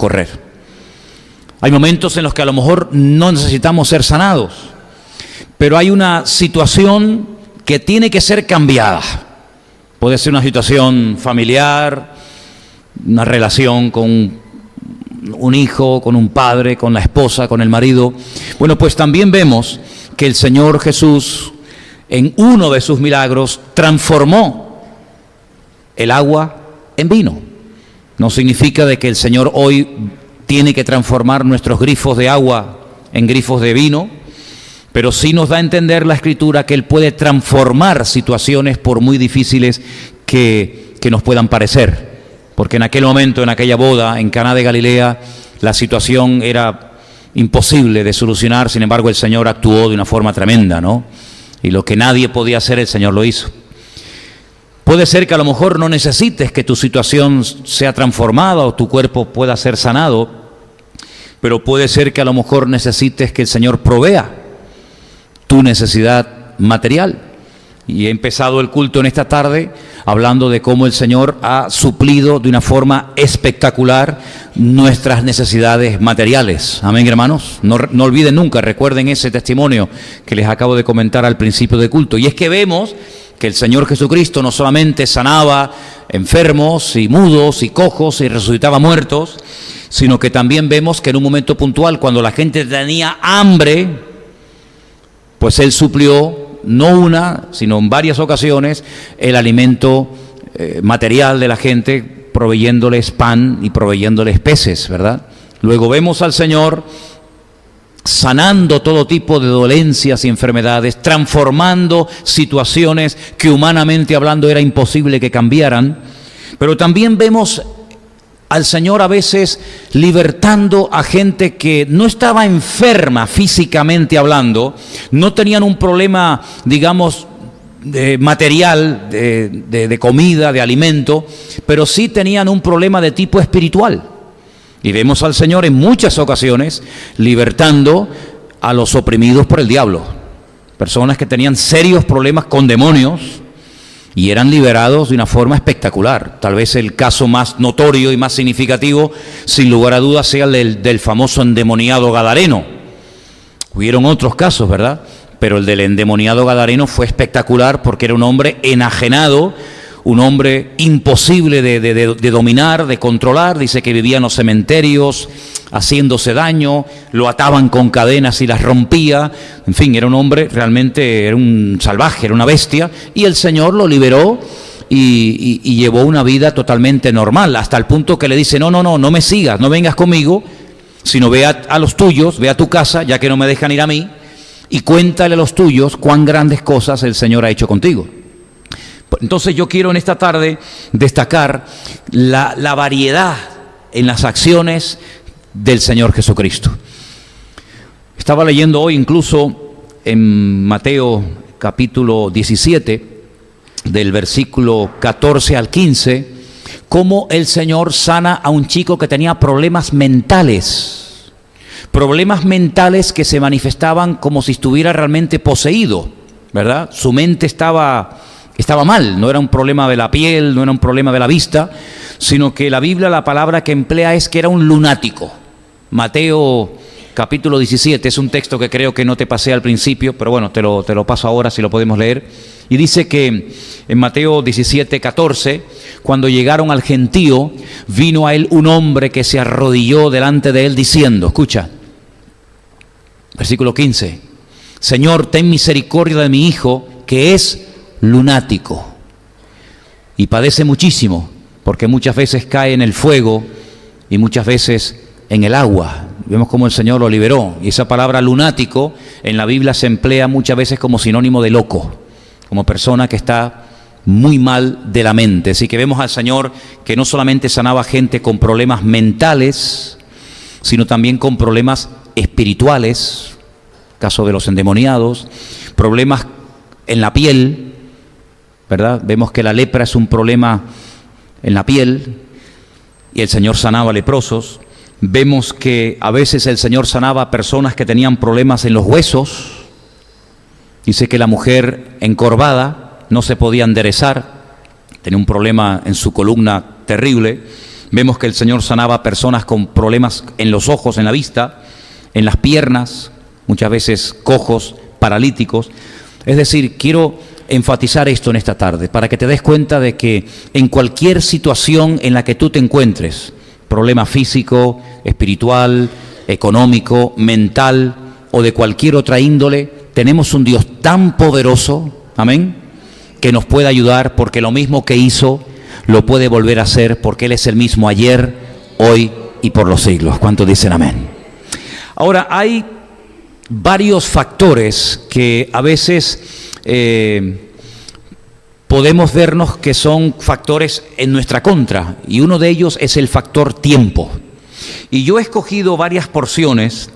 correr. Hay momentos en los que a lo mejor no necesitamos ser sanados, pero hay una situación que tiene que ser cambiada. Puede ser una situación familiar, una relación con un hijo, con un padre, con la esposa, con el marido. Bueno, pues también vemos que el Señor Jesús, en uno de sus milagros, transformó el agua en vino. No significa de que el Señor hoy tiene que transformar nuestros grifos de agua en grifos de vino, pero sí nos da a entender la Escritura que Él puede transformar situaciones por muy difíciles que nos puedan parecer. Porque en aquel momento, en aquella boda, en Caná de Galilea, la situación era imposible de solucionar, sin embargo el Señor actuó de una forma tremenda, ¿no? Y lo que nadie podía hacer, el Señor lo hizo. Puede ser que a lo mejor no necesites que tu situación sea transformada o tu cuerpo pueda ser sanado, pero puede ser que a lo mejor necesites que el Señor provea tu necesidad material. Y he empezado el culto en esta tarde hablando de cómo el Señor ha suplido de una forma espectacular nuestras necesidades materiales. Amén, hermanos. No olviden nunca, recuerden ese testimonio que les acabo de comentar al principio del culto. Y es que vemos que el Señor Jesucristo no solamente sanaba enfermos y mudos y cojos y resucitaba muertos, sino que también vemos que en un momento puntual, cuando la gente tenía hambre, pues Él suplió no una, sino en varias ocasiones, el alimento material de la gente, proveyéndoles pan y proveyéndoles peces, ¿verdad? Luego vemos al Señor sanando todo tipo de dolencias y enfermedades, transformando situaciones que humanamente hablando era imposible que cambiaran, pero también vemos al Señor a veces libertando a gente que no estaba enferma físicamente hablando, no tenían un problema, digamos, material, de comida, de alimento, pero sí tenían un problema de tipo espiritual. Y vemos al Señor en muchas ocasiones libertando a los oprimidos por el diablo, personas que tenían serios problemas con demonios, y eran liberados de una forma espectacular. Tal vez el caso más notorio y más significativo, sin lugar a dudas, sea el del famoso endemoniado gadareno. Hubieron otros casos, ¿verdad? Pero el del endemoniado gadareno fue espectacular porque era un hombre enajenado, un hombre imposible de dominar, de controlar. Dice que vivía en los cementerios haciéndose daño, lo ataban con cadenas y las rompía. En fin, era un hombre realmente, era un salvaje, era una bestia, y el Señor lo liberó y llevó una vida totalmente normal, hasta el punto que le dice, no me sigas, no vengas conmigo, sino ve a los tuyos, ve a tu casa, ya que no me dejan ir a mí, y cuéntale a los tuyos cuán grandes cosas el Señor ha hecho contigo. Entonces yo quiero en esta tarde destacar la variedad en las acciones del Señor Jesucristo. Estaba leyendo hoy incluso en Mateo capítulo 17, del versículo 14 al 15, cómo el Señor sana a un chico que tenía problemas mentales que se manifestaban como si estuviera realmente poseído, ¿verdad? Su mente estaba mal, no era un problema de la piel, no era un problema de la vista, sino que la Biblia, la palabra que emplea es que era un lunático. Mateo capítulo 17, es un texto que creo que no te pasé al principio, pero bueno, te lo paso ahora si lo podemos leer. Y dice que en Mateo 17, 14, cuando llegaron al gentío, vino a él un hombre que se arrodilló delante de él diciendo, escucha, versículo 15, Señor, ten misericordia de mi hijo, que es lunático y padece muchísimo, porque muchas veces cae en el fuego y muchas veces en el agua. Vemos cómo el Señor lo liberó, y esa palabra lunático en la Biblia se emplea muchas veces como sinónimo de loco, como persona que está muy mal de la mente. Así que vemos al Señor que no solamente sanaba gente con problemas mentales, sino también con problemas espirituales, caso de los endemoniados, problemas en la piel, ¿verdad? Vemos que la lepra es un problema en la piel y el Señor sanaba leprosos. Vemos que a veces el Señor sanaba a personas que tenían problemas en los huesos. Dice que la mujer encorvada no se podía enderezar, tenía un problema en su columna terrible. Vemos que el Señor sanaba a personas con problemas en los ojos, en la vista, en las piernas, muchas veces cojos, paralíticos. Es decir, quiero enfatizar esto en esta tarde, para que te des cuenta de que en cualquier situación en la que tú te encuentres, problema físico, espiritual, económico, mental o de cualquier otra índole, tenemos un Dios tan poderoso, amén, que nos puede ayudar, porque lo mismo que hizo, lo puede volver a hacer, porque Él es el mismo ayer, hoy y por los siglos. ¿Cuántos dicen amén? Ahora, hay varios factores que a veces podemos vernos que son factores en nuestra contra, y uno de ellos es el factor tiempo. Y yo he escogido varias porciones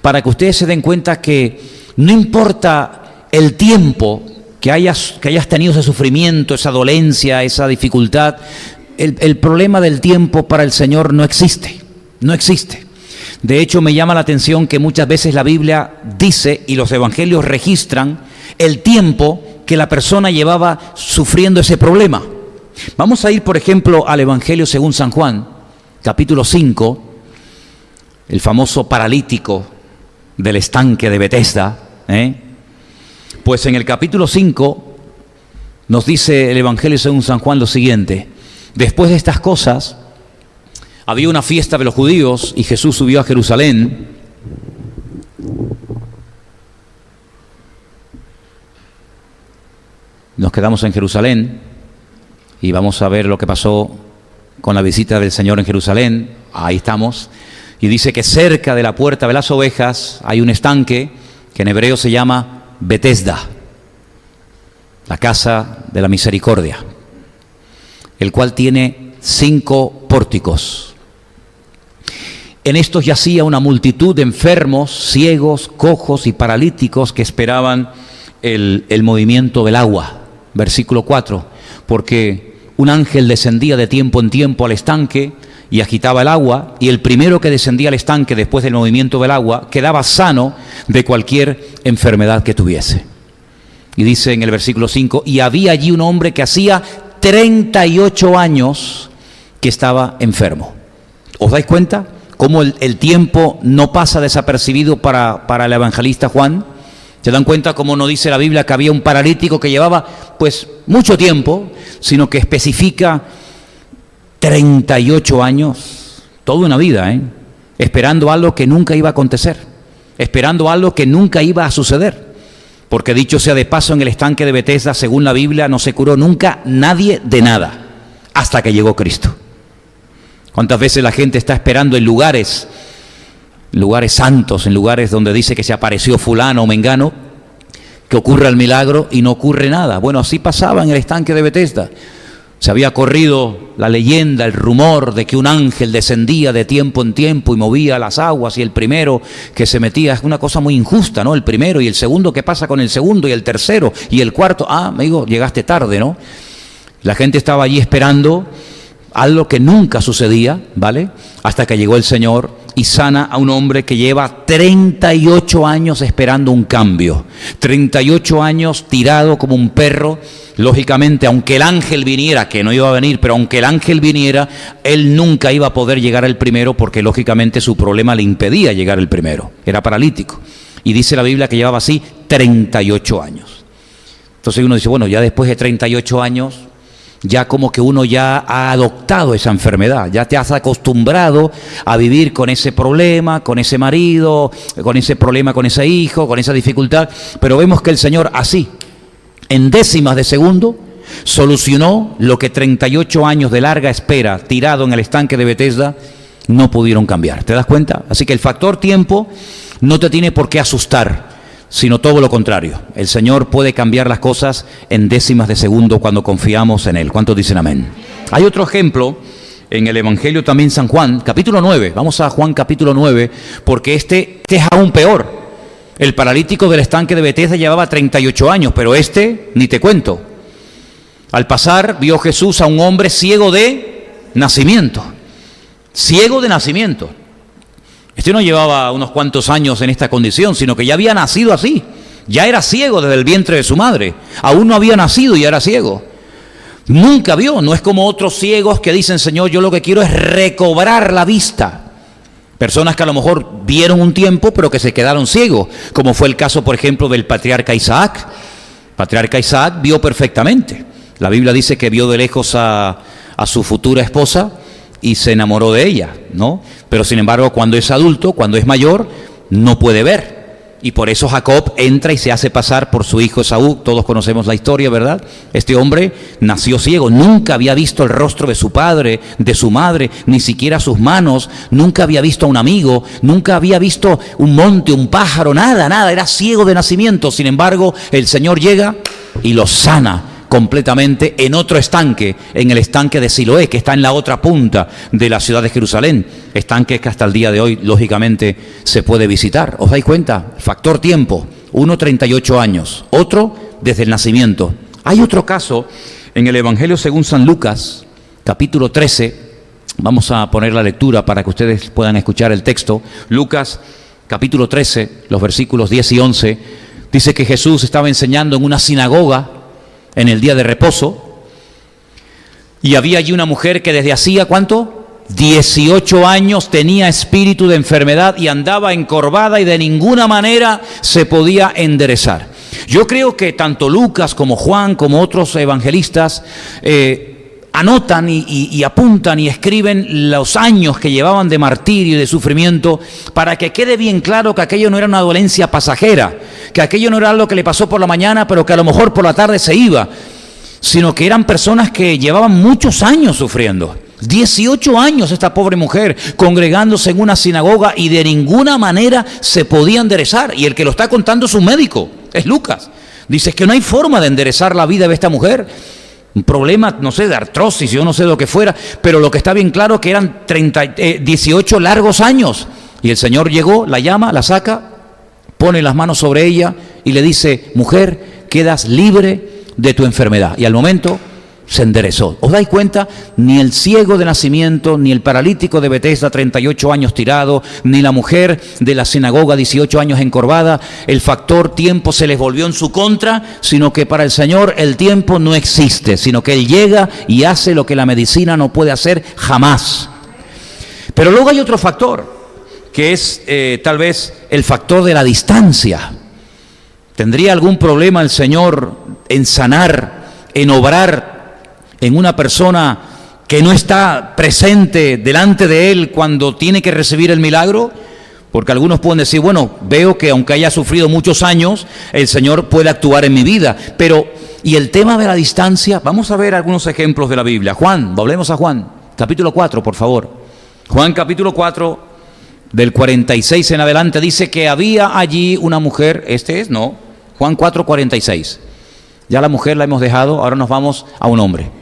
para que ustedes se den cuenta que no importa el tiempo que hayas tenido ese sufrimiento, esa dolencia, esa dificultad, el problema del tiempo para el Señor no existe, no existe. De hecho, me llama la atención que muchas veces la Biblia dice y los evangelios registran el tiempo que la persona llevaba sufriendo ese problema. Vamos a ir, por ejemplo, al Evangelio según San Juan, capítulo 5, el famoso paralítico del estanque de Betesda. Pues en el capítulo 5 nos dice el Evangelio según San Juan lo siguiente: después de estas cosas, había una fiesta de los judíos y Jesús subió a Jerusalén. Nos quedamos en Jerusalén y vamos a ver lo que pasó con la visita del Señor en Jerusalén. Ahí estamos. Y dice que cerca de la puerta de las ovejas hay un estanque que en hebreo se llama Betesda, la casa de la misericordia, el cual tiene 5 pórticos. En estos yacía una multitud de enfermos, ciegos, cojos y paralíticos que esperaban el movimiento del agua. Versículo 4, porque un ángel descendía de tiempo en tiempo al estanque y agitaba el agua, y el primero que descendía al estanque después del movimiento del agua quedaba sano de cualquier enfermedad que tuviese. Y dice en el versículo 5, y había allí un hombre que hacía 38 años que estaba enfermo. ¿Os dais cuenta cómo el tiempo no pasa desapercibido para el evangelista Juan? ¿Se dan cuenta cómo no dice la Biblia que había un paralítico que llevaba pues mucho tiempo, sino que especifica 38 años, toda una vida, esperando algo que nunca iba a acontecer, esperando algo que nunca iba a suceder? Porque dicho sea de paso, en el estanque de Betesda, según la Biblia, no se curó nunca nadie de nada, hasta que llegó Cristo. ¿Cuántas veces la gente está esperando en lugares santos, en lugares donde dice que se apareció fulano o mengano, que ocurra el milagro y no ocurre nada? Bueno, así pasaba en el estanque de Betesda. Se había corrido la leyenda, el rumor de que un ángel descendía de tiempo en tiempo y movía las aguas, y el primero que se metía, es una cosa muy injusta, ¿no? El primero y el segundo, ¿qué pasa con el segundo y el tercero y el cuarto? Ah, amigo, llegaste tarde, ¿no? La gente estaba allí esperando algo que nunca sucedía, ¿vale? Hasta que llegó el Señor y sana a un hombre que lleva 38 años esperando un cambio, 38 años tirado como un perro. Lógicamente, aunque el ángel viniera, que no iba a venir, pero aunque el ángel viniera, él nunca iba a poder llegar al primero, porque lógicamente su problema le impedía llegar al primero, era paralítico. Y dice la Biblia que llevaba así 38 años. Entonces uno dice, bueno, ya después de 38 años, ya como que uno ya ha adoptado esa enfermedad, ya te has acostumbrado a vivir con ese problema, con ese marido, con ese problema, con ese hijo, con esa dificultad. Pero vemos que el Señor así, en décimas de segundo, solucionó lo que 38 años de larga espera, tirado en el estanque de Betesda, no pudieron cambiar. ¿Te das cuenta? Así que el factor tiempo no te tiene por qué asustar, sino todo lo contrario. El Señor puede cambiar las cosas en décimas de segundo cuando confiamos en Él. ¿Cuántos dicen amén? Hay otro ejemplo en el Evangelio también San Juan, capítulo 9. Vamos a Juan capítulo 9, porque este es aún peor. El paralítico del estanque de Betesda llevaba 38 años, pero ni te cuento. Al pasar vio Jesús a un hombre ciego de nacimiento. Ciego de nacimiento. Este no llevaba unos cuantos años en esta condición, sino que ya había nacido así. Ya era ciego desde el vientre de su madre. Aún no había nacido y ya era ciego. Nunca vio, no es como otros ciegos que dicen, Señor, yo lo que quiero es recobrar la vista. Personas que a lo mejor vieron un tiempo, pero que se quedaron ciegos, como fue el caso, por ejemplo, del patriarca Isaac. El patriarca Isaac vio perfectamente. La Biblia dice que vio de lejos a su futura esposa y se enamoró de ella, ¿no? Pero sin embargo, cuando es adulto, cuando es mayor, no puede ver. Y por eso Jacob entra y se hace pasar por su hijo Esaú. Todos conocemos la historia, ¿verdad? Este hombre nació ciego, nunca había visto el rostro de su padre, de su madre, ni siquiera sus manos, nunca había visto a un amigo, nunca había visto un monte, un pájaro, nada, era ciego de nacimiento. Sin embargo, el Señor llega y lo sana completamente en otro estanque, en el estanque de Siloé, que está en la otra punta de la ciudad de Jerusalén, estanque que hasta el día de hoy lógicamente se puede visitar. ¿Os dais cuenta? Factor tiempo, uno 38 años, otro desde el nacimiento. Hay otro caso en el Evangelio según San Lucas, capítulo 13, vamos a poner la lectura para que ustedes puedan escuchar el texto. Lucas capítulo 13, los versículos 10 y 11, dice que Jesús estaba enseñando en una sinagoga en el día de reposo, y había allí una mujer que desde hacía, ¿cuánto? 18 años tenía espíritu de enfermedad y andaba encorvada y de ninguna manera se podía enderezar. Yo creo que tanto Lucas como Juan como otros evangelistas anotan y apuntan y escriben los años que llevaban de martirio y de sufrimiento para que quede bien claro que aquello no era una dolencia pasajera, que aquello no era algo que le pasó por la mañana pero que a lo mejor por la tarde se iba, sino que eran personas que llevaban muchos años sufriendo. 18 años esta pobre mujer congregándose en una sinagoga y de ninguna manera se podía enderezar, y el que lo está contando es un médico, es Lucas. Dice que no hay forma de enderezar la vida de esta mujer. Un problema, no sé, de artrosis, yo no sé lo que fuera, pero lo que está bien claro es que eran 18 largos años. Y el Señor llegó, la llama, la saca, pone las manos sobre ella y le dice, mujer, quedas libre de tu enfermedad. Y al momento se enderezó. ¿Os dais cuenta? Ni el ciego de nacimiento, ni el paralítico de Betesda, 38 años tirado, ni la mujer de la sinagoga, 18 años encorvada, el factor tiempo se les volvió en su contra, sino que para el Señor el tiempo no existe, sino que Él llega y hace lo que la medicina no puede hacer jamás. Pero luego hay otro factor, que es tal vez el factor de la distancia. ¿Tendría algún problema el Señor en sanar, en obrar en una persona que no está presente delante de Él cuando tiene que recibir el milagro? Porque algunos pueden decir, bueno, veo que aunque haya sufrido muchos años, el Señor puede actuar en mi vida. Pero, ¿y el tema de la distancia? Vamos a ver algunos ejemplos de la Biblia. Juan, volvemos a Juan, capítulo 4, por favor. Juan, capítulo 4, del 46 en adelante, dice que había allí una mujer, Juan 4, 46. Ya la mujer la hemos dejado, ahora nos vamos a un hombre.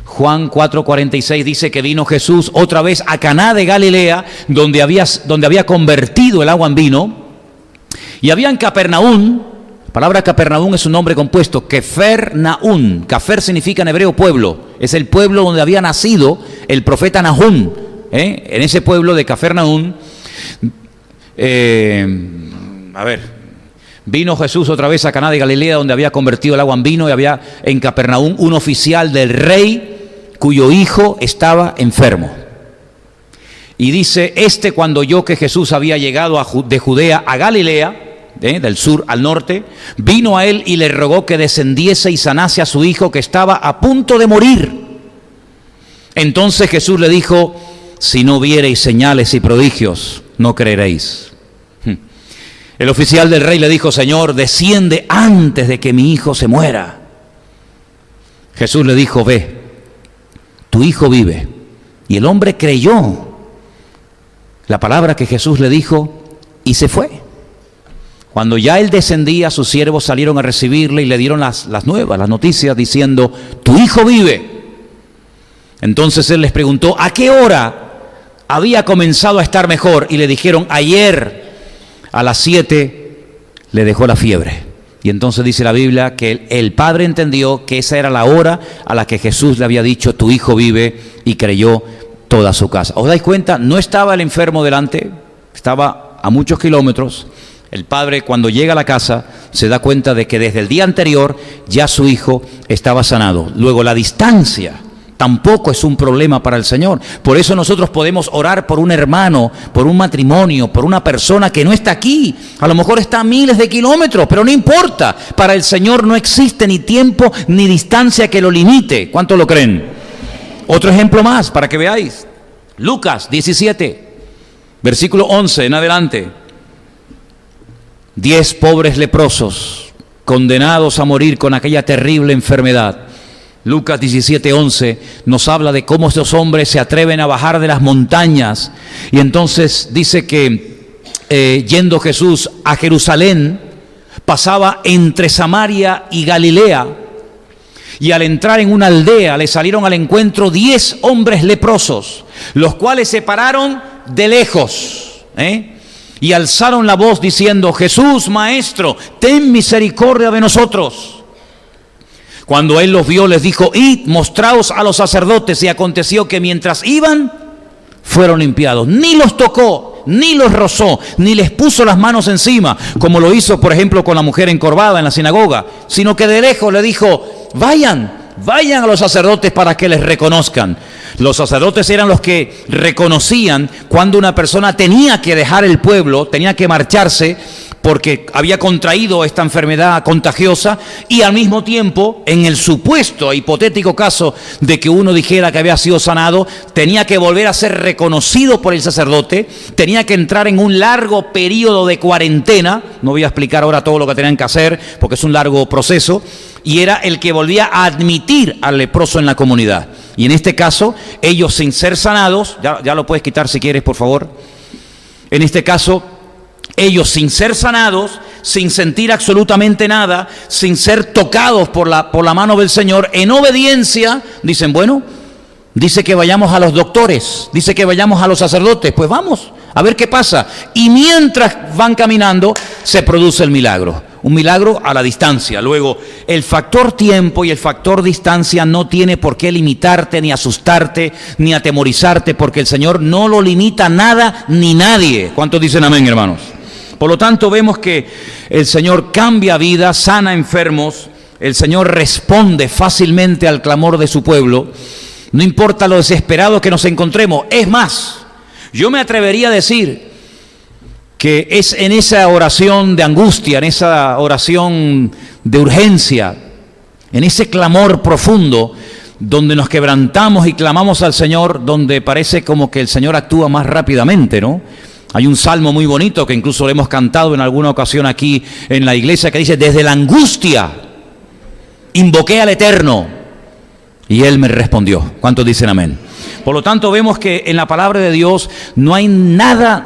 Juan 4:46 dice que vino Jesús otra vez a Caná de Galilea, donde había convertido el agua en vino, y había en Capernaum, la palabra Capernaum es un nombre compuesto, Kefernaum, Cafer significa en hebreo pueblo, es el pueblo donde había nacido el profeta Nahum, en ese pueblo de Capernaum, vino Jesús otra vez a Caná de Galilea, donde había convertido el agua en vino, y había en Capernaum un oficial del rey cuyo hijo estaba enfermo. Y dice, cuando oyó que Jesús había llegado de Judea a Galilea, del sur al norte, vino a él y le rogó que descendiese y sanase a su hijo que estaba a punto de morir. Entonces Jesús le dijo, si no viereis señales y prodigios, no creeréis. El oficial del rey le dijo, Señor, desciende antes de que mi hijo se muera. Jesús le dijo, ve, tu hijo vive. Y el hombre creyó la palabra que Jesús le dijo y se fue. Cuando ya él descendía, sus siervos salieron a recibirle y le dieron las nuevas, las noticias, diciendo, tu hijo vive. Entonces él les preguntó, ¿a qué hora había comenzado a estar mejor? Y le dijeron, ayer a las 7 le dejó la fiebre. Y entonces dice la Biblia que el padre entendió que esa era la hora a la que Jesús le había dicho, tu hijo vive, y creyó toda su casa. ¿Os dais cuenta? No estaba el enfermo delante, estaba a muchos kilómetros, El padre, cuando llega a la casa, se da cuenta de que desde el día anterior ya su hijo estaba sanado. Luego, la distancia tampoco es un problema para el Señor. Por eso nosotros podemos orar por un hermano, por un matrimonio, por una persona que no está aquí. A lo mejor está a miles de kilómetros, pero no importa. Para el Señor no existe ni tiempo ni distancia que lo limite. ¿Cuántos lo creen? Otro ejemplo más para que veáis. Lucas 17, versículo 11 en adelante. 10 pobres leprosos condenados a morir con aquella terrible enfermedad. Lucas 17:11 nos habla de cómo estos hombres se atreven a bajar de las montañas. Y entonces dice que yendo Jesús a Jerusalén, pasaba entre Samaria y Galilea. Y al entrar en una aldea le salieron al encuentro 10 hombres leprosos, los cuales se pararon de lejos, y alzaron la voz diciendo: Jesús, Maestro, ten misericordia de nosotros. Cuando él los vio, les dijo: id, mostraos a los sacerdotes. Y aconteció que mientras iban, fueron limpiados. Ni los tocó, ni los rozó, ni les puso las manos encima, como lo hizo, por ejemplo, con la mujer encorvada en la sinagoga, sino que de lejos le dijo: vayan a los sacerdotes para que les reconozcan. Los sacerdotes eran los que reconocían cuando una persona tenía que dejar el pueblo, tenía que marcharse porque había contraído esta enfermedad contagiosa, y al mismo tiempo, en el supuesto e hipotético caso de que uno dijera que había sido sanado, tenía que volver a ser reconocido por el sacerdote, tenía que entrar en un largo periodo de cuarentena. No voy a explicar ahora todo lo que tenían que hacer porque es un largo proceso, y era el que volvía a admitir al leproso en la comunidad. Y en este caso, ellos, sin ser sanados, ya lo puedes quitar si quieres, por favor. En este caso, ellos, sin ser sanados, sin sentir absolutamente nada, sin ser tocados por la mano del Señor, en obediencia, dicen: bueno, dice que vayamos a los doctores, dice que vayamos a los sacerdotes, pues vamos, a ver qué pasa. Y mientras van caminando, se produce el milagro. Un milagro a la distancia. Luego, el factor tiempo y el factor distancia no tiene por qué limitarte, ni asustarte, ni atemorizarte, porque el Señor no lo limita nada ni nadie. ¿Cuántos dicen amén, hermanos? Por lo tanto, vemos que el Señor cambia vidas, sana enfermos. El Señor responde fácilmente al clamor de su pueblo. No importa lo desesperado que nos encontremos. Es más, yo me atrevería a decir que es en esa oración de angustia, en esa oración de urgencia, en ese clamor profundo, donde nos quebrantamos y clamamos al Señor, donde parece como que el Señor actúa más rápidamente, ¿no? Hay un salmo muy bonito que incluso lo hemos cantado en alguna ocasión aquí en la iglesia, que dice: desde la angustia invoqué al Eterno y Él me respondió. ¿Cuántos dicen amén? Por lo tanto, vemos que en la palabra de Dios no hay nada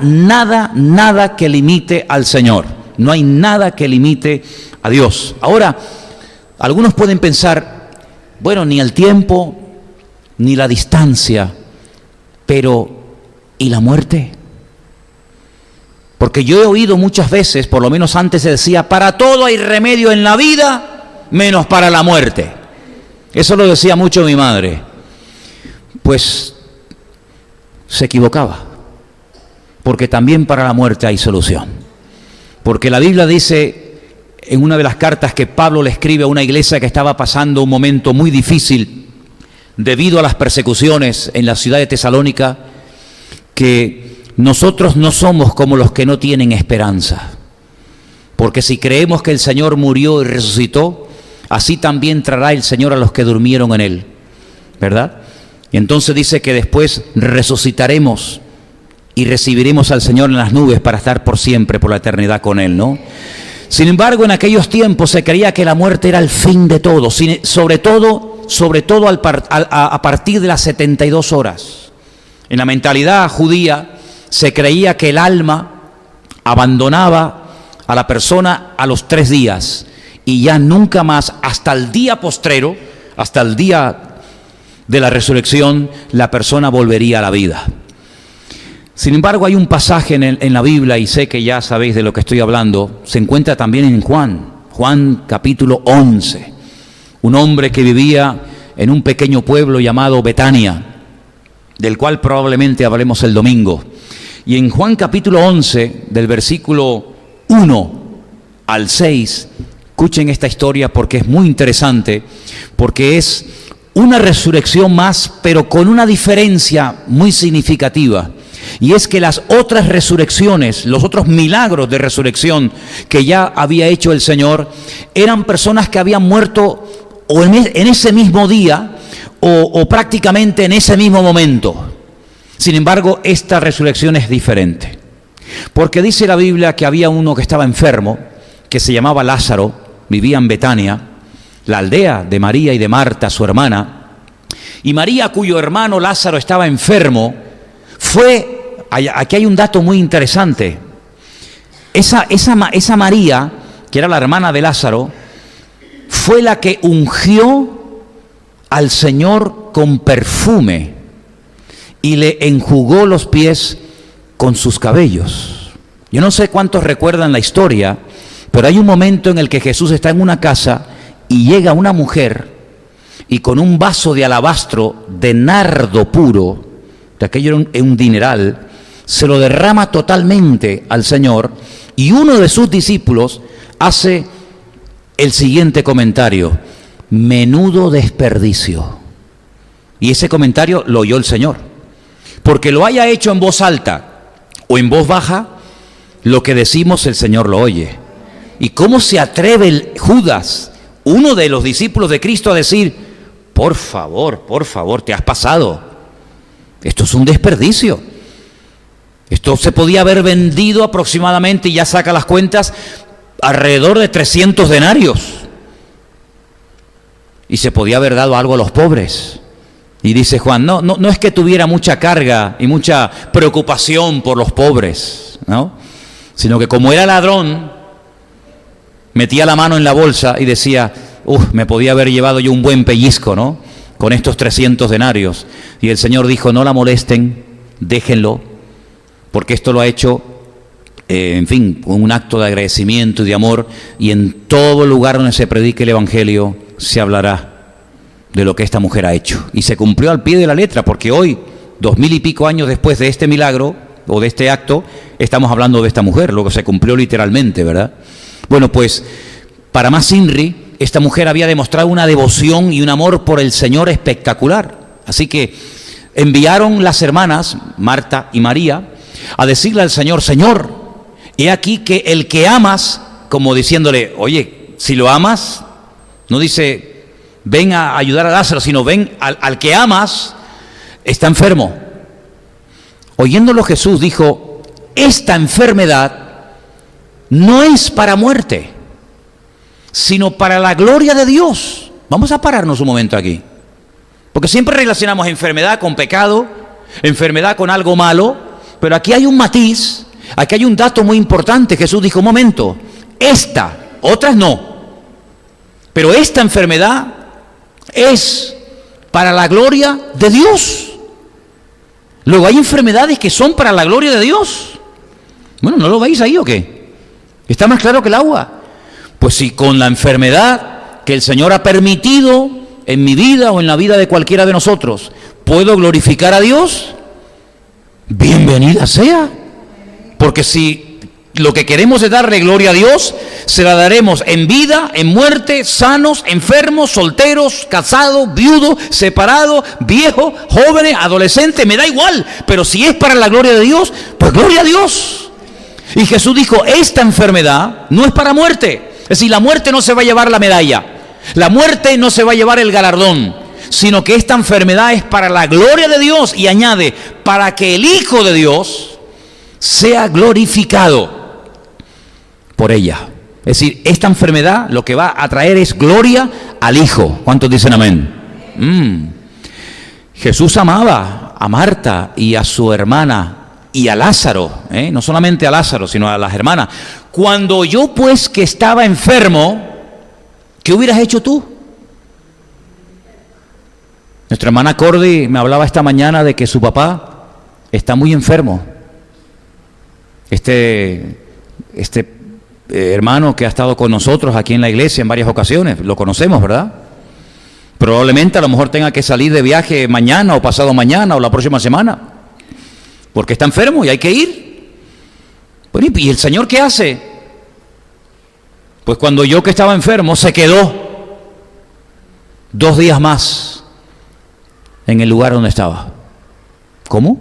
que limite al Señor. No hay nada que limite a Dios. Ahora, algunos pueden pensar: bueno, ni el tiempo, ni la distancia, pero ¿y la muerte? Porque yo he oído muchas veces, por lo menos antes se decía: para todo hay remedio en la vida, menos para la muerte. Eso lo decía mucho mi madre. Pues se equivocaba, porque también para la muerte hay solución. Porque la Biblia dice en una de las cartas que Pablo le escribe a una iglesia que estaba pasando un momento muy difícil debido a las persecuciones en la ciudad de Tesalónica, que nosotros no somos como los que no tienen esperanza, porque si creemos que el Señor murió y resucitó, así también traerá el Señor a los que durmieron en Él, ¿verdad? Y entonces dice que después resucitaremos y recibiremos al Señor en las nubes para estar por siempre, por la eternidad con Él, ¿no? Sin embargo, en aquellos tiempos se creía que la muerte era el fin de todo, sobre todo a partir de las 72 horas. En la mentalidad judía se creía que el alma abandonaba a la persona a los 3 días y ya nunca más, hasta el día postrero, hasta el día de la resurrección, la persona volvería a la vida. Sin embargo, hay un pasaje en la Biblia, y sé que ya sabéis de lo que estoy hablando, se encuentra también en Juan capítulo 11. Un hombre que vivía en un pequeño pueblo llamado Betania, del cual probablemente hablemos el domingo. Y en Juan capítulo 11, del versículo 1 al 6, escuchen esta historia porque es muy interesante, porque es una resurrección más, pero con una diferencia muy significativa. Y es que las otras resurrecciones, los otros milagros de resurrección que ya había hecho el Señor, eran personas que habían muerto o en ese mismo día o prácticamente en ese mismo momento. Sin embargo, esta resurrección es diferente. Porque dice la Biblia que había uno que estaba enfermo, que se llamaba Lázaro, vivía en Betania, la aldea de María y de Marta, su hermana. Y María, cuyo hermano Lázaro estaba enfermo, aquí hay un dato muy interesante. Esa María, que era la hermana de Lázaro, fue la que ungió al Señor con perfume y le enjugó los pies con sus cabellos. Yo no sé cuántos recuerdan la historia, pero hay un momento en el que Jesús está en una casa y llega una mujer y con un vaso de alabastro de nardo puro, de aquello era un dineral, se lo derrama totalmente al Señor, y uno de sus discípulos hace el siguiente comentario: menudo desperdicio. Y ese comentario lo oyó el Señor. Porque lo haya hecho en voz alta o en voz baja, lo que decimos el Señor lo oye. ¿Y cómo se atreve Judas, uno de los discípulos de Cristo, a decir: por favor, te has pasado? Esto es un desperdicio. Esto se podía haber vendido aproximadamente, y ya saca las cuentas, alrededor de 300 denarios. Y se podía haber dado algo a los pobres. Y dice Juan, no es que tuviera mucha carga y mucha preocupación por los pobres, ¿no? Sino que como era ladrón, metía la mano en la bolsa y decía: me podía haber llevado yo un buen pellizco, ¿no?, con estos 300 denarios. Y el Señor dijo: no la molesten, déjenlo, porque esto lo ha hecho, con un acto de agradecimiento y de amor, y en todo lugar donde se predique el Evangelio se hablará de lo que esta mujer ha hecho. Y se cumplió al pie de la letra, porque hoy, 2000 y pico años después de este milagro, o de este acto, estamos hablando de esta mujer. Luego se cumplió literalmente, ¿verdad? Bueno, pues, para más Inri, esta mujer había demostrado una devoción y un amor por el Señor espectacular. Así que enviaron las hermanas, Marta y María, a decirle al Señor: Señor, he aquí que el que amas, como diciéndole: oye, si lo amas, no dice ven a ayudar a Lázaro, sino ven al que amas, está enfermo. Oyéndolo Jesús dijo: esta enfermedad no es para muerte, sino para la gloria de Dios. Vamos a pararnos un momento aquí, porque siempre relacionamos enfermedad con pecado, enfermedad con algo malo, pero aquí hay un matiz, aquí hay un dato muy importante. Jesús dijo: un momento, otras no, pero esta enfermedad es para la gloria de Dios. Luego hay enfermedades que son para la gloria de Dios. Bueno, ¿no lo veis ahí o qué? ¿Está más claro que el agua? Pues si con la enfermedad que el Señor ha permitido en mi vida o en la vida de cualquiera de nosotros puedo glorificar a Dios, bienvenida sea. Porque si lo que queremos es darle gloria a Dios, se la daremos en vida, en muerte, sanos, enfermos, solteros, casados, viudos, separados, viejos, jóvenes, adolescentes, me da igual. Pero si es para la gloria de Dios, pues gloria a Dios. Y Jesús dijo: esta enfermedad no es para muerte. Es decir, la muerte no se va a llevar la medalla, la muerte no se va a llevar el galardón, sino que esta enfermedad es para la gloria de Dios. Y añade: para que el Hijo de Dios sea glorificado por ella. Es decir, esta enfermedad lo que va a traer es gloria al Hijo. ¿Cuántos dicen amén? Jesús amaba a Marta y a su hermana y a Lázaro, no solamente a Lázaro, sino a las hermanas. Cuando oyó pues que estaba enfermo, ¿qué hubieras hecho tú? Nuestra hermana Cordy me hablaba esta mañana de que su papá está muy enfermo. Este hermano que ha estado con nosotros aquí en la iglesia en varias ocasiones, lo conocemos, ¿verdad? Probablemente a lo mejor tenga que salir de viaje mañana o pasado mañana o la próxima semana, porque está enfermo y hay que ir. Bueno, ¿y el Señor qué hace? Pues cuando oyó que estaba enfermo, se quedó 2 días más en el lugar donde estaba. ¿Cómo?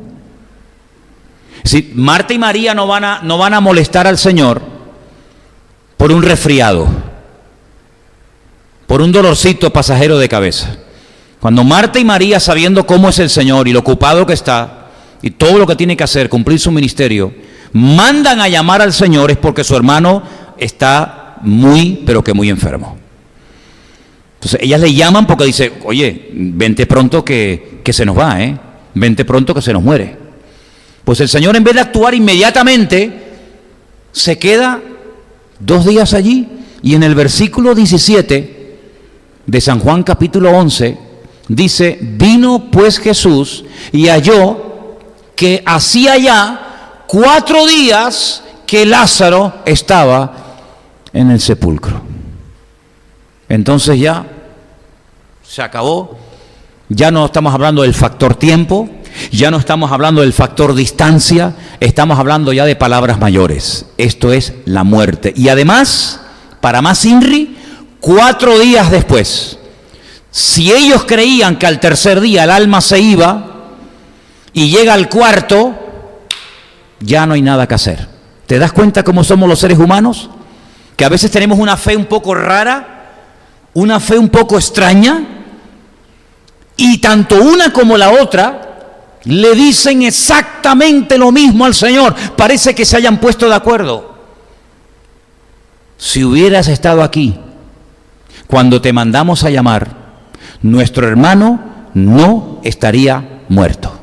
Si Marta y María no van a molestar al Señor por un resfriado, por un dolorcito pasajero de cabeza. Cuando Marta y María, sabiendo cómo es el Señor y lo ocupado que está y todo lo que tiene que hacer, cumplir su ministerio, mandan a llamar al Señor, es porque su hermano está muy, pero que muy enfermo. Entonces ellas le llaman porque dice, oye, vente pronto que se nos va, vente pronto que se nos muere. Pues el Señor, en vez de actuar inmediatamente, se queda 2 días allí, y en el versículo 17 de San Juan capítulo 11 dice, vino pues Jesús y halló que hacía ya 4 días que Lázaro estaba en el sepulcro. Entonces ya se acabó, ya no estamos hablando del factor tiempo, ya no estamos hablando del factor distancia, estamos hablando ya de palabras mayores. Esto es la muerte. Y además, para más INRI, 4 días después. Si ellos creían que al tercer día el alma se iba y llega al cuarto, ya no hay nada que hacer. ¿Te das cuenta cómo somos los seres humanos? Que a veces tenemos una fe un poco rara, una fe un poco extraña, y tanto una como la otra le dicen exactamente lo mismo al Señor. Parece que se hayan puesto de acuerdo. Si hubieras estado aquí cuando te mandamos a llamar, nuestro hermano no estaría muerto.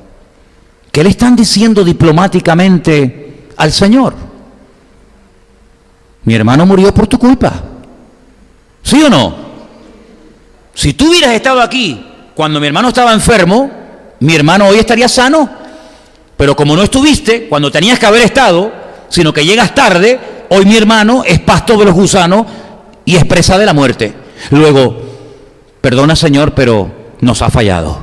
¿Qué le están diciendo diplomáticamente al Señor? Mi hermano murió por tu culpa. ¿Sí o no? Si tú hubieras estado aquí cuando mi hermano estaba enfermo, mi hermano hoy estaría sano. Pero como no estuviste cuando tenías que haber estado, sino que llegas tarde, hoy mi hermano es pasto de los gusanos y es presa de la muerte. Luego, perdona Señor, pero nos ha fallado.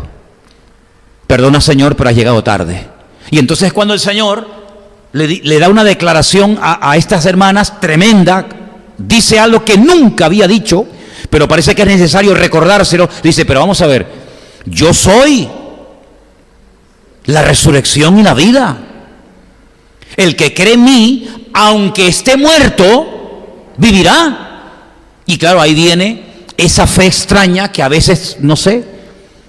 Perdona Señor, pero has llegado tarde. Y entonces cuando el Señor le da una declaración a estas hermanas tremenda, dice algo que nunca había dicho, pero parece que es necesario recordárselo. Dice, pero vamos a ver, yo soy la resurrección y la vida. El que cree en mí, aunque esté muerto, vivirá. Y claro, ahí viene esa fe extraña que a veces, no sé,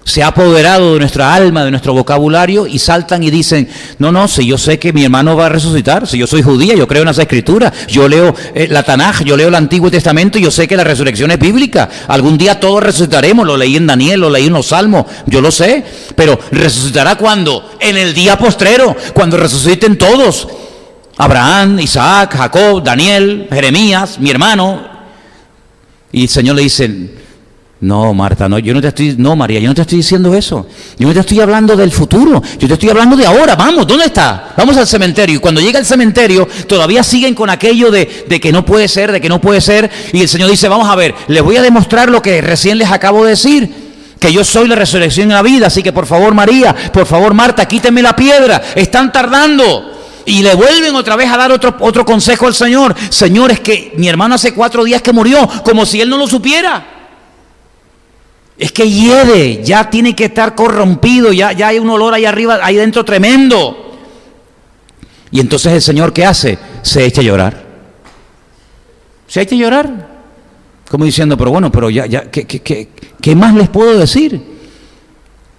se ha apoderado de nuestra alma, de nuestro vocabulario, y saltan y dicen, no, si yo sé que mi hermano va a resucitar, si yo soy judía, yo creo en las Escrituras, yo leo la Tanaj, yo leo el Antiguo Testamento, y yo sé que la resurrección es bíblica, algún día todos resucitaremos, lo leí en Daniel, lo leí en los Salmos, yo lo sé, pero ¿resucitará cuándo? En el día postrero, cuando resuciten todos, Abraham, Isaac, Jacob, Daniel, Jeremías, mi hermano. Y el Señor le dice, no, Marta, no, María, yo no te estoy diciendo eso. Yo no te estoy hablando del futuro, yo te estoy hablando de ahora. Vamos, ¿dónde está? Vamos al cementerio. Y cuando llega al cementerio, todavía siguen con aquello de que no puede ser, de que no puede ser. Y el Señor dice, vamos a ver, les voy a demostrar lo que recién les acabo de decir, que yo soy la resurrección y la vida. Así que por favor, María, por favor, Marta, quítenme la piedra, están tardando. Y le vuelven otra vez a dar otro consejo al Señor. Señor, es que mi hermano hace 4 días que murió, como si él no lo supiera. Es que hiede, ya tiene que estar corrompido, ya hay un olor ahí arriba, ahí dentro tremendo. Y entonces el Señor, ¿qué hace? Se echa a llorar. Se echa a llorar. Como diciendo, pero bueno, pero ya, ¿qué más les puedo decir?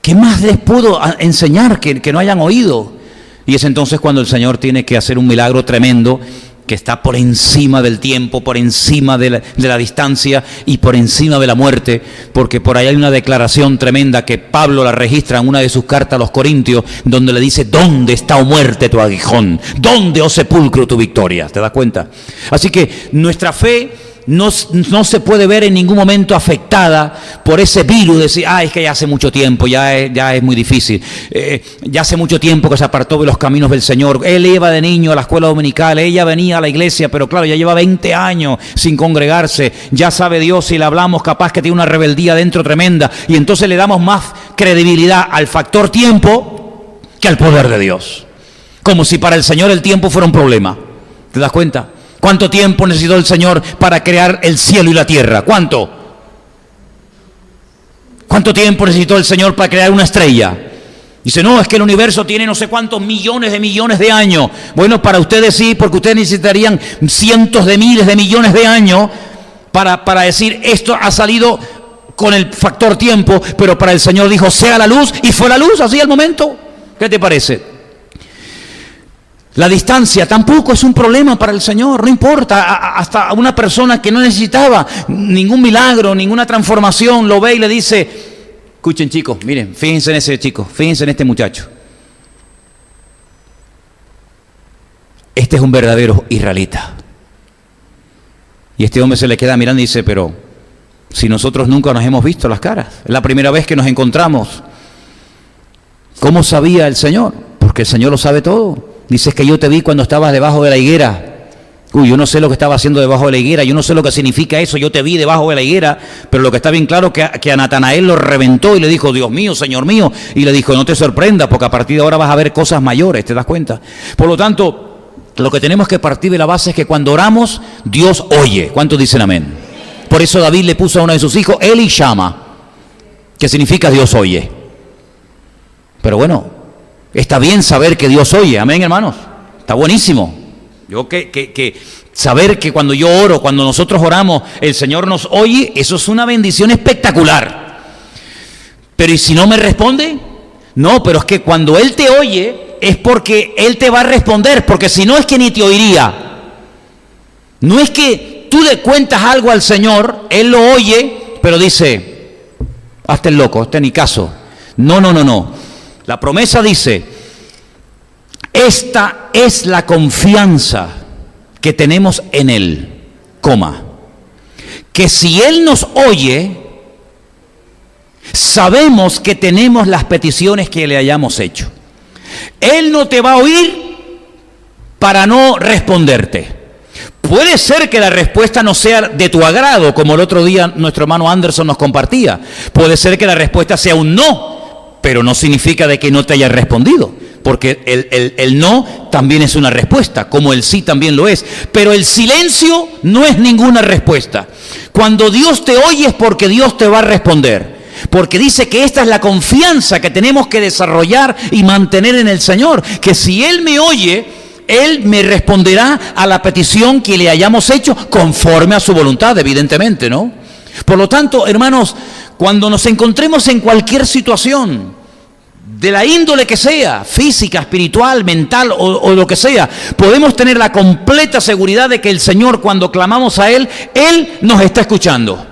¿Qué más les puedo enseñar que no hayan oído? Y es entonces cuando el Señor tiene que hacer un milagro tremendo, que está por encima del tiempo, por encima de la distancia y por encima de la muerte, porque por ahí hay una declaración tremenda que Pablo la registra en una de sus cartas a los Corintios, donde le dice, ¿dónde está, oh muerte, tu aguijón? ¿Dónde, oh sepulcro, tu victoria? ¿Te das cuenta? Así que nuestra fe no se puede ver en ningún momento afectada por ese virus de decir, es que ya hace mucho tiempo, ya es muy difícil, ya hace mucho tiempo que se apartó de los caminos del Señor. Él iba de niño a la escuela dominical, ella venía a la iglesia, pero claro, ya lleva 20 años sin congregarse, ya sabe Dios, si le hablamos capaz que tiene una rebeldía dentro tremenda, y entonces le damos más credibilidad al factor tiempo que al poder de Dios, como si para el Señor el tiempo fuera un problema. ¿Te das cuenta? ¿Cuánto tiempo necesitó el Señor para crear el cielo y la tierra? ¿Cuánto? ¿Cuánto tiempo necesitó el Señor para crear una estrella? Dice, no, es que el universo tiene no sé cuántos millones de años. Bueno, para ustedes sí, porque ustedes necesitarían cientos de miles de millones de años para decir, esto ha salido con el factor tiempo, pero para el Señor dijo, sea la luz, y fue la luz, así al momento. ¿Qué te parece? La distancia tampoco es un problema para el Señor, no importa, hasta una persona que no necesitaba ningún milagro, ninguna transformación, lo ve y le dice, escuchen chicos, miren, fíjense en ese chico, fíjense en este muchacho. Este es un verdadero israelita. Y este hombre se le queda mirando y dice, pero si nosotros nunca nos hemos visto las caras, es la primera vez que nos encontramos. ¿Cómo sabía el Señor? Porque el Señor lo sabe todo. Dices que yo te vi cuando estabas debajo de la higuera. Uy, yo no sé lo que estaba haciendo debajo de la higuera, yo no sé lo que significa eso, yo te vi debajo de la higuera, pero lo que está bien claro es que a Natanael lo reventó y le dijo, Dios mío, Señor mío, y le dijo, no te sorprendas, porque a partir de ahora vas a ver cosas mayores, ¿te das cuenta? Por lo tanto, lo que tenemos que partir de la base es que cuando oramos, Dios oye. ¿Cuántos dicen amén? Por eso David le puso a uno de sus hijos, Eli Shama, que significa Dios oye. Pero bueno, está bien saber que Dios oye, amén, hermanos, está buenísimo. Yo que saber que cuando yo oro, cuando nosotros oramos, el Señor nos oye, eso es una bendición espectacular. Pero ¿y si no me responde? No, pero es que cuando Él te oye, es porque Él te va a responder, porque si no es que ni te oiría. No es que tú le cuentas algo al Señor, Él lo oye, pero dice, hazte el loco, ni caso. No. La promesa dice, esta es la confianza que tenemos en Él, que si Él nos oye, sabemos que tenemos las peticiones que le hayamos hecho. Él no te va a oír para no responderte. Puede ser que la respuesta no sea de tu agrado, como el otro día nuestro hermano Anderson nos compartía. Puede ser que la respuesta sea un no, pero no significa de que no te haya respondido, porque el no también es una respuesta, como el sí también lo es. Pero el silencio no es ninguna respuesta. Cuando Dios te oye es porque Dios te va a responder. Porque dice que esta es la confianza que tenemos que desarrollar y mantener en el Señor. Que si Él me oye, Él me responderá a la petición que le hayamos hecho conforme a su voluntad, evidentemente, ¿no? Por lo tanto, hermanos, cuando nos encontremos en cualquier situación, de la índole que sea, física, espiritual, mental o lo que sea, podemos tener la completa seguridad de que el Señor, cuando clamamos a Él, Él nos está escuchando.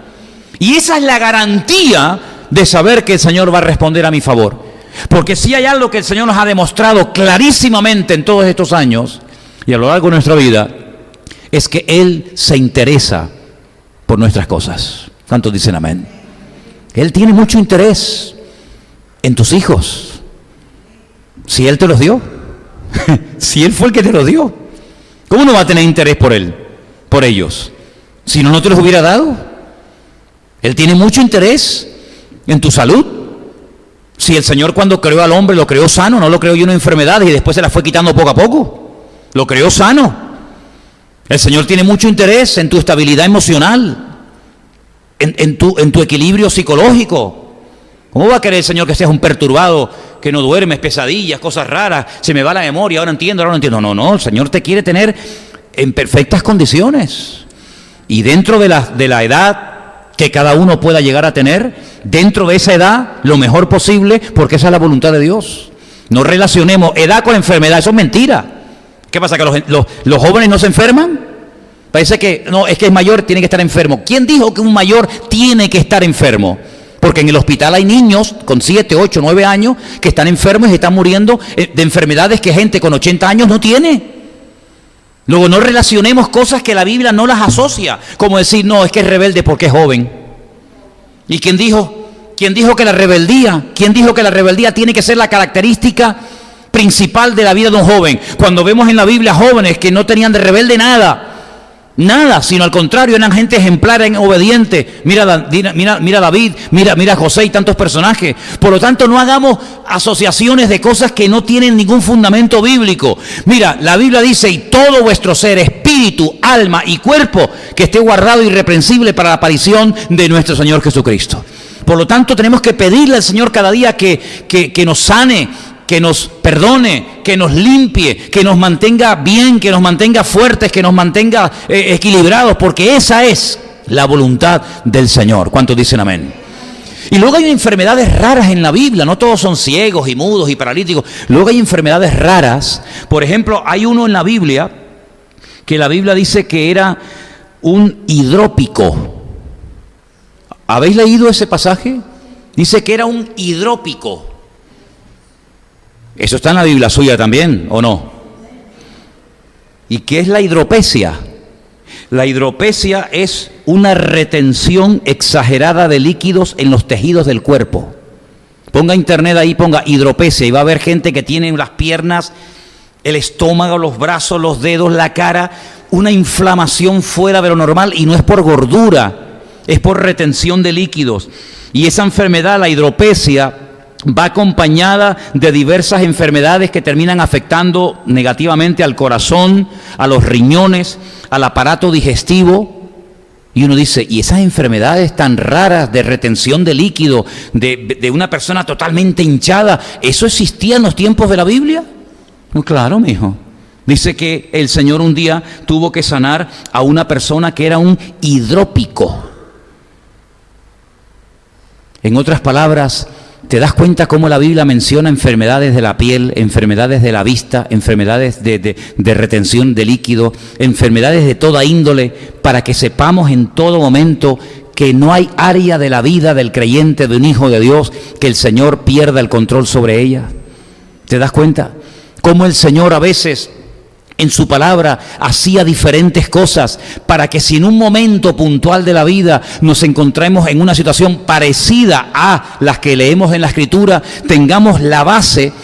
Y esa es la garantía de saber que el Señor va a responder a mi favor. Porque si hay algo que el Señor nos ha demostrado clarísimamente en todos estos años y a lo largo de nuestra vida, es que Él se interesa por nuestras cosas. ¿Cuántos dicen amén? Él tiene mucho interés en tus hijos. Si Él te los dio, si Él fue el que te los dio, ¿cómo no va a tener interés por Él, por ellos? Si no, no te los hubiera dado. Él tiene mucho interés en tu salud. Si el Señor cuando creó al hombre lo creó sano, no lo creó lleno de enfermedades y después se las fue quitando poco a poco. Lo creó sano. El Señor tiene mucho interés en tu estabilidad emocional, en tu equilibrio psicológico. ¿Cómo va a querer el Señor que seas un perturbado, que no duermes, pesadillas, cosas raras, se me va la memoria, ahora entiendo? No, el Señor te quiere tener en perfectas condiciones. Y dentro de la edad que cada uno pueda llegar a tener, dentro de esa edad, lo mejor posible, porque esa es la voluntad de Dios. No relacionemos edad con enfermedad, eso es mentira. ¿Qué pasa, que los jóvenes no se enferman? Parece que, no, es que es mayor, tiene que estar enfermo. ¿Quién dijo que un mayor tiene que estar enfermo? Porque en el hospital hay niños con 7, 8, 9 años que están enfermos y están muriendo de enfermedades que gente con 80 años no tiene. Luego no relacionemos cosas que la Biblia no las asocia, como decir, no, es que es rebelde porque es joven. ¿Y quién dijo que la rebeldía tiene que ser la característica principal de la vida de un joven? Cuando vemos en la Biblia jóvenes que no tenían de rebelde nada, Nada, sino al contrario, eran gente ejemplar, obediente. Mira David, mira José y tantos personajes. Por lo tanto, no hagamos asociaciones de cosas que no tienen ningún fundamento bíblico. Mira, la Biblia dice, y todo vuestro ser, espíritu, alma y cuerpo, que esté guardado irreprensible para la aparición de nuestro Señor Jesucristo. Por lo tanto, tenemos que pedirle al Señor cada día que nos sane, que nos perdone, que nos limpie, que nos mantenga bien, que nos mantenga fuertes, que nos mantenga equilibrados, porque esa es la voluntad del Señor. ¿Cuántos dicen amén? Y luego hay enfermedades raras en la Biblia, no todos son ciegos y mudos y paralíticos. Luego hay enfermedades raras. Por ejemplo, hay uno en la Biblia que la Biblia dice que era un hidrópico. ¿Habéis leído ese pasaje? Dice que era un hidrópico. Eso está en la Biblia suya también, ¿o no? ¿Y qué es la hidropesia? La hidropesia es una retención exagerada de líquidos en los tejidos del cuerpo. Ponga internet ahí, ponga hidropesia y va a haber gente que tiene las piernas, el estómago, los brazos, los dedos, la cara, una inflamación fuera de lo normal, y no es por gordura, es por retención de líquidos. Y esa enfermedad, la hidropesia, va acompañada de diversas enfermedades que terminan afectando negativamente al corazón, a los riñones, al aparato digestivo. Y uno dice, ¿y esas enfermedades tan raras de retención de líquido, de una persona totalmente hinchada, eso existía en los tiempos de la Biblia? No, claro, mijo. Dice que el Señor un día tuvo que sanar a una persona que era un hidrópico. En otras palabras, ¿te das cuenta cómo la Biblia menciona enfermedades de la piel, enfermedades de la vista, enfermedades de retención de líquido, enfermedades de toda índole, para que sepamos en todo momento que no hay área de la vida del creyente, de un hijo de Dios, que el Señor pierda el control sobre ella? ¿Te das cuenta? Cómo el Señor a veces en su palabra hacía diferentes cosas para que si en un momento puntual de la vida nos encontremos en una situación parecida a las que leemos en la Escritura, tengamos la base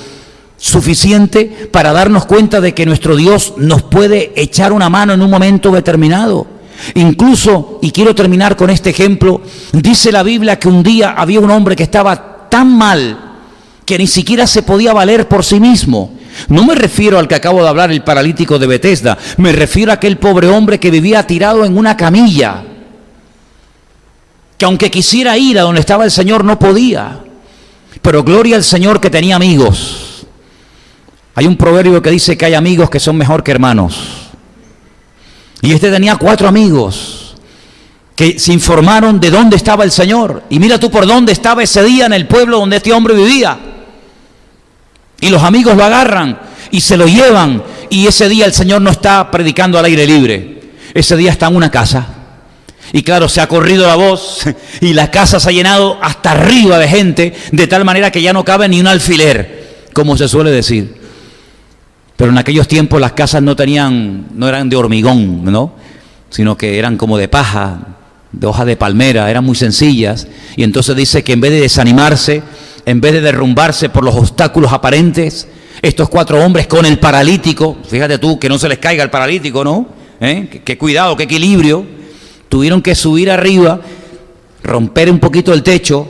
suficiente para darnos cuenta de que nuestro Dios nos puede echar una mano en un momento determinado. Incluso, y quiero terminar con este ejemplo, dice la Biblia que un día había un hombre que estaba tan mal que ni siquiera se podía valer por sí mismo. No me refiero al que acabo de hablar, el paralítico de Betesda, me refiero a aquel pobre hombre que vivía tirado en una camilla, que aunque quisiera ir a donde estaba el Señor no podía, pero gloria al Señor que tenía amigos. Hay un proverbio que dice que hay amigos que son mejor que hermanos, y este tenía 4 amigos que se informaron de dónde estaba el Señor, y mira tú por dónde estaba ese día en el pueblo donde este hombre vivía. Y los amigos lo agarran y se lo llevan, y ese día el Señor no está predicando al aire libre, ese día está en una casa. Y claro, se ha corrido la voz y la casa se ha llenado hasta arriba de gente, de tal manera que ya no cabe ni un alfiler, como se suele decir. Pero en aquellos tiempos las casas no eran de hormigón, ¿no? Sino que eran como de paja, de hoja de palmera, eran muy sencillas. Y entonces dice que en vez de desanimarse, en vez de derrumbarse por los obstáculos aparentes, estos 4 hombres con el paralítico, fíjate tú que no se les caiga el paralítico, ¿no? Qué cuidado, qué equilibrio. Tuvieron que subir arriba, romper un poquito el techo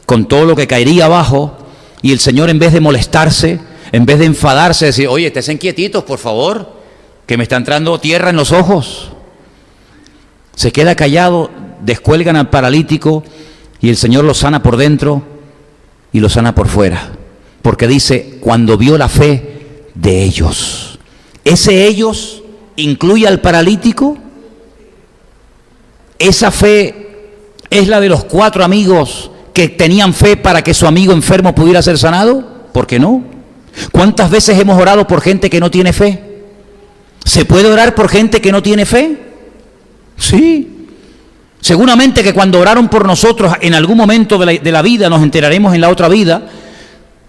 con todo lo que caería abajo, y el Señor, en vez de molestarse, en vez de enfadarse, decir, oye, estén quietitos, por favor, que me está entrando tierra en los ojos. Se queda callado, descuelgan al paralítico y el Señor lo sana por dentro y lo sana por fuera, porque dice, cuando vio la fe de ellos. ¿Ese ellos incluye al paralítico? ¿Esa fe es la de los 4 amigos que tenían fe para que su amigo enfermo pudiera ser sanado? ¿Por qué no? ¿Cuántas veces hemos orado por gente que no tiene fe? ¿Se puede orar por gente que no tiene fe? Sí. Seguramente que cuando oraron por nosotros en algún momento de la vida, nos enteraremos en la otra vida,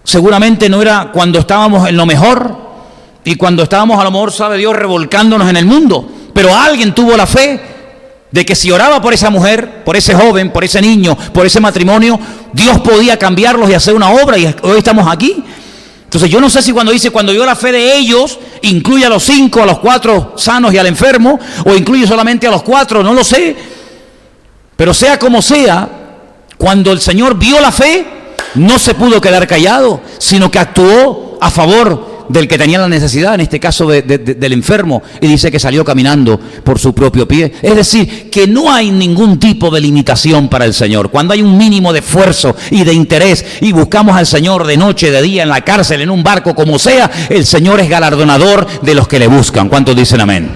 seguramente no era cuando estábamos en lo mejor y cuando estábamos, a lo mejor, sabe Dios, revolcándonos en el mundo, pero alguien tuvo la fe de que si oraba por esa mujer, por ese joven, por ese niño, por ese matrimonio, Dios podía cambiarlos y hacer una obra, y hoy estamos aquí. Entonces yo no sé si cuando dice, cuando vio la fe de ellos, incluye a los 5, a los 4 sanos y al enfermo, o incluye solamente a los 4, no lo sé. Pero sea como sea, cuando el Señor vio la fe, no se pudo quedar callado, sino que actuó a favor del que tenía la necesidad, en este caso del enfermo, y dice que salió caminando por su propio pie. Es decir, que no hay ningún tipo de limitación para el Señor. Cuando hay un mínimo de esfuerzo y de interés y buscamos al Señor de noche, de día, en la cárcel, en un barco, como sea, el Señor es galardonador de los que le buscan. ¿Cuántos dicen amén?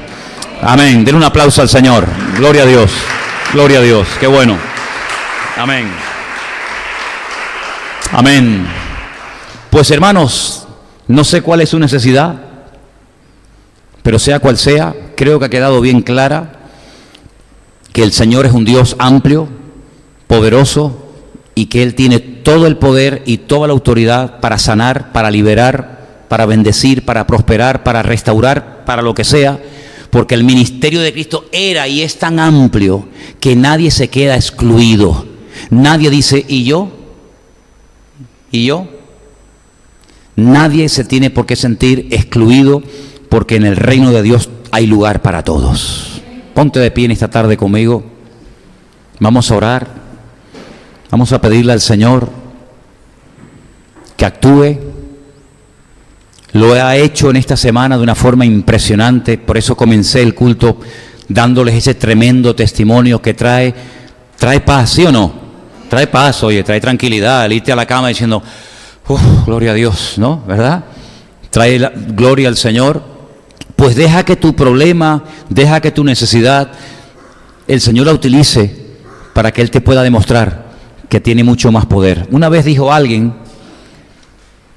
Amén. Den un aplauso al Señor. Gloria a Dios. Gloria a Dios. Qué bueno. Amén. Amén. Pues hermanos, no sé cuál es su necesidad, pero sea cual sea, creo que ha quedado bien clara que el Señor es un Dios amplio, poderoso, y que Él tiene todo el poder y toda la autoridad para sanar, para liberar, para bendecir, para prosperar, para restaurar, para lo que sea, porque el ministerio de Cristo era y es tan amplio que nadie se queda excluido. Nadie dice, ¿y yo? ¿Y yo? Nadie se tiene por qué sentir excluido, porque en el reino de Dios hay lugar para todos. Ponte de pie en esta tarde conmigo. Vamos a orar. Vamos a pedirle al Señor que actúe. Lo ha hecho en esta semana de una forma impresionante. Por eso comencé el culto dándoles ese tremendo testimonio que trae paz, ¿sí o no? Trae paz, oye, trae tranquilidad. El irte a la cama diciendo, gloria a Dios, ¿no? ¿Verdad? Trae la gloria al Señor. Pues deja que tu problema, deja que tu necesidad, el Señor la utilice para que Él te pueda demostrar que tiene mucho más poder. Una vez dijo alguien,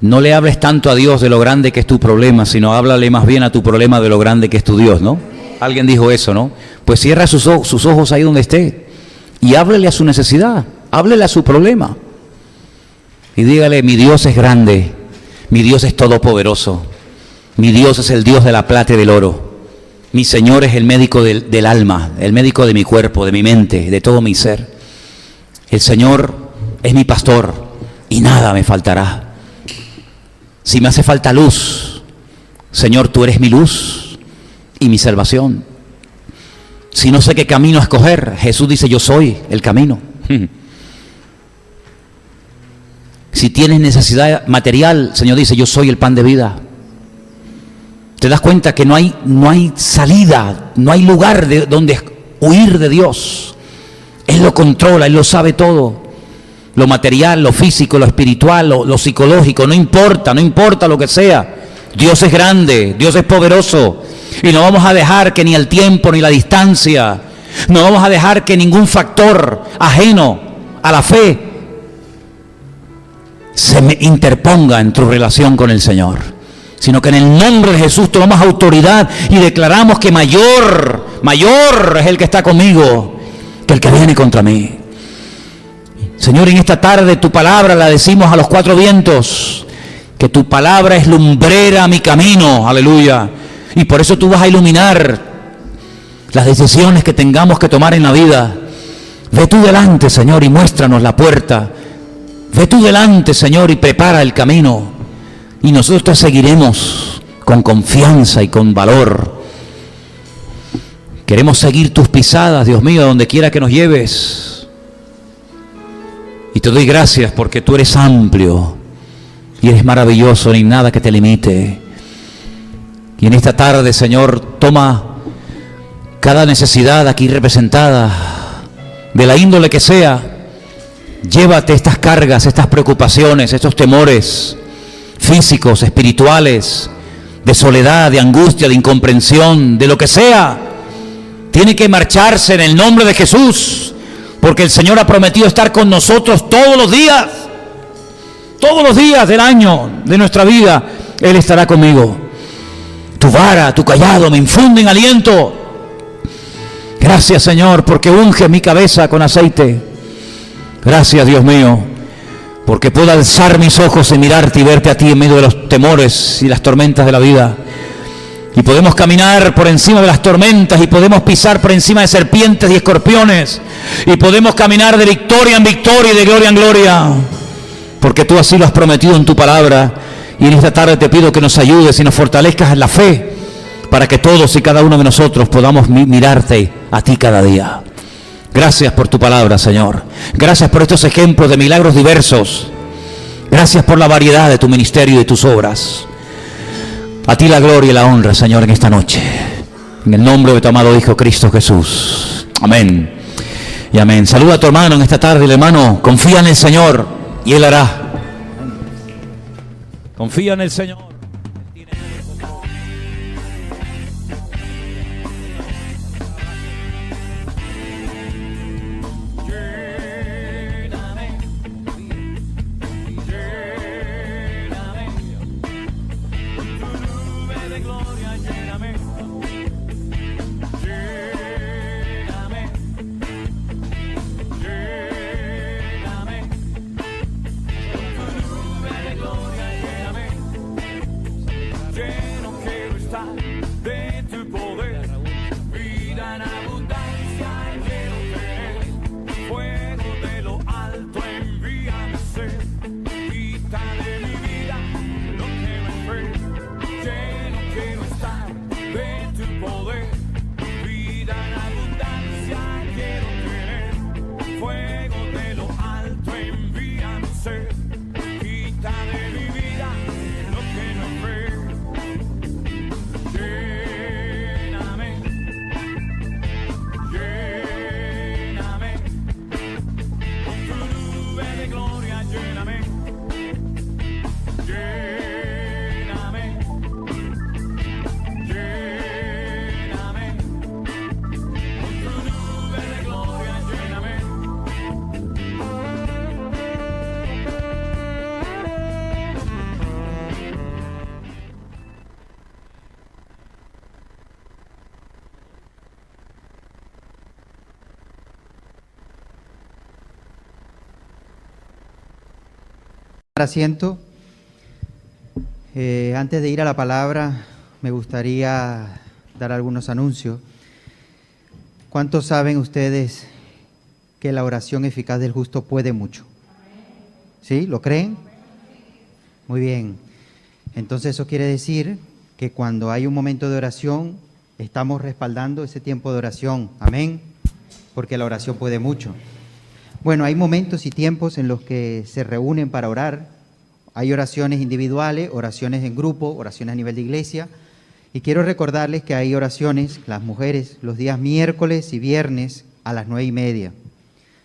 no le hables tanto a Dios de lo grande que es tu problema, sino háblale más bien a tu problema de lo grande que es tu Dios, ¿no? Alguien dijo eso, ¿no? Pues cierra sus ojos ahí donde esté y háblele a su necesidad, háblele a su problema. Y dígale, mi Dios es grande, mi Dios es todopoderoso, mi Dios es el Dios de la plata y del oro, mi Señor es el médico del alma, el médico de mi cuerpo, de mi mente, de todo mi ser. El Señor es mi pastor y nada me faltará. Si me hace falta luz, Señor, tú eres mi luz y mi salvación. Si no sé qué camino escoger, Jesús dice, yo soy el camino. Si tienes necesidad material, Señor dice, yo soy el pan de vida. Te das cuenta que no hay salida, no hay lugar de donde huir de Dios. Él lo controla, Él lo sabe todo. Lo material, lo físico, lo espiritual, lo psicológico, no importa lo que sea. Dios es grande, Dios es poderoso. Y no vamos a dejar que ni el tiempo ni la distancia, no vamos a dejar que ningún factor ajeno a la fe se me interponga en tu relación con el Señor, sino que en el nombre de Jesús tomamos autoridad y declaramos que mayor es el que está conmigo que el que viene contra mí. Señor, en esta tarde tu palabra la decimos a los cuatro vientos, que tu palabra es lumbrera a mi camino, aleluya, y por eso tú vas a iluminar las decisiones que tengamos que tomar en la vida. Ve tú delante, Señor, y muéstranos la puerta. Ve tú delante, Señor, y prepara el camino. Y nosotros te seguiremos con confianza y con valor. Queremos seguir tus pisadas, Dios mío, donde quiera que nos lleves. Y te doy gracias porque tú eres amplio y eres maravilloso, no hay nada que te limite. Y en esta tarde, Señor, toma cada necesidad aquí representada, de la índole que sea. Llévate estas cargas, estas preocupaciones, estos temores físicos, espirituales, de soledad, de angustia, de incomprensión, de lo que sea. Tiene que marcharse en el nombre de Jesús, porque el Señor ha prometido estar con nosotros todos los días del año, de nuestra vida. Él estará conmigo. Tu vara, tu cayado me infunden aliento. Gracias, Señor, porque unge mi cabeza con aceite. Gracias, Dios mío, porque puedo alzar mis ojos y mirarte y verte a ti en medio de los temores y las tormentas de la vida. Y podemos caminar por encima de las tormentas y podemos pisar por encima de serpientes y escorpiones. Y podemos caminar de victoria en victoria y de gloria en gloria. Porque tú así lo has prometido en tu palabra. Y en esta tarde te pido que nos ayudes y nos fortalezcas en la fe para que todos y cada uno de nosotros podamos mirarte a ti cada día. Gracias por tu palabra, Señor. Gracias por estos ejemplos de milagros diversos. Gracias por la variedad de tu ministerio y de tus obras. A ti la gloria y la honra, Señor, en esta noche. En el nombre de tu amado Hijo Cristo Jesús. Amén. Y amén. Saluda a tu hermano en esta tarde, el hermano. Confía en el Señor y Él hará. Confía en el Señor. Asiento. Antes de ir a la palabra, me gustaría dar algunos anuncios. ¿Cuántos saben ustedes que la oración eficaz del justo puede mucho? ¿Sí? ¿Lo creen? Muy bien. Entonces eso quiere decir que cuando hay un momento de oración, estamos respaldando ese tiempo de oración. Amén. Porque la oración puede mucho. Bueno, hay momentos y tiempos en los que se reúnen para orar. Hay oraciones individuales, oraciones en grupo, oraciones a nivel de iglesia. Y quiero recordarles que hay oraciones, las mujeres, los días miércoles y viernes a las 9:30.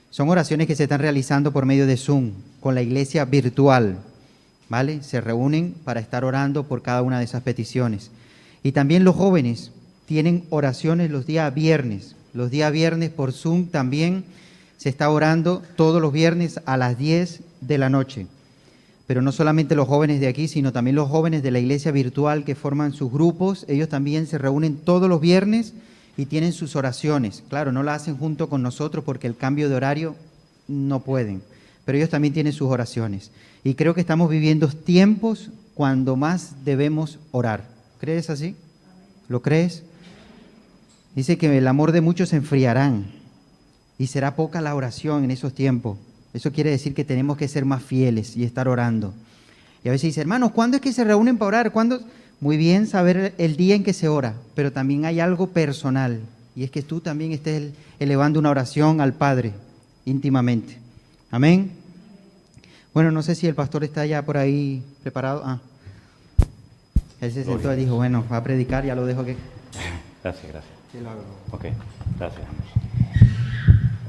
Son oraciones que se están realizando por medio de Zoom, con la iglesia virtual, ¿vale? Se reúnen para estar orando por cada una de esas peticiones. Y también los jóvenes tienen oraciones los días viernes. Los días viernes por Zoom también se está orando todos los viernes a las 10 de la noche. Pero no solamente los jóvenes de aquí, sino también los jóvenes de la iglesia virtual que forman sus grupos. Ellos también se reúnen todos los viernes y tienen sus oraciones. Claro, no la hacen junto con nosotros porque el cambio de horario no pueden. Pero ellos también tienen sus oraciones. Y creo que estamos viviendo tiempos cuando más debemos orar. ¿Crees así? ¿Lo crees? Dice que el amor de muchos se enfriarán. Y será poca la oración en esos tiempos. Eso quiere decir que tenemos que ser más fieles y estar orando. Y a veces dice, hermanos, ¿cuándo es que se reúnen para orar? ¿Cuándo? Muy bien saber el día en que se ora, pero también hay algo personal. Y es que tú también estés elevando una oración al Padre íntimamente. Amén. Bueno, no sé si el pastor está ya por ahí preparado. Él se sentó y dijo, bueno, va a predicar, ya lo dejo aquí. Gracias. Sí, lo hago. Ok, gracias.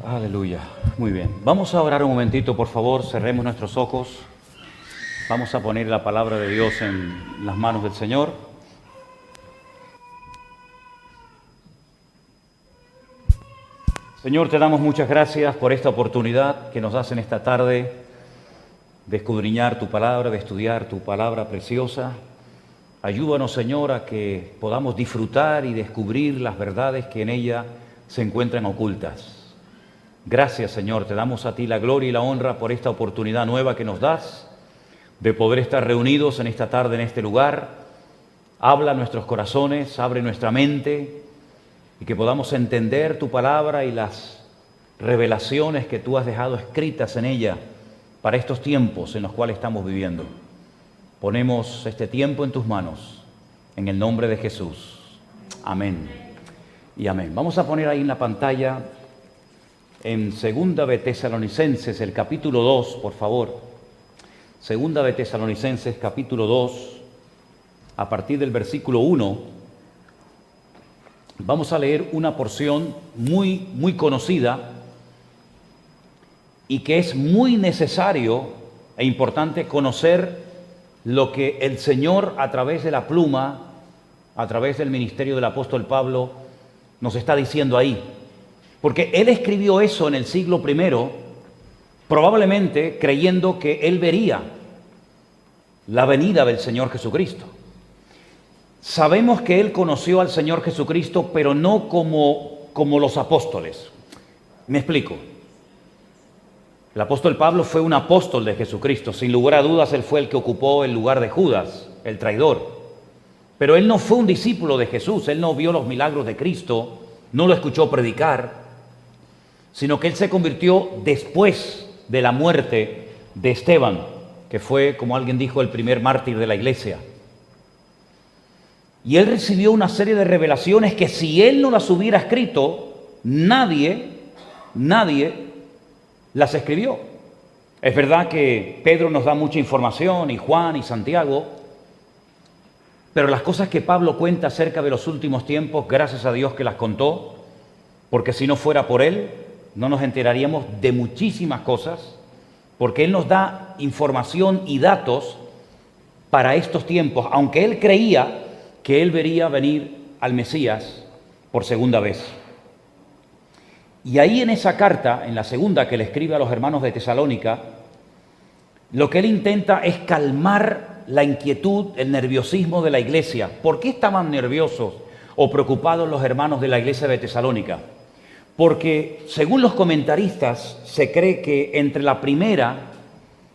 Aleluya. Muy bien. Vamos a orar un momentito, por favor. Cerremos nuestros ojos. Vamos a poner la palabra de Dios en las manos del Señor. Señor, te damos muchas gracias por esta oportunidad que nos das en esta tarde de escudriñar tu palabra, de estudiar tu palabra preciosa. Ayúdanos, Señor, a que podamos disfrutar y descubrir las verdades que en ella se encuentran ocultas. Gracias, Señor, te damos a ti la gloria y la honra por esta oportunidad nueva que nos das de poder estar reunidos en esta tarde en este lugar. Habla nuestros corazones, abre nuestra mente y que podamos entender tu palabra y las revelaciones que tú has dejado escritas en ella para estos tiempos en los cuales estamos viviendo. Ponemos este tiempo en tus manos, en el nombre de Jesús. Amén y amén. Vamos a poner ahí en la pantalla, en Segunda de Tesalonicenses, el capítulo 2, por favor. Segunda de Tesalonicenses, capítulo 2, a partir del versículo 1. Vamos a leer una porción muy conocida y que es muy necesario e importante conocer lo que el Señor, a través de la pluma, a través del ministerio del apóstol Pablo, nos está diciendo ahí. Porque él escribió eso en el siglo I, probablemente creyendo que él vería la venida del Señor Jesucristo. Sabemos que él conoció al Señor Jesucristo, pero no como los apóstoles. Me explico. El apóstol Pablo fue un apóstol de Jesucristo. Sin lugar a dudas, él fue el que ocupó el lugar de Judas, el traidor. Pero él no fue un discípulo de Jesús. Él no vio los milagros de Cristo, no lo escuchó predicar, sino que él se convirtió después de la muerte de Esteban, que fue, como alguien dijo, el primer mártir de la iglesia. Y él recibió una serie de revelaciones que si él no las hubiera escrito, nadie las escribió. Es verdad que Pedro nos da mucha información, y Juan y Santiago, pero las cosas que Pablo cuenta acerca de los últimos tiempos, gracias a Dios que las contó, porque si no fuera por él, no nos enteraríamos de muchísimas cosas, porque él nos da información y datos para estos tiempos, aunque él creía que él vería venir al Mesías por segunda vez. Y ahí en esa carta, en la segunda que le escribe a los hermanos de Tesalónica, lo que él intenta es calmar la inquietud, el nerviosismo de la iglesia. ¿Por qué estaban nerviosos o preocupados los hermanos de la iglesia de Tesalónica? Porque según los comentaristas se cree que entre la primera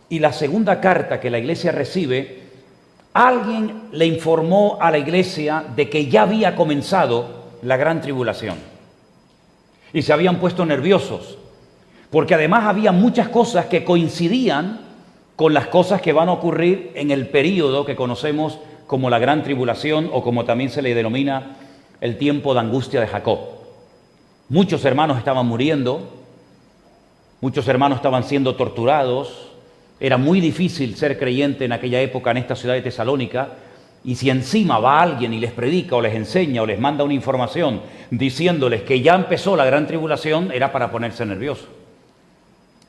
y la segunda carta que la iglesia recibe, alguien le informó a la iglesia de que ya había comenzado la gran tribulación. Y se habían puesto nerviosos, porque además había muchas cosas que coincidían con las cosas que van a ocurrir en el período que conocemos como la gran tribulación, o como también se le denomina el tiempo de angustia de Jacob. Muchos hermanos estaban muriendo, muchos hermanos estaban siendo torturados. Era muy difícil ser creyente en aquella época en esta ciudad de Tesalónica, y si encima va alguien y les predica o les enseña o les manda una información diciéndoles que ya empezó la gran tribulación, era para ponerse nervioso.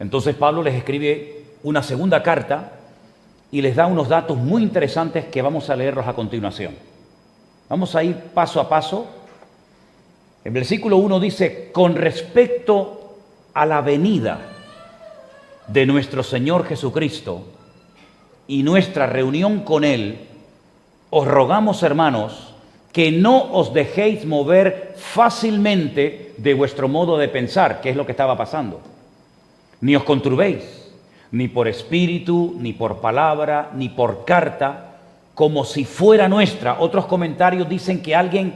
Entonces Pablo les escribe una segunda carta y les da unos datos muy interesantes que vamos a leerlos a continuación. Vamos a ir paso a paso. El versículo 1 dice: con respecto a la venida de nuestro Señor Jesucristo y nuestra reunión con Él, os rogamos, hermanos, que no os dejéis mover fácilmente de vuestro modo de pensar, que es lo que estaba pasando. Ni os conturbéis, ni por espíritu, ni por palabra, ni por carta, como si fuera nuestra. Otros comentarios dicen que alguien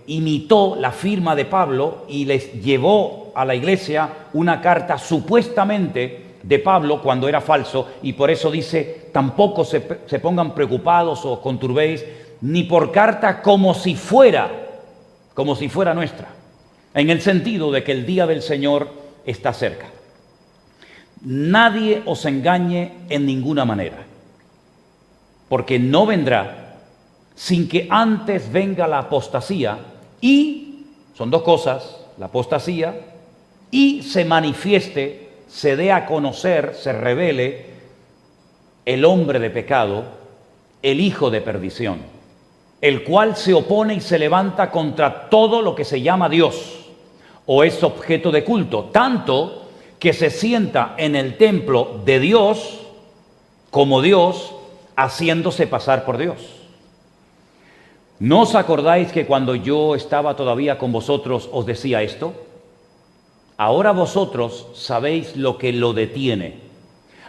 imitó la firma de Pablo y les llevó a la iglesia una carta supuestamente de Pablo cuando era falso, y por eso dice: tampoco se pongan preocupados o conturbéis, ni por carta como si fuera nuestra, en el sentido de que el día del Señor está cerca. Nadie os engañe en ninguna manera, porque no vendrá sin que antes venga la apostasía, y son dos cosas, la apostasía, y se manifieste, se dé a conocer, se revele el hombre de pecado, el hijo de perdición, el cual se opone y se levanta contra todo lo que se llama Dios o es objeto de culto, tanto que se sienta en el templo de Dios como Dios, haciéndose pasar por Dios. ¿No os acordáis que cuando yo estaba todavía con vosotros os decía esto? Ahora vosotros sabéis lo que lo detiene,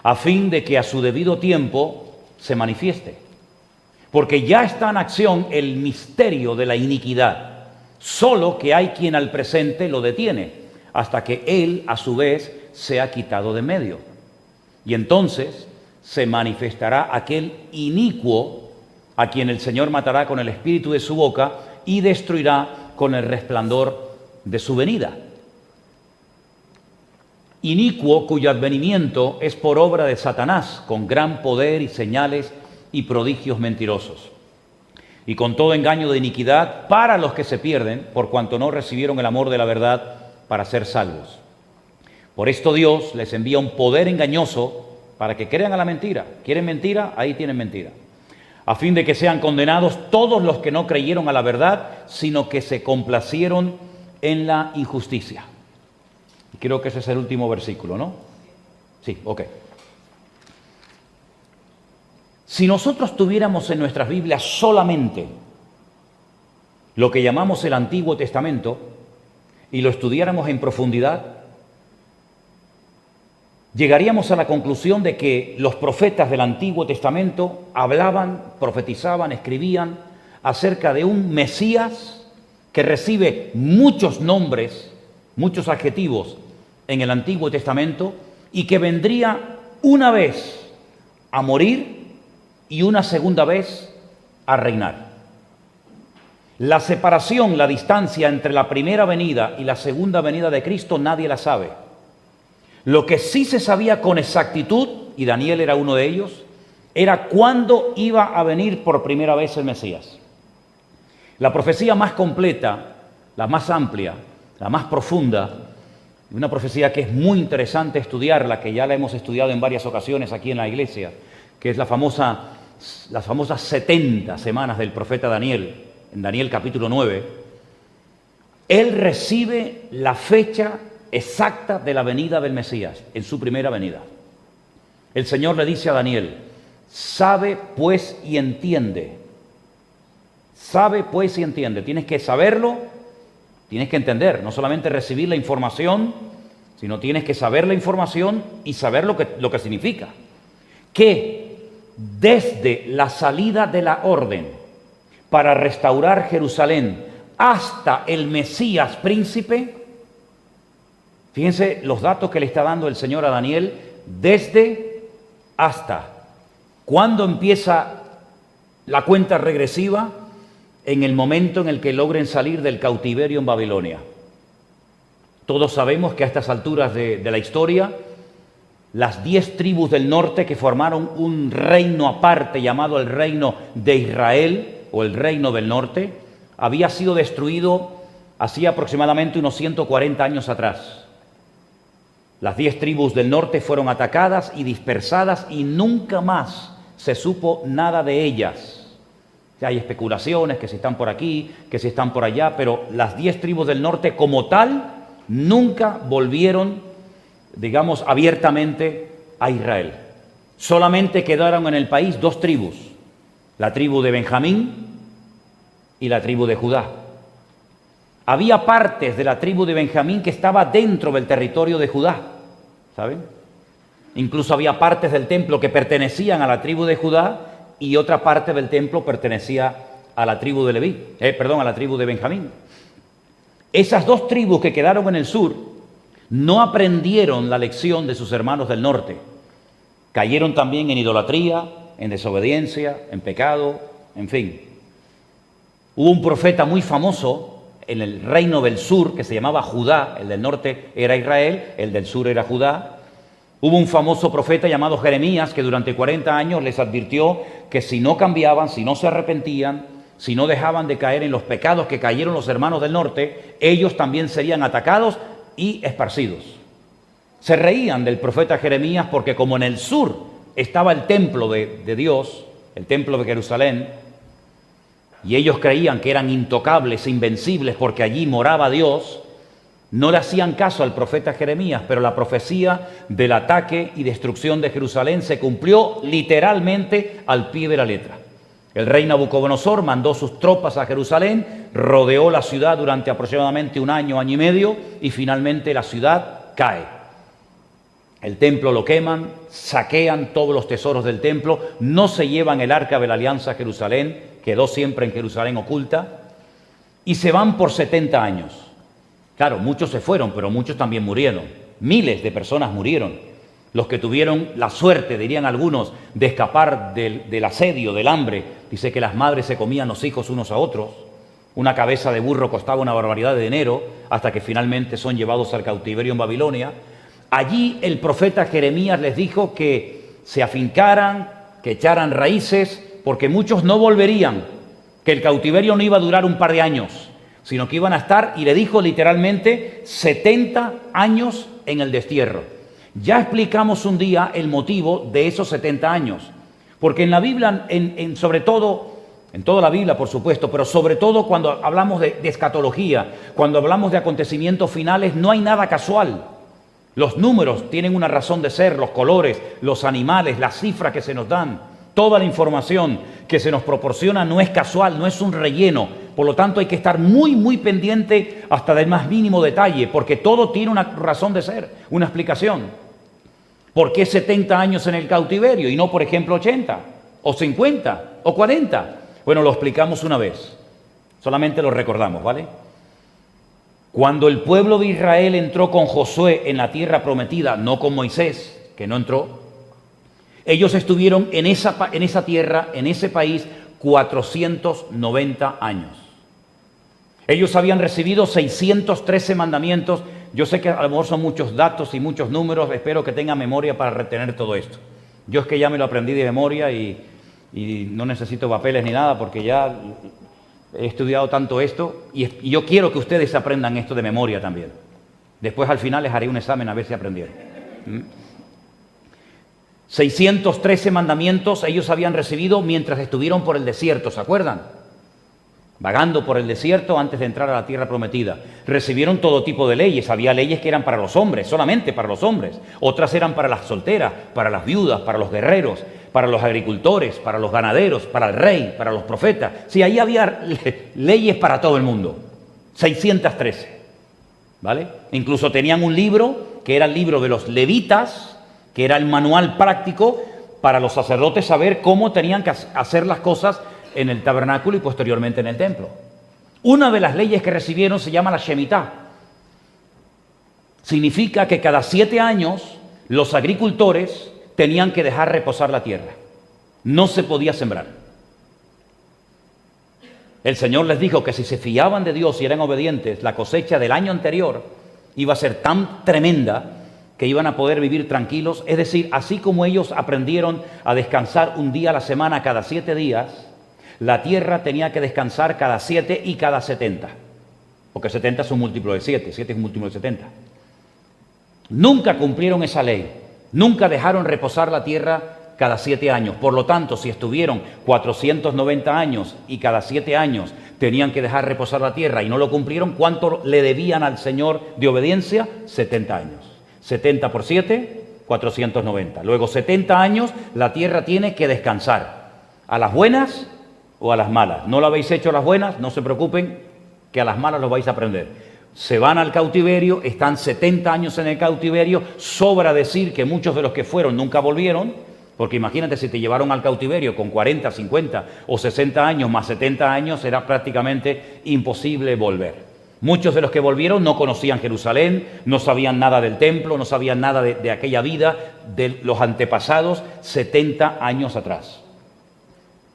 a fin de que a su debido tiempo se manifieste. Porque ya está en acción el misterio de la iniquidad, solo que hay quien al presente lo detiene, hasta que él a su vez sea quitado de medio. Y entonces se manifestará aquel inicuo a quien el Señor matará con el espíritu de su boca y destruirá con el resplandor de su venida. Inicuo cuyo advenimiento es por obra de Satanás, con gran poder y señales y prodigios mentirosos, y con todo engaño de iniquidad para los que se pierden, por cuanto no recibieron el amor de la verdad para ser salvos. Por esto Dios les envía un poder engañoso para que crean a la mentira. ¿Quieren mentira? Ahí tienen mentira. A fin de que sean condenados todos los que no creyeron a la verdad, sino que se complacieron en la injusticia. Y creo que ese es el último versículo, ¿no? Sí, ok. Si nosotros tuviéramos en nuestras Biblias solamente lo que llamamos el Antiguo Testamento y lo estudiáramos en profundidad, llegaríamos a la conclusión de que los profetas del Antiguo Testamento hablaban, profetizaban, escribían acerca de un Mesías que recibe muchos nombres, muchos adjetivos en el Antiguo Testamento y que vendría una vez a morir y una segunda vez a reinar. La separación, la distancia entre la primera venida y la segunda venida de Cristo nadie la sabe. Lo que sí se sabía con exactitud, y Daniel era uno de ellos, era cuándo iba a venir por primera vez el Mesías. La profecía más completa, la más amplia, la más profunda, una profecía que es muy interesante estudiarla, que ya la hemos estudiado en varias ocasiones aquí en la iglesia, que es las famosas 70 semanas del profeta Daniel, en Daniel capítulo 9, él recibe la fecha exacta de la venida del Mesías, en su primera venida. El Señor le dice a Daniel, sabe pues y entiende. Sabe pues y entiende. Tienes que saberlo, tienes que entender, no solamente recibir la información, sino tienes que saber la información y saber lo que significa. Que desde la salida de la orden para restaurar Jerusalén hasta el Mesías príncipe, fíjense los datos que le está dando el Señor a Daniel, desde hasta. ¿Cuándo empieza la cuenta regresiva? En el momento en el que logren salir del cautiverio en Babilonia. Todos sabemos que a estas alturas de la historia, las 10 tribus del norte que formaron un reino aparte llamado el reino de Israel, o el reino del norte, había sido destruido hacía aproximadamente unos 140 años atrás. Las 10 tribus del norte fueron atacadas y dispersadas y nunca más se supo nada de ellas. Hay especulaciones que si están por aquí, que si están por allá, pero las 10 tribus del norte como tal nunca volvieron, digamos, abiertamente a Israel. Solamente quedaron en el país 2 tribus, la tribu de Benjamín y la tribu de Judá. Había partes de la tribu de Benjamín que estaba dentro del territorio de Judá, ¿saben? Incluso había partes del templo que pertenecían a la tribu de Judá y otra parte del templo pertenecía a la tribu de a la tribu de Benjamín. Esas 2 tribus que quedaron en el sur no aprendieron la lección de sus hermanos del norte. Cayeron también en idolatría, en desobediencia, en pecado, en fin. Hubo un profeta muy famoso en el reino del sur que se llamaba Judá, el del norte era Israel, el del sur era Judá. Hubo un famoso profeta llamado Jeremías que durante 40 años les advirtió que si no cambiaban, si no se arrepentían, si no dejaban de caer en los pecados que cayeron los hermanos del norte, ellos también serían atacados y esparcidos. Se reían del profeta Jeremías porque como en el sur estaba el templo de Dios, el templo de Jerusalén, y ellos creían que eran intocables, invencibles, porque allí moraba Dios, no le hacían caso al profeta Jeremías, pero la profecía del ataque y destrucción de Jerusalén se cumplió literalmente al pie de la letra. El rey Nabucodonosor mandó sus tropas a Jerusalén, rodeó la ciudad durante aproximadamente 1 año, año y medio, y finalmente la ciudad cae. El templo lo queman, saquean todos los tesoros del templo, no se llevan el arca de la alianza a Jerusalén, quedó siempre en Jerusalén oculta, y se van por 70 años. Claro, muchos se fueron, pero muchos también murieron. Miles de personas murieron. los que tuvieron la suerte, dirían algunos, de escapar del asedio, del hambre. Dice que las madres se comían los hijos unos a otros. Una cabeza de burro costaba una barbaridad de dinero, hasta que finalmente son llevados al cautiverio en Babilonia. Allí el profeta Jeremías les dijo que se afincaran, que echaran raíces, porque muchos no volverían, que el cautiverio no iba a durar un par de años, sino que iban a estar, y le dijo literalmente, 70 años en el destierro. Ya explicamos un día el motivo de esos 70 años, porque en la Biblia, sobre todo, en toda la Biblia, por supuesto, pero sobre todo cuando hablamos de escatología, cuando hablamos de acontecimientos finales, no hay nada casual. Los números tienen una razón de ser, los colores, los animales, las cifras que se nos dan, toda la información que se nos proporciona no es casual, no es un relleno. Por lo tanto, hay que estar muy, muy pendiente hasta del más mínimo detalle, porque todo tiene una razón de ser, una explicación. ¿Por qué 70 años en el cautiverio y no, por ejemplo, 80, o 50, o 40? Bueno, lo explicamos una vez, solamente lo recordamos, ¿vale? Cuando el pueblo de Israel entró con Josué en la tierra prometida, no con Moisés, que no entró, ellos estuvieron en esa tierra, en ese país, 490 años. Ellos habían recibido 613 mandamientos. Yo sé que a lo mejor son muchos datos y muchos números, espero que tengan memoria para retener todo esto. Yo es que ya me lo aprendí de memoria y no necesito papeles ni nada, porque ya he estudiado tanto esto y yo quiero que ustedes aprendan esto de memoria también. Después al final les haré un examen a ver si aprendieron. 613 mandamientos ellos habían recibido mientras estuvieron por el desierto, ¿se acuerdan? Vagando por el desierto antes de entrar a la tierra prometida. Recibieron todo tipo de leyes. Había leyes que eran para los hombres, solamente para los hombres. Otras eran para las solteras, para las viudas, para los guerreros, para los agricultores, para los ganaderos, para el rey, para los profetas. Sí, ahí había leyes para todo el mundo. 613, ¿vale? Incluso tenían un libro, que era el libro de los levitas, que era el manual práctico para los sacerdotes saber cómo tenían que hacer las cosas en el tabernáculo y posteriormente en el templo. Una de las leyes que recibieron se llama la Shemitah. Significa que cada 7 años los agricultores tenían que dejar reposar la tierra. No se podía sembrar. El Señor les dijo que si se fiaban de Dios y eran obedientes, la cosecha del año anterior iba a ser tan tremenda que iban a poder vivir tranquilos. Es decir, así como ellos aprendieron a descansar un día a la semana cada 7 días, la tierra tenía que descansar cada 7 y cada 70. Porque 70 es un múltiplo de 7, 7 es un múltiplo de 70. Nunca cumplieron esa ley. Nunca dejaron reposar la tierra cada 7 años. Por lo tanto, si estuvieron 490 años y cada 7 años tenían que dejar reposar la tierra y no lo cumplieron, ¿cuánto le debían al Señor de obediencia? 70 años. 70 por 7, 490. Luego 70 años la tierra tiene que descansar. A las buenas o a las malas. No lo habéis hecho a las buenas, no se preocupen, que a las malas lo vais a aprender. Se van al cautiverio, están 70 años en el cautiverio. Sobra decir que muchos de los que fueron nunca volvieron, porque imagínate si te llevaron al cautiverio con 40, 50 o 60 años más 70 años, era prácticamente imposible volver. Muchos de los que volvieron no conocían Jerusalén, no sabían nada del templo, no sabían nada de aquella vida de los antepasados 70 años atrás.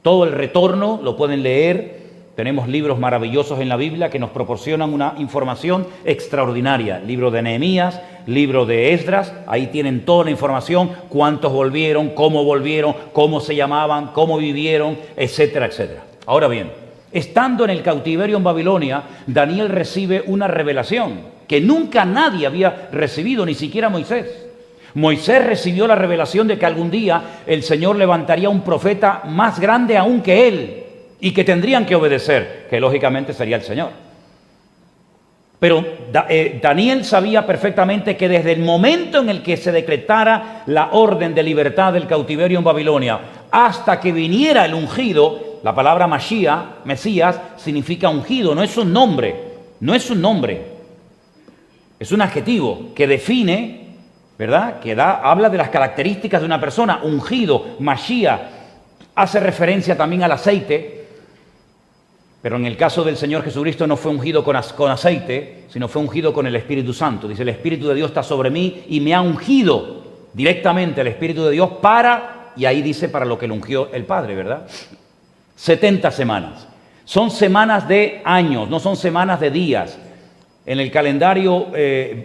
Todo el retorno lo pueden leer. Tenemos libros maravillosos en la Biblia que nos proporcionan una información extraordinaria. Libro de Nehemías, libro de Esdras, ahí tienen toda la información, cuántos volvieron, cómo se llamaban, cómo vivieron, etcétera, etcétera. Ahora bien, estando en el cautiverio en Babilonia, Daniel recibe una revelación que nunca nadie había recibido, ni siquiera Moisés. Moisés recibió la revelación de que algún día el Señor levantaría un profeta más grande aún que él y que tendrían que obedecer, que lógicamente sería el Señor. Pero Daniel sabía perfectamente que desde el momento en el que se decretara la orden de libertad del cautiverio en Babilonia hasta que viniera el ungido, la palabra Mashiach, Mesías, significa ungido, no es un nombre, es un adjetivo que define, ¿verdad? Que habla de las características de una persona. Ungido, Mashiach, hace referencia también al aceite, pero en el caso del Señor Jesucristo no fue ungido con aceite, sino fue ungido con el Espíritu Santo. Dice, el Espíritu de Dios está sobre mí y me ha ungido directamente el Espíritu de Dios y ahí dice para lo que lo ungió el Padre, ¿verdad? 70 semanas. Son semanas de años, no son semanas de días. En el calendario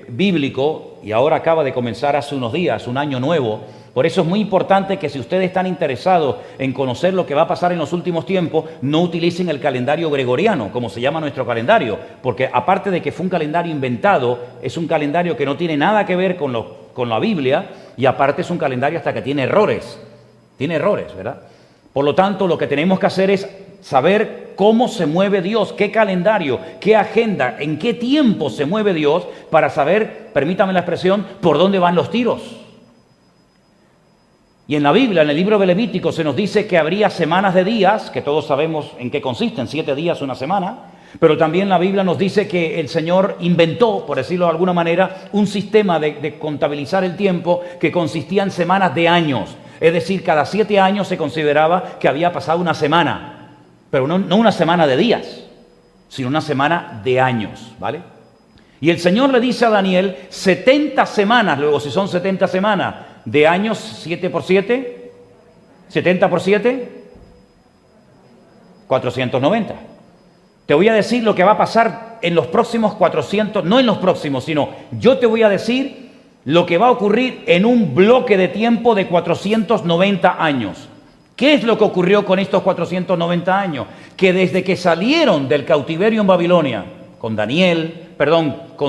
bíblico, y ahora acaba de comenzar hace unos días, un año nuevo, por eso es muy importante que si ustedes están interesados en conocer lo que va a pasar en los últimos tiempos, no utilicen el calendario gregoriano, como se llama nuestro calendario, porque aparte de que fue un calendario inventado, es un calendario que no tiene nada que ver con la Biblia, y aparte es un calendario hasta que tiene errores, ¿verdad? Por lo tanto, lo que tenemos que hacer es saber cómo se mueve Dios, qué calendario, qué agenda, en qué tiempo se mueve Dios, para saber, permítame la expresión, por dónde van los tiros. Y en la Biblia, en el libro de Levítico, se nos dice que habría semanas de días, que todos sabemos en qué consisten, 7 días, una semana, pero también la Biblia nos dice que el Señor inventó, por decirlo de alguna manera, un sistema de contabilizar el tiempo que consistía en semanas de años. Es decir, cada 7 años se consideraba que había pasado una semana, pero no una semana de días, sino una semana de años, ¿vale? Y el Señor le dice a Daniel 70 semanas, luego si son 70 semanas de años, 7 por 7, 70 por 7, 490. Te voy a decir lo que va a pasar en los próximos 400, no en los próximos, sino yo te voy a decir lo que va a ocurrir en un bloque de tiempo de 490 años. ¿Qué es lo que ocurrió con estos 490 años? Que desde que salieron del cautiverio en Babilonia, con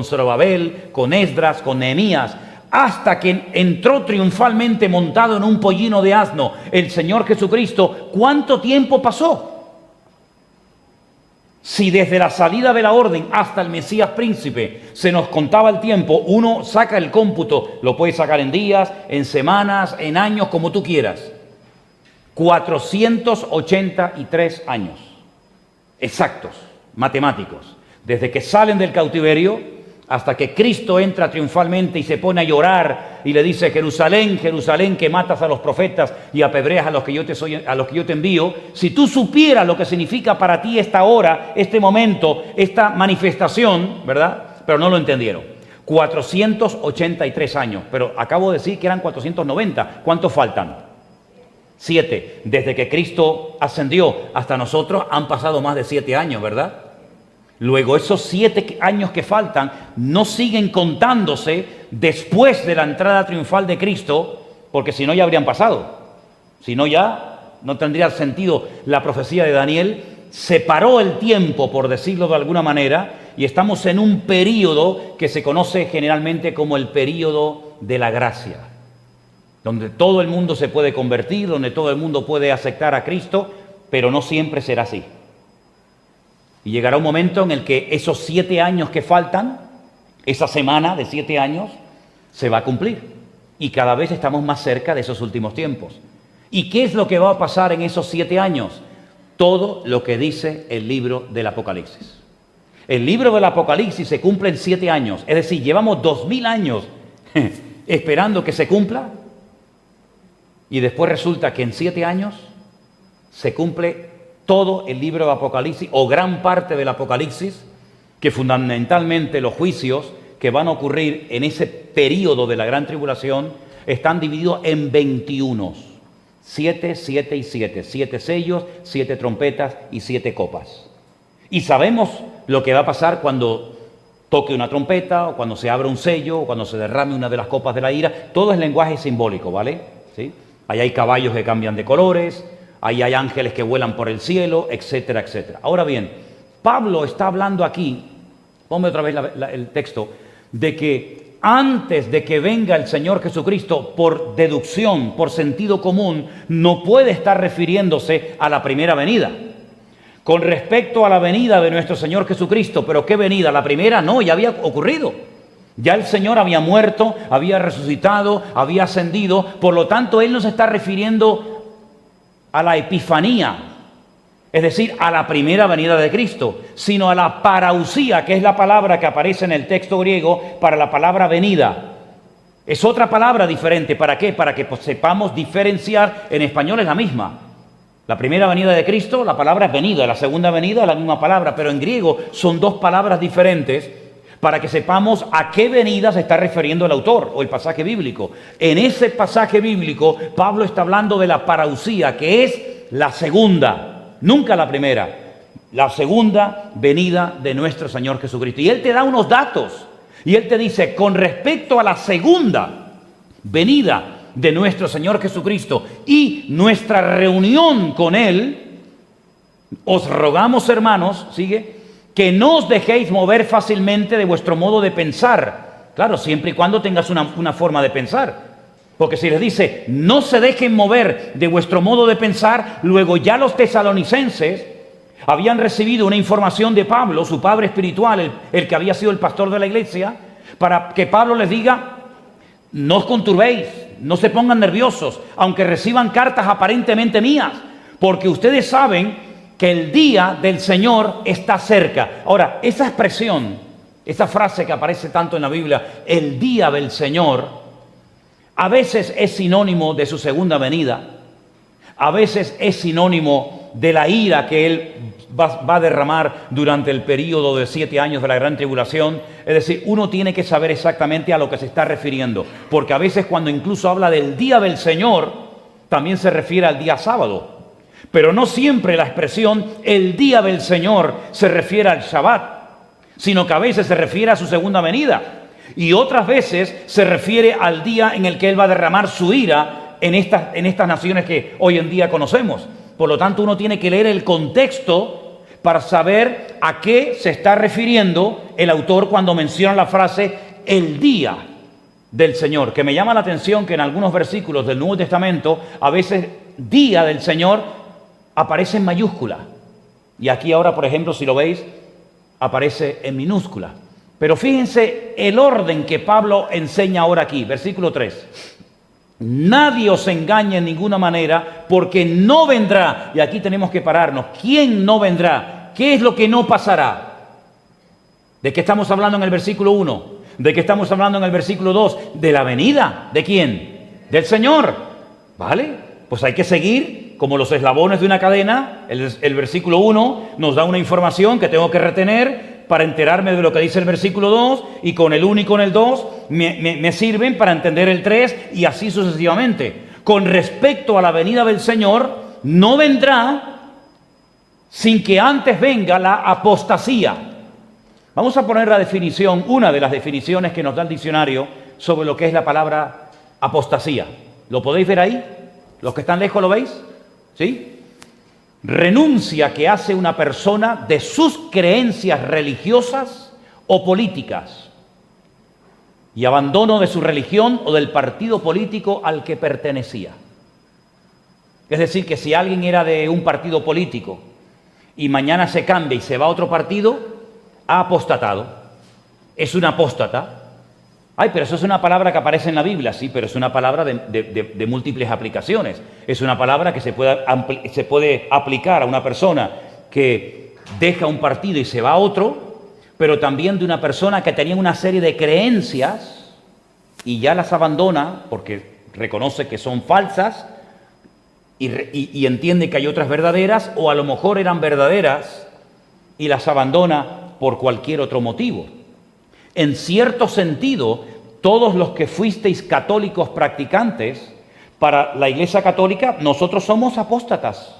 Zorobabel, con Esdras, con Nehemías, hasta que entró triunfalmente montado en un pollino de asno el Señor Jesucristo, ¿cuánto tiempo pasó? Si desde la salida de la orden hasta el Mesías príncipe se nos contaba el tiempo, uno saca el cómputo, lo puede sacar en días, en semanas, en años, como tú quieras. 483 años, exactos, matemáticos, desde que salen del cautiverio hasta que Cristo entra triunfalmente y se pone a llorar y le dice: Jerusalén, Jerusalén, que matas a los profetas y apedreas a los que yo te envío. Si tú supieras lo que significa para ti esta hora, este momento, esta manifestación, ¿verdad? Pero no lo entendieron. 483 años, pero acabo de decir que eran 490. ¿Cuántos faltan? 7. Desde que Cristo ascendió hasta nosotros han pasado más de 7 años, ¿verdad? Luego esos 7 años que faltan no siguen contándose después de la entrada triunfal de Cristo, porque si no ya habrían pasado. Si no ya no tendría sentido la profecía de Daniel. Separó el tiempo, por decirlo de alguna manera, y estamos en un período que se conoce generalmente como el período de la gracia, donde todo el mundo se puede convertir, donde todo el mundo puede aceptar a Cristo, pero no siempre será así. Y llegará un momento en el que esos 7 años que faltan, esa semana de 7 años, se va a cumplir. Y cada vez estamos más cerca de esos últimos tiempos. ¿Y qué es lo que va a pasar en esos 7 años? Todo lo que dice el libro del Apocalipsis. El libro del Apocalipsis se cumple en 7 años. Es decir, llevamos 2000 años esperando que se cumpla. Y después resulta que en 7 años se cumple todo el libro del Apocalipsis, o gran parte del Apocalipsis, que fundamentalmente los juicios que van a ocurrir en ese periodo de la gran tribulación están divididos en 21. 7, 7 y 7. 7 sellos, 7 trompetas y 7 copas. Y sabemos lo que va a pasar cuando toque una trompeta, o cuando se abra un sello, o cuando se derrame una de las copas de la ira. Todo es lenguaje simbólico, ¿vale? ¿Sí? Ahí hay caballos que cambian de colores, ahí hay ángeles que vuelan por el cielo, etcétera, etcétera. Ahora bien, Pablo está hablando aquí, ponme otra vez el texto, de que antes de que venga el Señor Jesucristo, por deducción, por sentido común, no puede estar refiriéndose a la primera venida. Con respecto a la venida de nuestro Señor Jesucristo, ¿pero qué venida? La primera no, ya había ocurrido. Ya el Señor había muerto, había resucitado, había ascendido, por lo tanto Él no se está refiriendo a la epifanía, es decir, a la primera venida de Cristo, sino a la parausía, que es la palabra que aparece en el texto griego para la palabra venida. Es otra palabra diferente. ¿Para qué? Para que sepamos diferenciar. En español es la misma. La primera venida de Cristo, la palabra es venida, la segunda venida es la misma palabra, pero en griego son 2 palabras diferentes, para que sepamos a qué venida se está refiriendo el autor o el pasaje bíblico. En ese pasaje bíblico, Pablo está hablando de la parousia, que es la segunda, nunca la primera, la segunda venida de nuestro Señor Jesucristo. Y él te da unos datos, y él te dice, con respecto a la segunda venida de nuestro Señor Jesucristo y nuestra reunión con Él, os rogamos, hermanos, sigue, que no os dejéis mover fácilmente de vuestro modo de pensar. Claro, siempre y cuando tengas una forma de pensar. Porque si les dice, no se dejen mover de vuestro modo de pensar, luego ya los tesalonicenses habían recibido una información de Pablo, su padre espiritual, el que había sido el pastor de la iglesia, para que Pablo les diga, no os conturbéis, no se pongan nerviosos, aunque reciban cartas aparentemente mías, porque ustedes saben que el día del Señor está cerca. Ahora, esa expresión, esa frase que aparece tanto en la Biblia, el día del Señor, a veces es sinónimo de su segunda venida, a veces es sinónimo de la ira que Él va a derramar durante el período de 7 años de la gran tribulación. Es decir, uno tiene que saber exactamente a lo que se está refiriendo, porque a veces cuando incluso habla del día del Señor, también se refiere al día sábado. Pero no siempre la expresión el día del Señor se refiere al Shabbat, sino que a veces se refiere a su segunda venida. Y otras veces se refiere al día en el que Él va a derramar su ira en estas naciones que hoy en día conocemos. Por lo tanto, uno tiene que leer el contexto para saber a qué se está refiriendo el autor cuando menciona la frase el día del Señor. Que me llama la atención que en algunos versículos del Nuevo Testamento, a veces día del Señor aparece en mayúscula. Y aquí ahora, por ejemplo, si lo veis, aparece en minúscula. Pero fíjense el orden que Pablo enseña ahora aquí, versículo 3. Nadie os engañe en ninguna manera, porque no vendrá, y aquí tenemos que pararnos, ¿quién no vendrá? ¿Qué es lo que no pasará? ¿De qué estamos hablando en el versículo 1? ¿De qué estamos hablando en el versículo 2? De la venida. ¿De quién? Del Señor. ¿Vale? Pues hay que seguir como los eslabones de una cadena. El versículo 1 nos da una información que tengo que retener para enterarme de lo que dice el versículo 2, y con el 1 y con el 2 me sirven para entender el 3, y así sucesivamente. Con respecto a la venida del Señor, no vendrá sin que antes venga la apostasía. Vamos a poner la definición, una de las definiciones que nos da el diccionario sobre lo que es la palabra apostasía. ¿Lo podéis ver ahí? ¿Los que están lejos lo veis? ¿Sí? Renuncia que hace una persona de sus creencias religiosas o políticas y abandono de su religión o del partido político al que pertenecía. Es decir, que si alguien era de un partido político y mañana se cambia y se va a otro partido, ha apostatado. Es un apóstata. Ay, pero eso es una palabra que aparece en la Biblia. Sí, pero es una palabra de múltiples aplicaciones. Es una palabra que se puede aplicar a una persona que deja un partido y se va a otro, pero también de una persona que tenía una serie de creencias y ya las abandona porque reconoce que son falsas y entiende que hay otras verdaderas, o a lo mejor eran verdaderas y las abandona por cualquier otro motivo. En cierto sentido, todos los que fuisteis católicos practicantes, para la Iglesia Católica, nosotros somos apóstatas.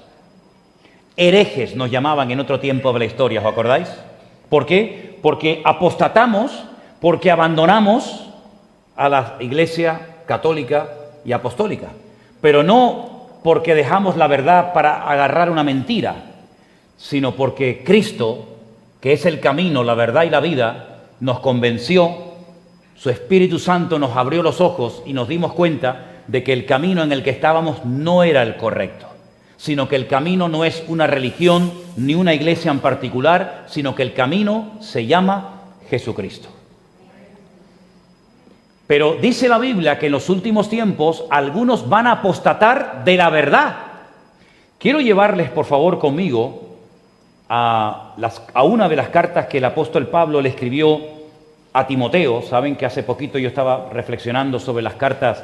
Herejes nos llamaban en otro tiempo de la historia, ¿os acordáis? ¿Por qué? Porque apostatamos, porque abandonamos a la Iglesia Católica y Apostólica. Pero no porque dejamos la verdad para agarrar una mentira, sino porque Cristo, que es el camino, la verdad y la vida, nos convenció, su Espíritu Santo nos abrió los ojos y nos dimos cuenta de que el camino en el que estábamos no era el correcto, sino que el camino no es una religión ni una iglesia en particular, sino que el camino se llama Jesucristo. Pero dice la Biblia que en los últimos tiempos algunos van a apostatar de la verdad. Quiero llevarles, por favor, conmigo a una de las cartas que el apóstol Pablo le escribió a Timoteo. Saben que hace poquito yo estaba reflexionando sobre las cartas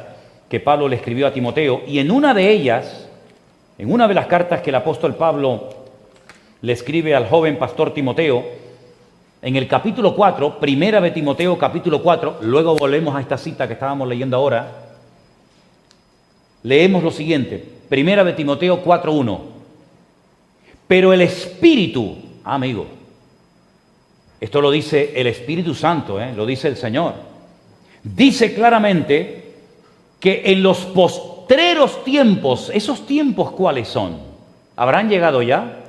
que Pablo le escribió a Timoteo, y en una de ellas, en una de las cartas que el apóstol Pablo le escribe al joven pastor Timoteo, En el capítulo 4, primera de Timoteo capítulo 4, luego volvemos a esta cita que estábamos leyendo ahora, leemos lo siguiente, primera de Timoteo 4:1. Pero el Espíritu, amigo, esto lo dice el Espíritu Santo, lo dice el Señor, dice claramente que en los postreros tiempos, ¿esos tiempos cuáles son? ¿Habrán llegado ya?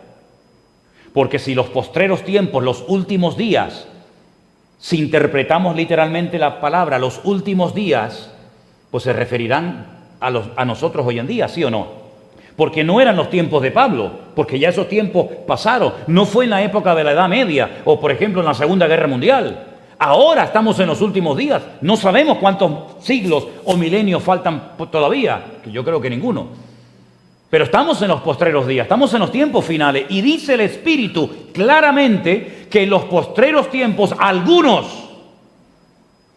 Porque si los postreros tiempos, los últimos días, si interpretamos literalmente la palabra, los últimos días, pues se referirán a nosotros hoy en día, ¿sí o no? Porque no eran los tiempos de Pablo, porque ya esos tiempos pasaron. No fue en la época de la Edad Media o, por ejemplo, en la Segunda Guerra Mundial. Ahora estamos en los últimos días. No sabemos cuántos siglos o milenios faltan todavía, que yo creo que ninguno. Pero estamos en los postreros días, estamos en los tiempos finales. Y dice el Espíritu claramente que en los postreros tiempos algunos,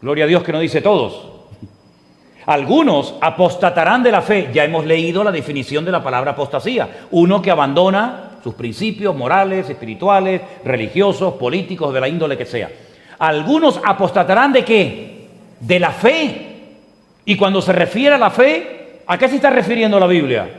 gloria a Dios que no dice todos, algunos apostatarán de la fe. Ya hemos leído la definición de la palabra apostasía. Uno que abandona sus principios morales, espirituales, religiosos, políticos, de la índole que sea. Algunos apostatarán ¿de qué? De la fe. Y cuando se refiere a la fe, ¿a qué se está refiriendo la Biblia?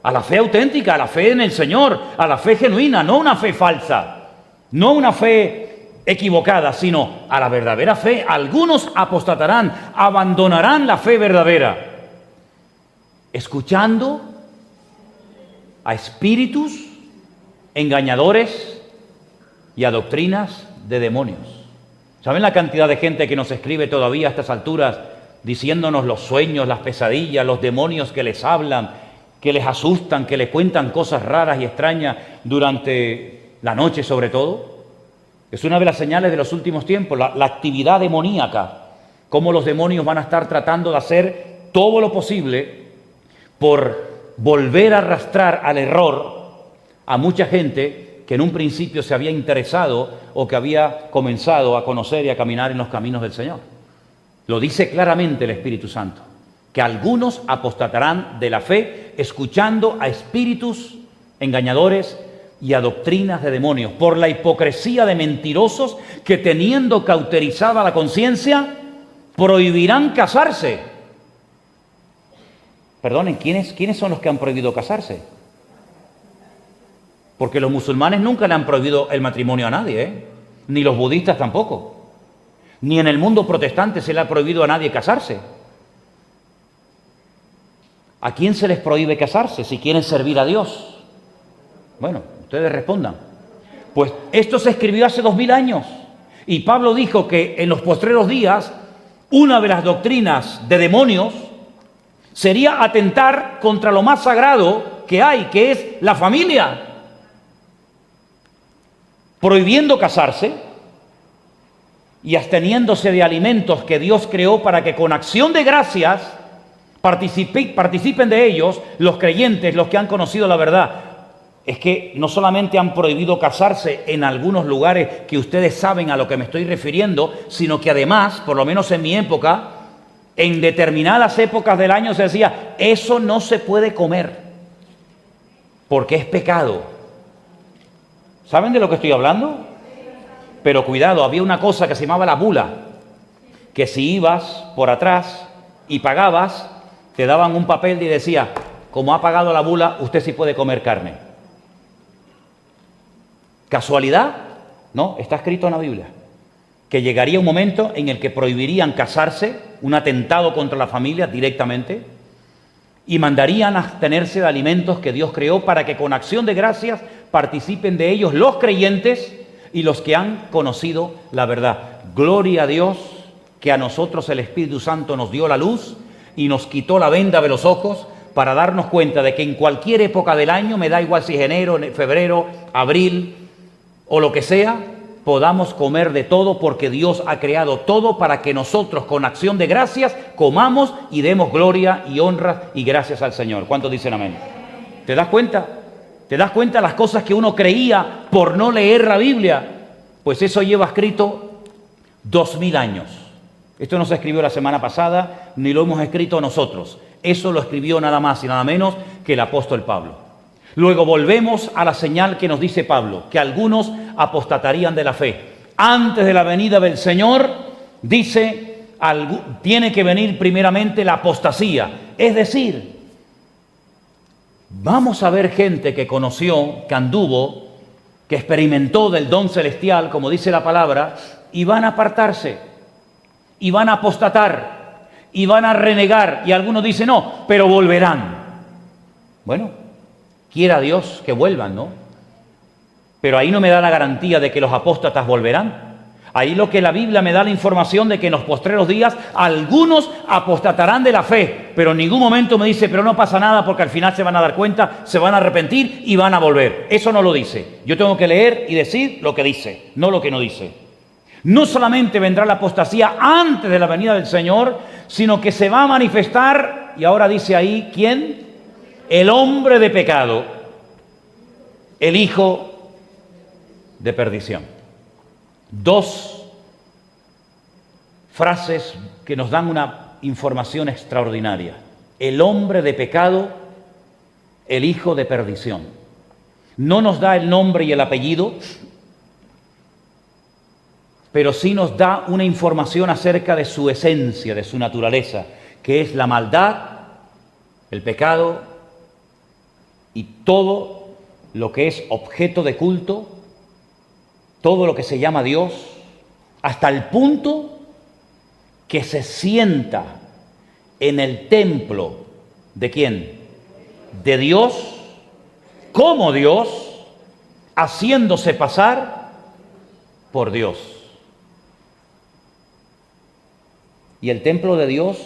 A la fe auténtica, a la fe en el Señor, a la fe genuina, no una fe falsa, no una fe equivocada, sino a la verdadera fe. Algunos apostatarán, abandonarán la fe verdadera, escuchando a espíritus engañadores y a doctrinas de demonios. ¿Saben la cantidad de gente que nos escribe todavía a estas alturas diciéndonos los sueños, las pesadillas, los demonios que les hablan, que les asustan, que les cuentan cosas raras y extrañas durante la noche sobre todo? Es una de las señales de los últimos tiempos, la actividad demoníaca, cómo los demonios van a estar tratando de hacer todo lo posible por volver a arrastrar al error a mucha gente que en un principio se había interesado o que había comenzado a conocer y a caminar en los caminos del Señor. Lo dice claramente el Espíritu Santo, que algunos apostatarán de la fe escuchando a espíritus engañadores y a doctrinas de demonios, por la hipocresía de mentirosos que, teniendo cauterizada la conciencia, prohibirán casarse. Perdonen, ¿quiénes son los que han prohibido casarse? Porque los musulmanes nunca le han prohibido el matrimonio a nadie, ni los budistas tampoco. Ni en el mundo protestante se le ha prohibido a nadie casarse. ¿A quién se les prohíbe casarse si quieren servir a Dios? Bueno, ustedes respondan. Pues esto se escribió hace 2000 años. Y Pablo dijo que en los postreros días, una de las doctrinas de demonios sería atentar contra lo más sagrado que hay, que es la familia. Prohibiendo casarse y absteniéndose de alimentos que Dios creó para que con acción de gracias participen de ellos los creyentes, los que han conocido la verdad. Es que no solamente han prohibido casarse en algunos lugares que ustedes saben a lo que me estoy refiriendo, sino que además, por lo menos en mi época, en determinadas épocas del año se decía, eso no se puede comer, porque es pecado. ¿Saben de lo que estoy hablando? Pero cuidado, había una cosa que se llamaba la bula, que si ibas por atrás y pagabas, te daban un papel y decía, como ha pagado la bula, usted sí puede comer carne. ¿Casualidad? No, está escrito en la Biblia. Que llegaría un momento en el que prohibirían casarse, un atentado contra la familia directamente, y mandarían a abstenerse de alimentos que Dios creó para que con acción de gracias participen de ellos los creyentes y los que han conocido la verdad. Gloria a Dios que a nosotros el Espíritu Santo nos dio la luz y nos quitó la venda de los ojos para darnos cuenta de que en cualquier época del año, me da igual si es enero, febrero, abril o lo que sea, podamos comer de todo porque Dios ha creado todo para que nosotros con acción de gracias comamos y demos gloria y honra y gracias al Señor. ¿Cuántos dicen amén? ¿Te das cuenta? ¿Te das cuenta las cosas que uno creía por no leer la Biblia? Pues eso lleva escrito 2000 años. Esto no se escribió la semana pasada, ni lo hemos escrito nosotros. Eso lo escribió nada más y nada menos que el apóstol Pablo. Luego volvemos a la señal que nos dice Pablo, que algunos apostatarían de la fe. Antes de la venida del Señor, dice, tiene que venir primeramente la apostasía. Es decir, vamos a ver gente que conoció, que anduvo, que experimentó del don celestial, como dice la palabra, y van a apartarse, y van a apostatar, y van a renegar. Y algunos dicen, no, pero volverán. Bueno, quiera Dios que vuelvan, ¿no? Pero ahí no me da la garantía de que los apóstatas volverán. Ahí lo que la Biblia me da la información de que en los postreros días algunos apostatarán de la fe, pero en ningún momento me dice, pero no pasa nada porque al final se van a dar cuenta, se van a arrepentir y van a volver. Eso no lo dice. Yo tengo que leer y decir lo que dice, no lo que no dice. No solamente vendrá la apostasía antes de la venida del Señor, sino que se va a manifestar, y ahora dice ahí, ¿quién? El hombre de pecado, el hijo de perdición. Dos frases que nos dan una información extraordinaria. El hombre de pecado, el hijo de perdición. No nos da el nombre y el apellido, pero sí nos da una información acerca de su esencia, de su naturaleza, que es la maldad, el pecado y todo lo que es objeto de culto, todo lo que se llama Dios, hasta el punto que se sienta en el templo ¿de quién? De Dios, como Dios, haciéndose pasar por Dios. Y el templo de Dios,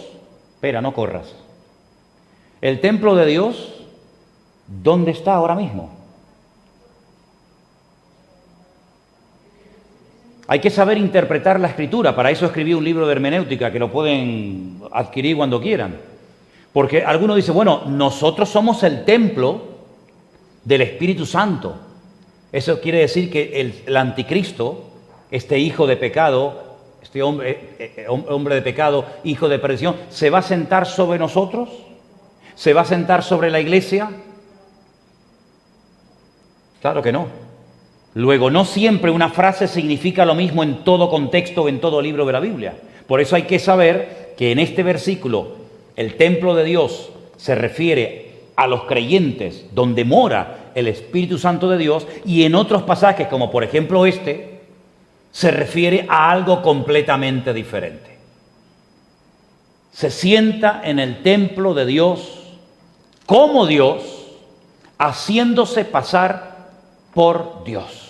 espera, no corras. El templo de Dios, ¿dónde está ahora mismo? Hay que saber interpretar la Escritura. Para eso escribí un libro de hermenéutica que lo pueden adquirir cuando quieran. Porque algunos dicen, bueno, nosotros somos el templo del Espíritu Santo. Eso quiere decir que el anticristo, este hijo de pecado, este hombre de pecado, hijo de perdición, ¿se va a sentar sobre nosotros? ¿Se va a sentar sobre la iglesia? Claro que no. Luego, no siempre una frase significa lo mismo en todo contexto o en todo libro de la Biblia. Por eso hay que saber que en este versículo el templo de Dios se refiere a los creyentes donde mora el Espíritu Santo de Dios, y en otros pasajes, como por ejemplo este, se refiere a algo completamente diferente. Se sienta en el templo de Dios como Dios, haciéndose pasar por Dios.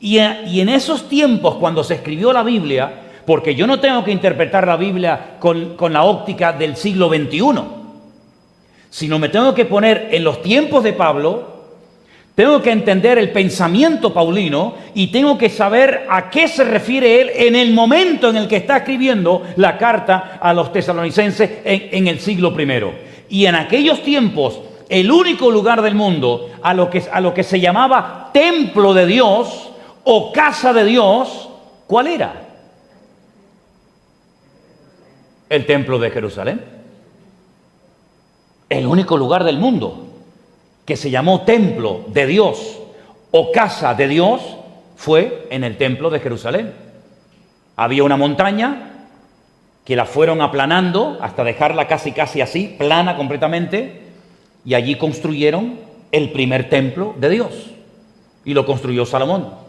Y en esos tiempos, cuando se escribió la Biblia, porque yo no tengo que interpretar la Biblia con la óptica del siglo XXI, sino me tengo que poner en los tiempos de Pablo, tengo que entender el pensamiento paulino y tengo que saber a qué se refiere él en el momento en el que está escribiendo la carta a los tesalonicenses en el siglo I. Y en aquellos tiempos, el único lugar del mundo a lo que se llamaba templo de Dios o casa de Dios, ¿cuál era? El templo de Jerusalén. El único lugar del mundo que se llamó templo de Dios o casa de Dios fue en el templo de Jerusalén. Había una montaña que la fueron aplanando hasta dejarla casi así, plana completamente, y allí construyeron el primer templo de Dios, y lo construyó Salomón.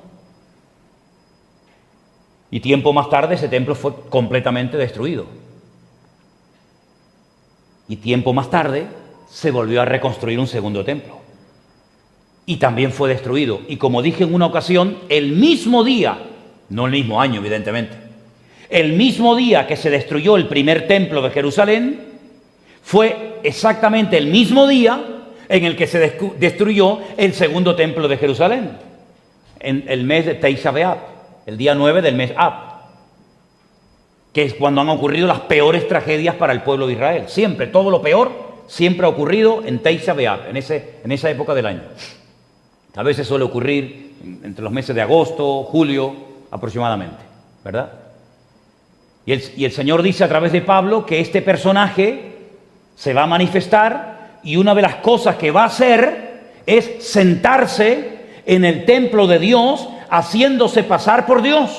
Y tiempo más tarde ese templo fue completamente destruido. Y tiempo más tarde se volvió a reconstruir un segundo templo. Y también fue destruido. Y como dije en una ocasión, el mismo día, no el mismo año evidentemente, el mismo día que se destruyó el primer templo de Jerusalén, fue exactamente el mismo día en el que se destruyó el segundo templo de Jerusalén, en el mes de Tisha B'Av, el día 9 del mes Ab, que es cuando han ocurrido las peores tragedias para el pueblo de Israel. Siempre, todo lo peor, siempre ha ocurrido en Tisha B'Av, en esa época del año. A veces suele ocurrir entre los meses de agosto, julio, aproximadamente, ¿verdad? Y el Señor dice a través de Pablo que este personaje se va a manifestar, y una de las cosas que va a hacer es sentarse en el templo de Dios, haciéndose pasar por Dios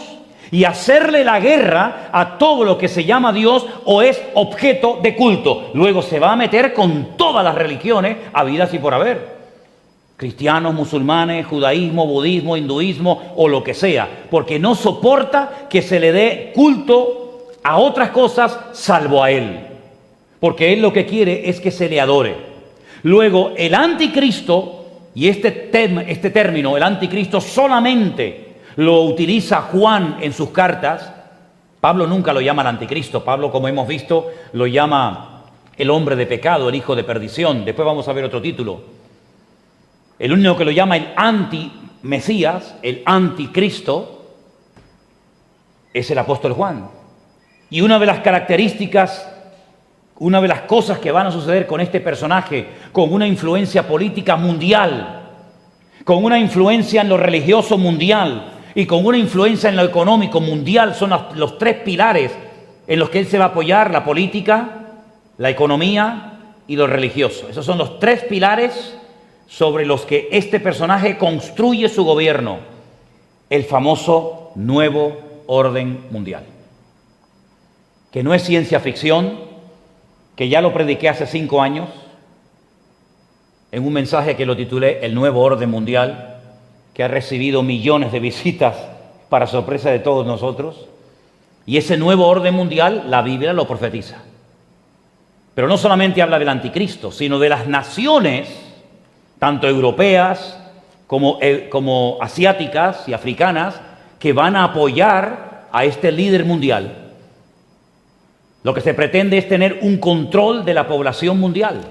y hacerle la guerra a todo lo que se llama Dios o es objeto de culto. Luego se va a meter con todas las religiones habidas y por haber. Cristianos, musulmanes, judaísmo, budismo, hinduismo o lo que sea. Porque no soporta que se le dé culto a otras cosas salvo a Él. Porque Él lo que quiere es que se le adore. Luego el anticristo, y este término, el anticristo, solamente lo utiliza Juan en sus cartas. Pablo nunca lo llama el anticristo. Pablo, como hemos visto, lo llama el hombre de pecado, el hijo de perdición. Después vamos a ver otro título. El único que lo llama el anti-Mesías, el anticristo, es el apóstol Juan. Y una de las características, una de las cosas que van a suceder con este personaje, con una influencia política mundial, con una influencia en lo religioso mundial y con una influencia en lo económico mundial, son los tres pilares en los que él se va a apoyar: la política, la economía y lo religioso. Esos son los tres pilares sobre los que este personaje construye su gobierno, el famoso nuevo orden mundial, que no es ciencia ficción, que ya lo prediqué hace 5 años en un mensaje que lo titulé El Nuevo Orden Mundial, que ha recibido millones de visitas para sorpresa de todos nosotros. Y ese nuevo orden mundial, la Biblia lo profetiza. Pero no solamente habla del anticristo, sino de las naciones, tanto europeas como asiáticas y africanas, que van a apoyar a este líder mundial. Lo que se pretende es tener un control de la población mundial.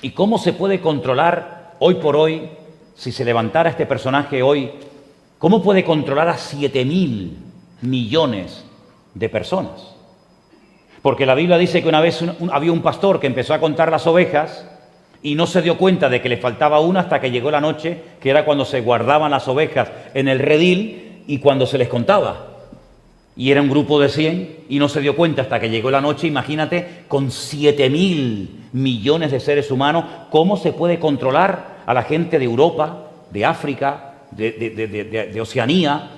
¿Y cómo se puede controlar hoy por hoy? Si se levantara este personaje hoy, ¿cómo puede controlar a 7.000 millones de personas? Porque la Biblia dice que una vez había un pastor que empezó a contar las ovejas y no se dio cuenta de que le faltaba una hasta que llegó la noche, que era cuando se guardaban las ovejas en el redil y cuando se les contaba. Y era un grupo de 100 y no se dio cuenta hasta que llegó la noche. Imagínate, con 7.000 millones de seres humanos, ¿cómo se puede controlar a la gente de Europa, de África, de Oceanía?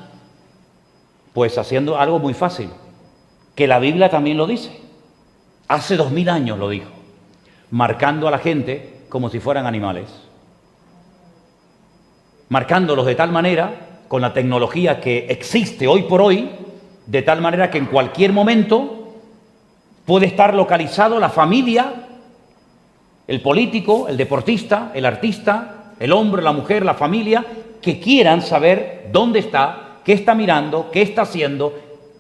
Pues haciendo algo muy fácil, que la Biblia también lo dice. Hace 2000 años lo dijo, marcando a la gente como si fueran animales. Marcándolos de tal manera, con la tecnología que existe hoy por hoy, de tal manera que en cualquier momento puede estar localizado la familia, el político, el deportista, el artista, el hombre, la mujer, la familia, que quieran saber dónde está, qué está mirando, qué está haciendo,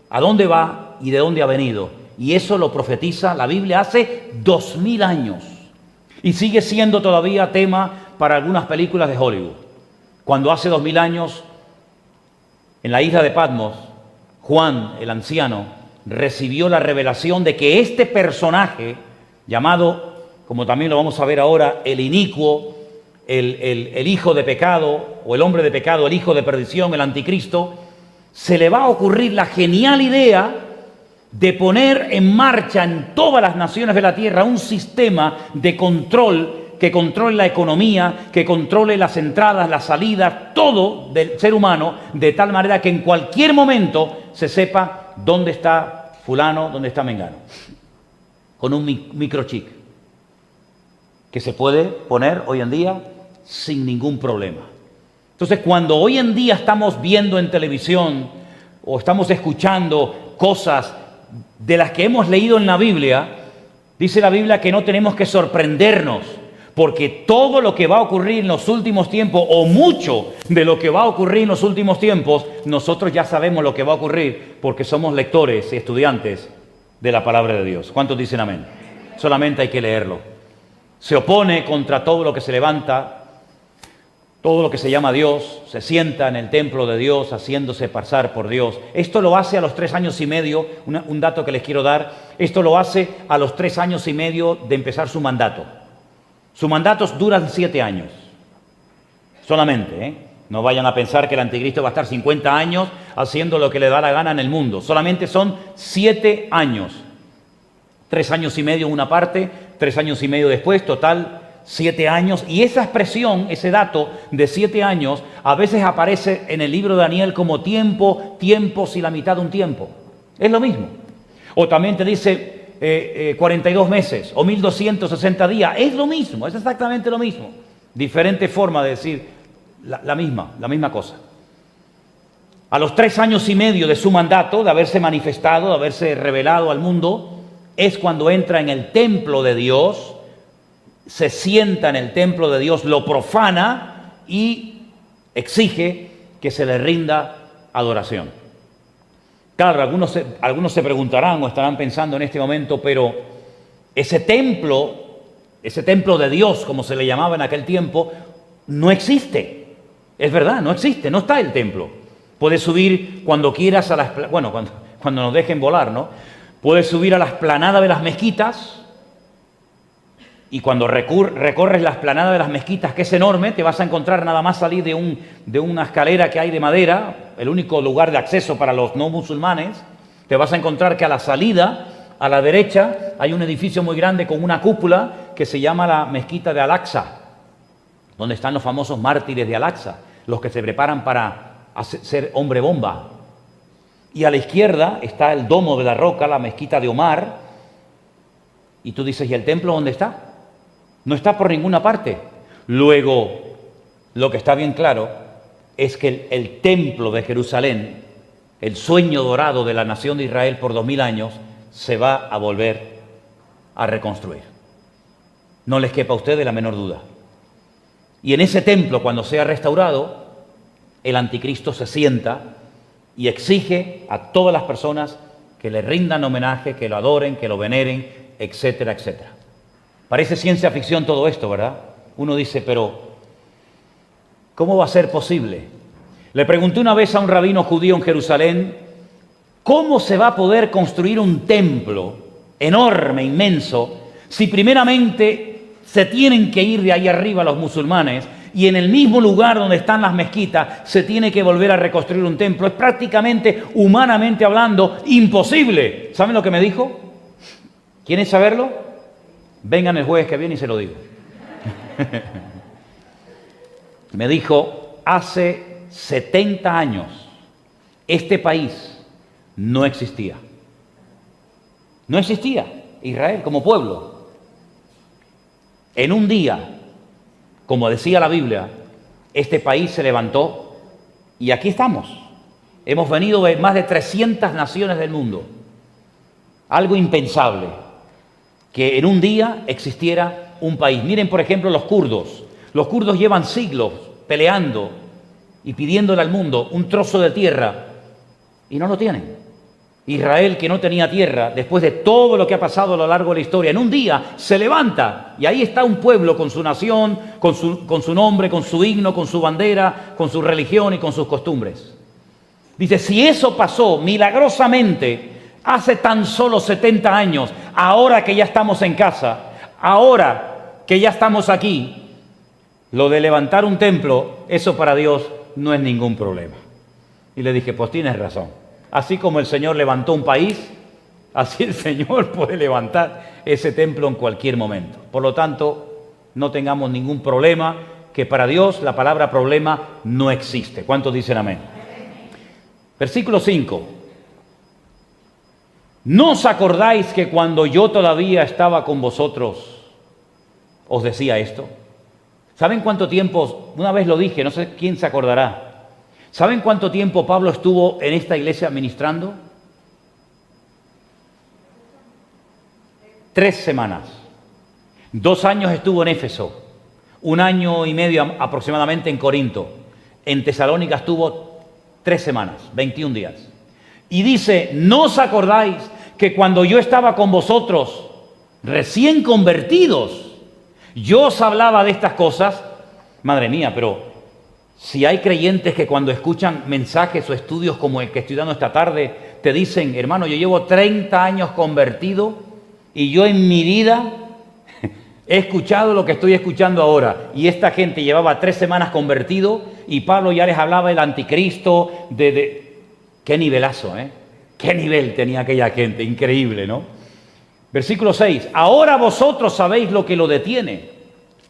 a dónde va y de dónde ha venido. Y eso lo profetiza la Biblia hace 2000 años. Y sigue siendo todavía tema para algunas películas de Hollywood. Cuando hace 2000 años, en la isla de Patmos, Juan, el anciano, recibió la revelación de que este personaje, llamado, como también lo vamos a ver ahora, el inicuo, el hijo de pecado, o el hombre de pecado, el hijo de perdición, el anticristo, se le va a ocurrir la genial idea de poner en marcha en todas las naciones de la tierra un sistema de control que controle la economía, que controle las entradas, las salidas, todo del ser humano, de tal manera que en cualquier momento se sepa dónde está fulano, dónde está mengano, con un microchip que se puede poner hoy en día sin ningún problema. Entonces, cuando hoy en día estamos viendo en televisión o estamos escuchando cosas de las que hemos leído en la Biblia, dice la Biblia que no tenemos que sorprendernos, porque todo lo que va a ocurrir en los últimos tiempos, o mucho de lo que va a ocurrir en los últimos tiempos, nosotros ya sabemos lo que va a ocurrir, porque somos lectores y estudiantes de la palabra de Dios. ¿Cuántos dicen amén? Solamente hay que leerlo. Se opone contra todo lo que se levanta, todo lo que se llama Dios, se sienta en el templo de Dios haciéndose pasar por Dios. Esto lo hace a los 3 años y medio, un dato que les quiero dar, esto lo hace a los 3 años y medio de empezar su mandato. Sus mandatos duran 7 años, solamente, ¿eh? No vayan a pensar que el anticristo va a estar 50 años haciendo lo que le da la gana en el mundo. Solamente son 7 años. 3 años y medio en una parte, 3 años y medio después, total 7 años, y esa expresión, ese dato de 7 años, a veces aparece en el libro de Daniel como tiempo, tiempos y la mitad de un tiempo. Es lo mismo. O también te dice 42 meses o 1260 días. Es lo mismo, es exactamente lo mismo. Diferente forma de decir la misma cosa. A los 3 años y medio de su mandato, de haberse manifestado, de haberse revelado al mundo, es cuando entra en el templo de Dios, se sienta en el templo de Dios, lo profana y exige que se le rinda adoración. Claro, algunos se preguntarán o estarán pensando en este momento, pero ese templo de Dios, como se le llamaba en aquel tiempo, no existe. Es verdad, no existe, no está el templo. Puedes subir cuando quieras a las... cuando nos dejen volar, ¿no? Puedes subir a la explanada de las mezquitas y cuando recorres la explanada de las mezquitas, que es enorme, te vas a encontrar nada más salir de una escalera que hay de madera, el único lugar de acceso para los no musulmanes. Te vas a encontrar que a la salida, a la derecha, hay un edificio muy grande con una cúpula que se llama la mezquita de Al-Aqsa, donde están los famosos mártires de Al-Aqsa, los que se preparan para ser hombre bomba. Y a la izquierda está el domo de la roca, la mezquita de Omar. Y tú dices, ¿y el templo dónde está? No está por ninguna parte. Luego, lo que está bien claro es que el templo de Jerusalén, el sueño dorado de la nación de Israel por 2000 años, se va a volver a reconstruir. No les quepa a ustedes la menor duda. Y en ese templo, cuando sea restaurado, el anticristo se sienta y exige a todas las personas que le rindan homenaje, que lo adoren, que lo veneren, etcétera, etcétera. Parece ciencia ficción todo esto, ¿verdad? Uno dice, pero ¿cómo va a ser posible? Le pregunté una vez a un rabino judío en Jerusalén, ¿cómo se va a poder construir un templo enorme, inmenso, si primeramente se tienen que ir de ahí arriba los musulmanes y en el mismo lugar donde están las mezquitas se tiene que volver a reconstruir un templo? Es prácticamente, humanamente hablando, imposible. ¿Saben lo que me dijo? ¿Quieren saberlo? Vengan el jueves que viene y se lo digo. Me dijo, hace 70 años este país no existía. No existía Israel como pueblo. En un día, como decía la Biblia, este país se levantó y aquí estamos. Hemos venido de más de 300 naciones del mundo. Algo impensable, que en un día existiera un país. Miren, por ejemplo, los kurdos. Los kurdos llevan siglos peleando y pidiéndole al mundo un trozo de tierra y no lo tienen. Israel, que no tenía tierra, después de todo lo que ha pasado a lo largo de la historia, en un día se levanta y ahí está un pueblo con su nación, con su nombre, con su himno, con su bandera, con su religión y con sus costumbres. Dice, si eso pasó milagrosamente hace tan solo 70 años, ahora que ya estamos en casa, ahora que ya estamos aquí, lo de levantar un templo, eso para Dios no es ningún problema. Y le dije, pues tienes razón. Así como el Señor levantó un país, así el Señor puede levantar ese templo en cualquier momento. Por lo tanto, no tengamos ningún problema, que para Dios la palabra problema no existe. ¿Cuántos dicen amén? Versículo 5. ¿No os acordáis que cuando yo todavía estaba con vosotros os decía esto? ¿Saben cuánto tiempo? Una vez lo dije, no sé quién se acordará. ¿Saben cuánto tiempo Pablo estuvo en esta iglesia ministrando? 3 semanas. 2 años estuvo en Éfeso. 1 año y medio aproximadamente en Corinto. En Tesalónica estuvo 3 semanas, 21 días. Y dice, ¿no os acordáis que cuando yo estaba con vosotros, recién convertidos, yo os hablaba de estas cosas? Madre mía, pero si hay creyentes que cuando escuchan mensajes o estudios como el que estoy dando esta tarde, te dicen, hermano, yo llevo 30 años convertido y yo en mi vida he escuchado lo que estoy escuchando ahora. Y esta gente llevaba 3 semanas convertido y Pablo ya les hablaba del anticristo, Qué nivelazo, ¿eh? Qué nivel tenía aquella gente, increíble, ¿no? Versículo 6, ahora vosotros sabéis lo que lo detiene,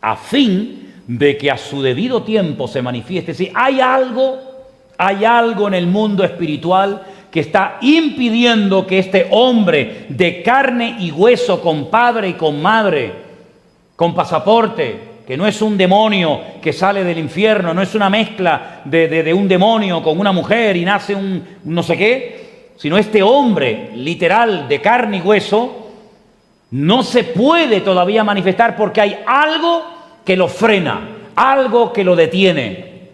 a fin de que a su debido tiempo se manifieste. Si hay algo en el mundo espiritual que está impidiendo que este hombre de carne y hueso, con padre y con madre, con pasaporte, que no es un demonio que sale del infierno, no es una mezcla de un demonio con una mujer y nace un no sé qué, sino este hombre literal de carne y hueso, no se puede todavía manifestar porque hay algo que lo frena, algo que lo detiene.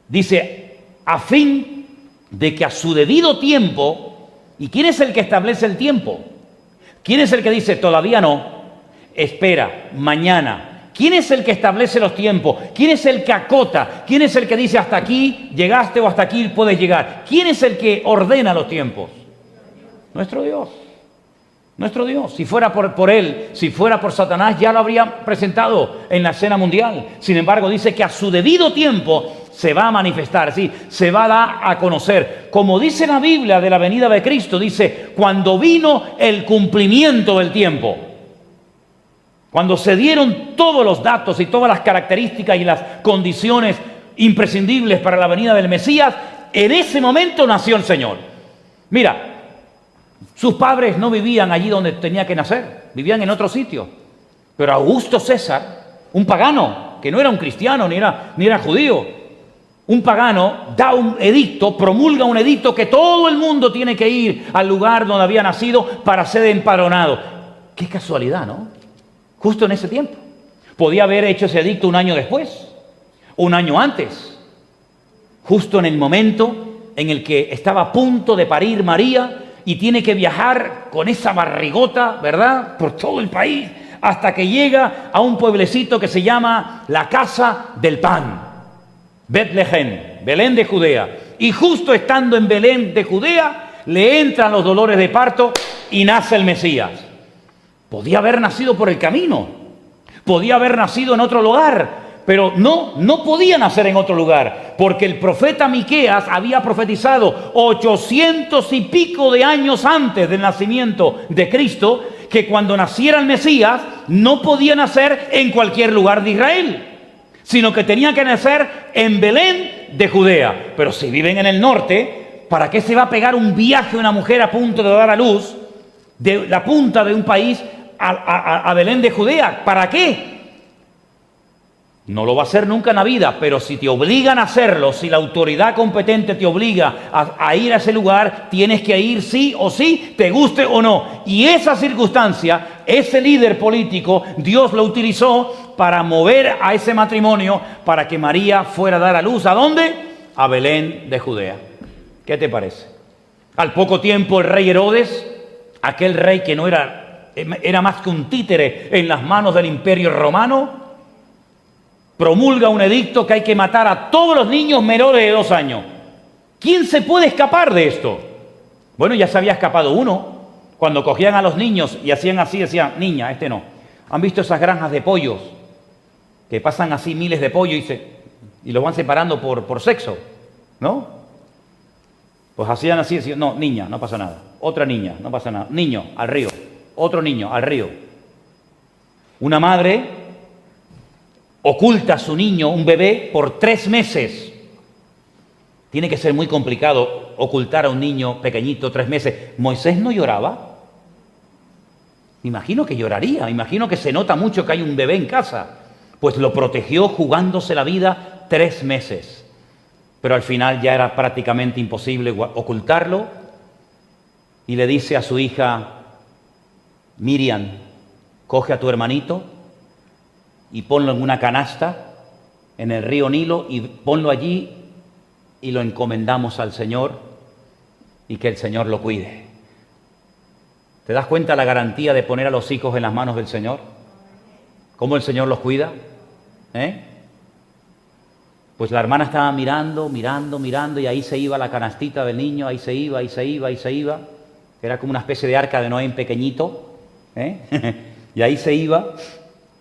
Dice, a fin de que a su debido tiempo, ¿y quién es el que establece el tiempo? ¿Quién es el que dice, todavía no, espera, mañana? ¿Quién es el que establece los tiempos? ¿Quién es el que acota? ¿Quién es el que dice, hasta aquí llegaste o hasta aquí puedes llegar? ¿Quién es el que ordena los tiempos? Nuestro Dios. Nuestro Dios. Si fuera por Él, si fuera por Satanás, ya lo habría presentado en la escena mundial. Sin embargo, dice que a su debido tiempo se va a manifestar, ¿sí? Se va a dar a conocer. Como dice la Biblia de la venida de Cristo, dice, cuando vino el cumplimiento del tiempo. Cuando se dieron todos los datos y todas las características y las condiciones imprescindibles para la venida del Mesías, en ese momento nació el Señor. Mira, sus padres no vivían allí donde tenía que nacer, vivían en otro sitio. Pero Augusto César, un pagano, que no era un cristiano ni era judío, un pagano da un edicto, promulga un edicto que todo el mundo tiene que ir al lugar donde había nacido para ser empadronado. Qué casualidad, ¿no? Justo en ese tiempo. Podía haber hecho ese edicto un año después, un año antes, justo en el momento en el que estaba a punto de parir María y tiene que viajar con esa barrigota, ¿verdad?, por todo el país, hasta que llega a un pueblecito que se llama la Casa del Pan, Betlehem, Belén de Judea. Y justo estando en Belén de Judea, le entran los dolores de parto y nace el Mesías. Podía haber nacido por el camino, podía haber nacido en otro lugar, pero no podía nacer en otro lugar, porque el profeta Miqueas había profetizado 800 y pico de años antes del nacimiento de Cristo, que cuando naciera el Mesías no podía nacer en cualquier lugar de Israel, sino que tenía que nacer en Belén de Judea. Pero si viven en el norte, ¿para qué se va a pegar un viaje una mujer a punto de dar a luz de la punta de un país a Belén de Judea? ¿Para qué? No lo va a hacer nunca en la vida, pero si te obligan a hacerlo, si la autoridad competente te obliga a ir a ese lugar, tienes que ir sí o sí, te guste o no. Y esa circunstancia, ese líder político, Dios lo utilizó para mover a ese matrimonio, para que María fuera a dar a luz. ¿A dónde? A Belén de Judea. ¿Qué te parece? Al poco tiempo el rey Herodes, aquel rey que no era más que un títere en las manos del imperio romano, promulga un edicto que hay que matar a todos los niños menores de 2 años. ¿Quién se puede escapar de esto? Bueno, ya se había escapado uno. Cuando cogían a los niños y hacían así, decían, niña, este no. ¿Han visto esas granjas de pollos? Que pasan así miles de pollos y los van separando por sexo, ¿no? Pues hacían así, decían, no, niña, no pasa nada. Otra niña, no pasa nada. Niño, al río. Otro niño, al río. Una madre oculta a su niño, un bebé, por 3 meses. Tiene que ser muy complicado ocultar a un niño pequeñito 3 meses. ¿Moisés no lloraba? Me imagino que lloraría, me imagino que se nota mucho que hay un bebé en casa. Pues lo protegió jugándose la vida 3 meses. Pero al final ya era prácticamente imposible ocultarlo. Y le dice a su hija, Miriam, coge a tu hermanito y ponlo en una canasta en el río Nilo y ponlo allí y lo encomendamos al Señor y que el Señor lo cuide. ¿Te das cuenta la garantía de poner a los hijos en las manos del Señor? ¿Cómo el Señor los cuida? Pues la hermana estaba mirando y ahí se iba la canastita del niño, ahí se iba. Era como una especie de arca de Noé en pequeñito, y ahí se iba.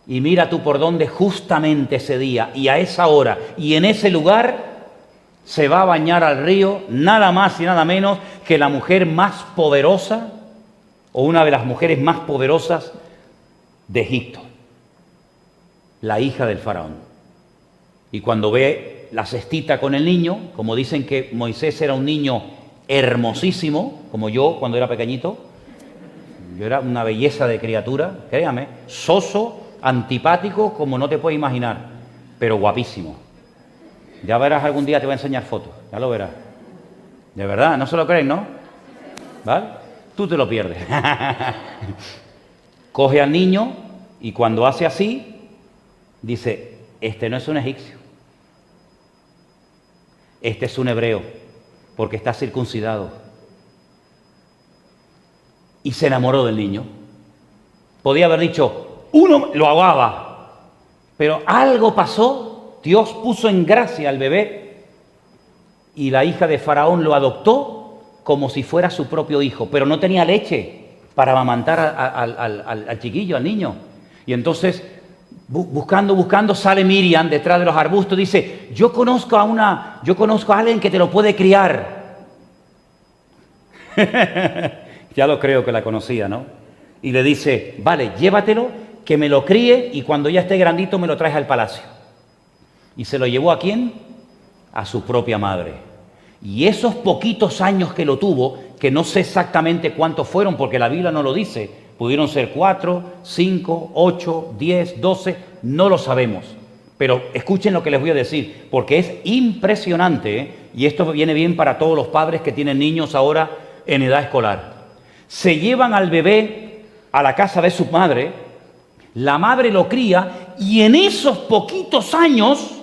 Y mira tú por dónde justamente ese día y a esa hora y en ese lugar se va a bañar al río nada más y nada menos que la mujer más poderosa o una de las mujeres más poderosas de Egipto. la hija del faraón. Y cuando ve la cestita con el niño, como dicen que Moisés era un niño hermosísimo, como yo cuando era pequeñito, yo era una belleza de criatura, créame, soso, antipático, como no te puedes imaginar, pero guapísimo. Ya verás, algún día te voy a enseñar fotos, ya lo verás. De verdad, no se lo creen, ¿no? ¿Vale? Tú te lo pierdes. Coge al niño y cuando hace así, dice, este no es un egipcio, este es un hebreo, porque está circuncidado. Y se enamoró del niño. Podía haber dicho, uno lo ahogaba, pero algo pasó, Dios puso en gracia al bebé y la hija de Faraón lo adoptó como si fuera su propio hijo, pero no tenía leche para amamantar al chiquillo, al niño. Y entonces, buscando, sale Miriam detrás de los arbustos, dice, yo conozco a alguien que te lo puede criar. Ya lo creo que la conocía, ¿no? Y le dice, vale, llévatelo, que me lo críe y cuando ya esté grandito me lo traes al palacio. ¿Y se lo llevó a quién? A su propia madre. Y esos poquitos años que lo tuvo, que no sé exactamente cuántos fueron porque la Biblia no lo dice, pudieron ser 4, 5, 8, 10, 12, no lo sabemos. Pero escuchen lo que les voy a decir, porque es impresionante, ¿eh? Y esto viene bien para todos los padres que tienen niños ahora en edad escolar. Se llevan al bebé a la casa de su madre, la madre lo cría y en esos poquitos años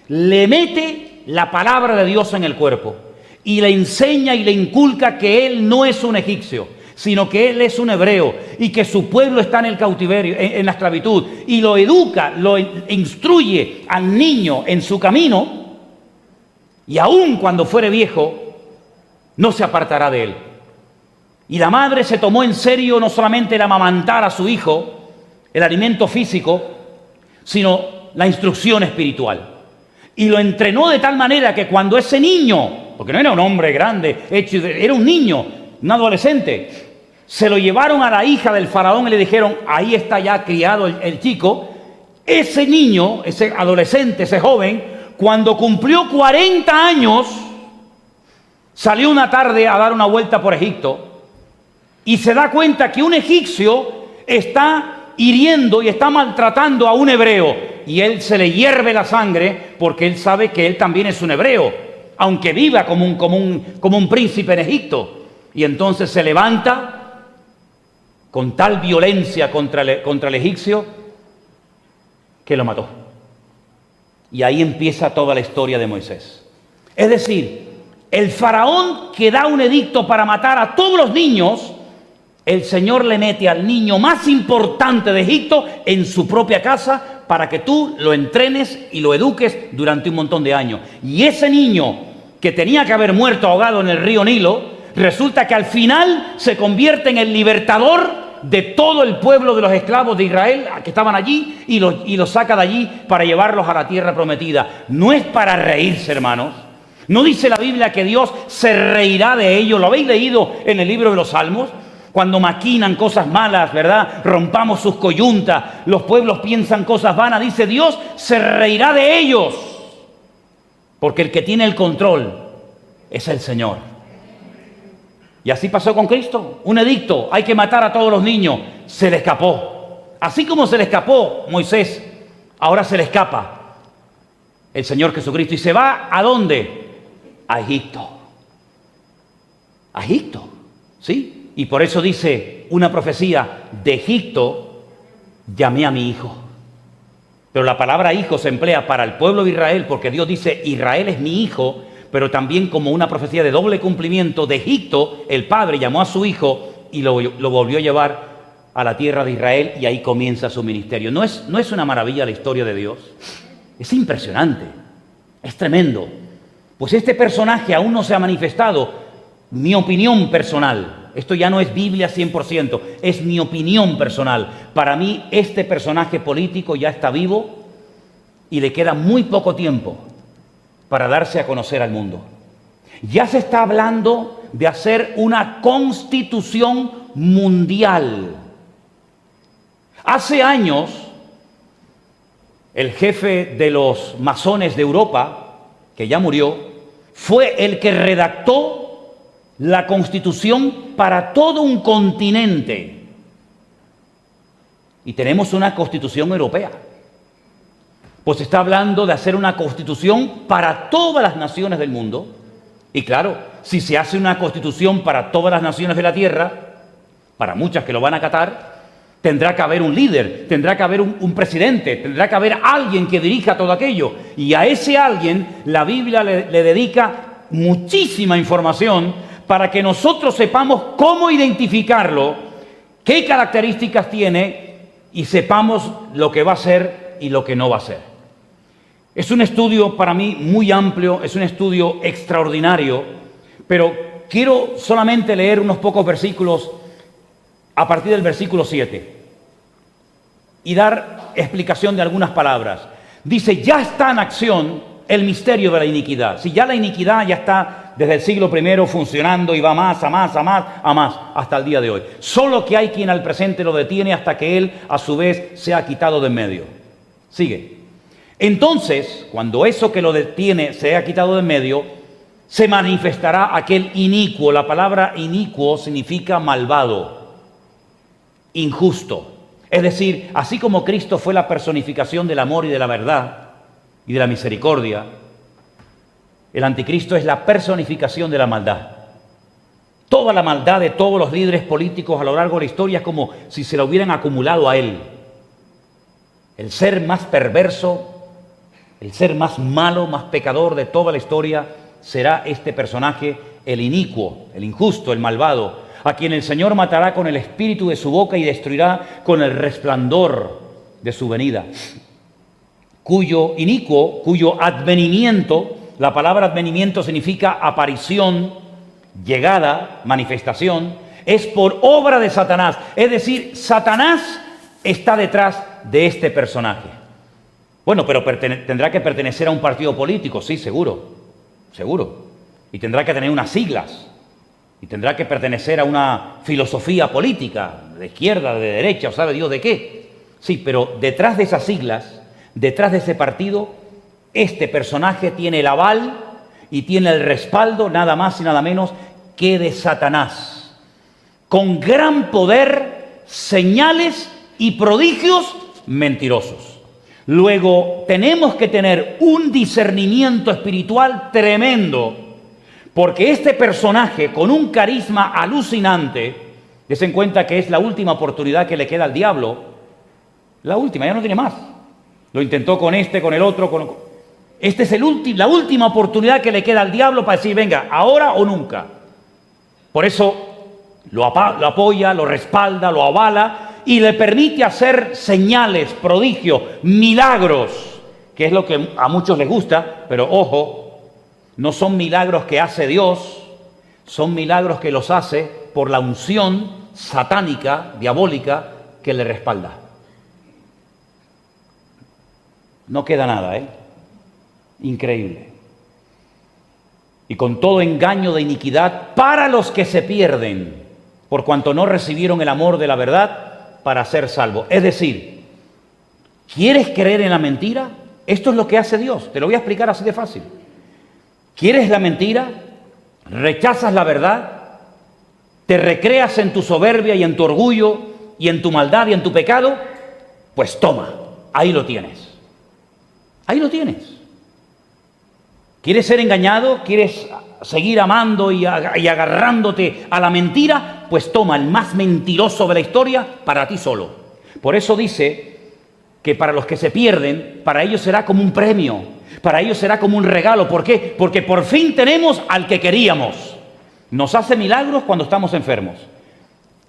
le mete la palabra de Dios en el cuerpo y le enseña y le inculca que él no es un egipcio, sino que él es un hebreo y que su pueblo está en el cautiverio, en la esclavitud, y lo educa, lo instruye al niño en su camino, y aun cuando fuere viejo, no se apartará de él. Y la madre se tomó en serio no solamente el amamantar a su hijo, el alimento físico, sino la instrucción espiritual. Y lo entrenó de tal manera que cuando ese niño, porque no era un hombre grande, era un niño, un adolescente, se lo llevaron a la hija del faraón y le dijeron, ahí está ya criado el chico. Ese niño, ese adolescente, ese joven, cuando cumplió 40 años, salió una tarde a dar una vuelta por Egipto y se da cuenta que un egipcio está hiriendo y está maltratando a un hebreo y él se le hierve la sangre porque él sabe que él también es un hebreo, aunque viva como un príncipe en Egipto. Y entonces se levanta con tal violencia contra el egipcio que lo mató. Y ahí empieza toda la historia de Moisés. Es decir, el faraón que da un edicto para matar a todos los niños, el Señor le mete al niño más importante de Egipto en su propia casa para que tú lo entrenes y lo eduques durante un montón de años. Y ese niño que tenía que haber muerto ahogado en el río Nilo, resulta que al final se convierte en el libertador de todo el pueblo de los esclavos de Israel que estaban allí y los saca de allí para llevarlos a la tierra prometida. No es para reírse, hermanos. No dice la Biblia que Dios se reirá de ellos. ¿Lo habéis leído en el libro de los Salmos? Cuando maquinan cosas malas, ¿verdad? Rompamos sus coyuntas, los pueblos piensan cosas vanas. Dice, Dios se reirá de ellos. Porque el que tiene el control es el Señor. Y así pasó con Cristo. Un edicto, hay que matar a todos los niños. Se le escapó. Así como se le escapó Moisés, ahora se le escapa el Señor Jesucristo. ¿Y se va a dónde? A Egipto. A Egipto, ¿sí? Y por eso dice una profecía, de Egipto llamé a mi hijo. Pero la palabra hijo se emplea para el pueblo de Israel, porque Dios dice, Israel es mi hijo, pero también como una profecía de doble cumplimiento. De Egipto el padre llamó a su hijo y lo volvió a llevar a la tierra de Israel, y ahí comienza su ministerio. ¿No es una maravilla la historia de Dios? Es impresionante, es tremendo. Pues este personaje aún no se ha manifestado. Mi opinión personal, esto ya no es Biblia 100%, es mi opinión personal. Para mí este personaje político ya está vivo y le queda muy poco tiempo para darse a conocer al mundo. Ya se está hablando de hacer una constitución mundial. Hace años el jefe de los masones de Europa, que ya murió, fue el que redactó la Constitución para todo un continente. Y tenemos una Constitución europea. Pues está hablando de hacer una Constitución para todas las naciones del mundo. Y claro, si se hace una Constitución para todas las naciones de la Tierra, para muchas que lo van a acatar, tendrá que haber un líder, tendrá que haber un presidente, tendrá que haber alguien que dirija todo aquello. Y a ese alguien la Biblia le dedica muchísima información para que nosotros sepamos cómo identificarlo, qué características tiene y sepamos lo que va a ser y lo que no va a ser. Es un estudio para mí muy amplio, es un estudio extraordinario, pero quiero solamente leer unos pocos versículos a partir del versículo 7 y dar explicación de algunas palabras. Dice, ya está en acción el misterio de la iniquidad. Si ya la iniquidad ya está desde el siglo I funcionando y va más, hasta el día de hoy. Solo que hay quien al presente lo detiene hasta que él a su vez se ha quitado de en medio. Sigue. Entonces, cuando eso que lo detiene se ha quitado de en medio, se manifestará aquel inicuo. La palabra inicuo significa malvado, injusto. Es decir, así como Cristo fue la personificación del amor y de la verdad y de la misericordia, el anticristo es la personificación de la maldad. Toda la maldad de todos los líderes políticos a lo largo de la historia es como si se la hubieran acumulado a él. El ser más perverso, el ser más malo, más pecador de toda la historia será este personaje, el inicuo, el injusto, el malvado, a quien el Señor matará con el espíritu de su boca y destruirá con el resplandor de su venida. Cuyo inicuo, cuyo advenimiento, la palabra advenimiento significa aparición, llegada, manifestación, es por obra de Satanás. Es decir, Satanás está detrás de este personaje. Bueno, pero tendrá que pertenecer a un partido político, sí, seguro. Y tendrá que tener unas siglas. Y tendrá que pertenecer a una filosofía política, de izquierda, de derecha, o sabe Dios de qué. Sí, pero detrás de esas siglas, detrás de ese partido, este personaje tiene el aval y tiene el respaldo, nada más y nada menos, que de Satanás. Con gran poder, señales y prodigios mentirosos. Luego, tenemos que tener un discernimiento espiritual tremendo, porque este personaje, con un carisma alucinante, des en cuenta que es la última oportunidad que le queda al diablo, la última, ya no tiene más. Lo intentó con este, con el otro, Esta es la última oportunidad que le queda al diablo para decir, venga, ahora o nunca. Por eso lo apoya, lo respalda, lo avala y le permite hacer señales, prodigios, milagros, que es lo que a muchos les gusta, pero ojo, no son milagros que hace Dios, son milagros que los hace por la unción satánica, diabólica, que le respalda. No queda nada, Increíble. Y con todo engaño de iniquidad para los que se pierden, por cuanto no recibieron el amor de la verdad para ser salvos. Es decir, ¿quieres creer en la mentira? Esto es lo que hace Dios. Te lo voy a explicar así de fácil. ¿Quieres la mentira? ¿Rechazas la verdad? ¿Te recreas en tu soberbia y en tu orgullo y en tu maldad y en tu pecado? Pues toma, ahí lo tienes. Ahí lo tienes. ¿Quieres ser engañado? ¿Quieres seguir amando y agarrándote a la mentira? Pues toma el más mentiroso de la historia para ti solo. Por eso dice que para los que se pierden, para ellos será como un premio, para ellos será como un regalo. ¿Por qué? Porque por fin tenemos al que queríamos. Nos hace milagros cuando estamos enfermos.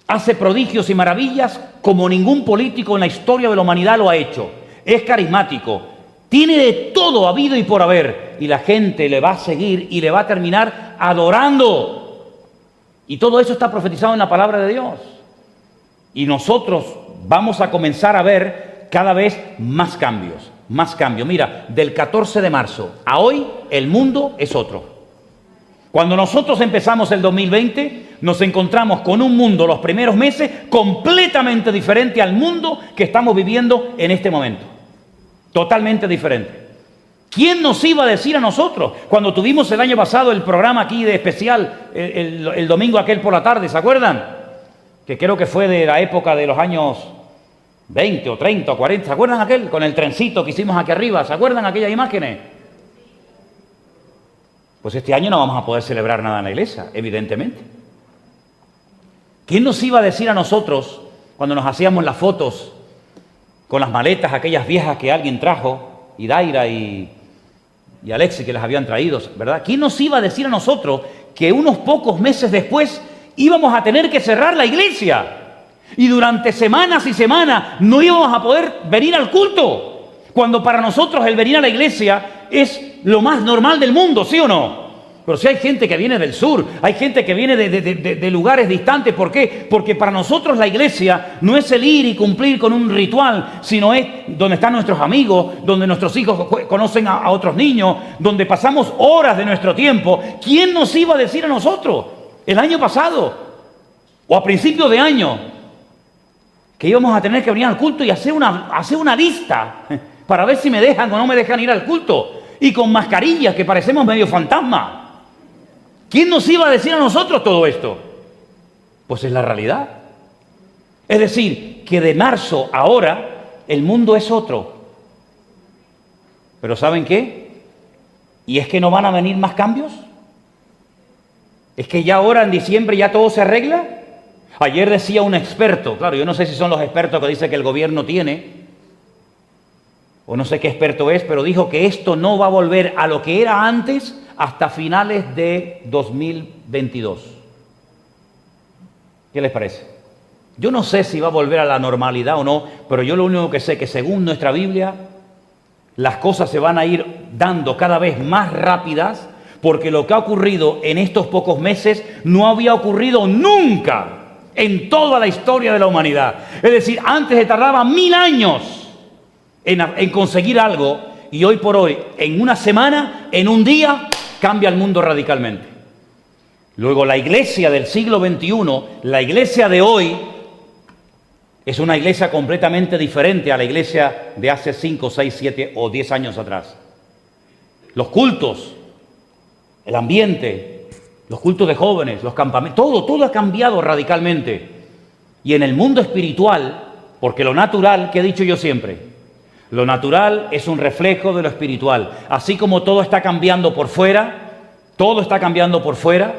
Hace prodigios y maravillas como ningún político en la historia de la humanidad lo ha hecho. Es carismático. Tiene de todo habido y por haber. Y la gente le va a seguir y le va a terminar adorando. Y todo eso está profetizado en la palabra de Dios. Y nosotros vamos a comenzar a ver cada vez más cambios. Más cambios. Mira, del 14 de marzo a hoy el mundo es otro. Cuando nosotros empezamos el 2020, nos encontramos con un mundo los primeros meses completamente diferente al mundo que estamos viviendo en este momento. Totalmente diferente. ¿Quién nos iba a decir a nosotros? Cuando tuvimos el año pasado el programa aquí de especial, el domingo aquel por la tarde, ¿se acuerdan? Que creo que fue de la época de los años 20 o 30 o 40, ¿se acuerdan aquel? Con el trencito que hicimos aquí arriba, ¿se acuerdan aquellas imágenes? Pues este año no vamos a poder celebrar nada en la iglesia, evidentemente. ¿Quién nos iba a decir a nosotros, cuando nos hacíamos las fotos con las maletas, aquellas viejas que alguien trajo, y Daira y Alexi que las habían traído, ¿verdad? ¿Quién nos iba a decir a nosotros que unos pocos meses después íbamos a tener que cerrar la iglesia? Y durante semanas y semanas no íbamos a poder venir al culto, cuando para nosotros el venir a la iglesia es lo más normal del mundo, ¿sí o no? Pero si hay gente que viene del sur, hay gente que viene de lugares distantes. ¿Por qué? Porque para nosotros la iglesia no es el ir y cumplir con un ritual, sino es donde están nuestros amigos, donde nuestros hijos conocen a otros niños, donde pasamos horas de nuestro tiempo. ¿Quién nos iba a decir a nosotros el año pasado o a principios de año que íbamos a tener que venir al culto y hacer una lista para ver si me dejan o no me dejan ir al culto? Y con mascarillas que parecemos medio fantasma. ¿Quién nos iba a decir a nosotros todo esto? Pues es la realidad. Es decir, que de marzo a ahora el mundo es otro. Pero ¿saben qué? ¿Y es que no van a venir más cambios? ¿Es que ya ahora en diciembre ya todo se arregla? Ayer decía un experto, claro, yo no sé si son los expertos que dice que el gobierno tiene, o no sé qué experto es, pero dijo que esto no va a volver a lo que era antes hasta finales de 2022. ¿Qué les parece? Yo no sé si va a volver a la normalidad o no, pero yo lo único que sé es que según nuestra Biblia, las cosas se van a ir dando cada vez más rápidas, porque lo que ha ocurrido en estos pocos meses no había ocurrido nunca en toda la historia de la humanidad. Es decir, antes se tardaba 1000 años en conseguir algo, y hoy por hoy, en una semana, en un día, cambia el mundo radicalmente. Luego la iglesia del siglo XXI, la iglesia de hoy, es una iglesia completamente diferente a la iglesia de hace 5, 6, 7 o 10 años atrás. Los cultos, el ambiente, los cultos de jóvenes, los campamentos, todo ha cambiado radicalmente. Y en el mundo espiritual, porque lo natural, que he dicho yo siempre, lo natural es un reflejo de lo espiritual. Así como todo está cambiando por fuera,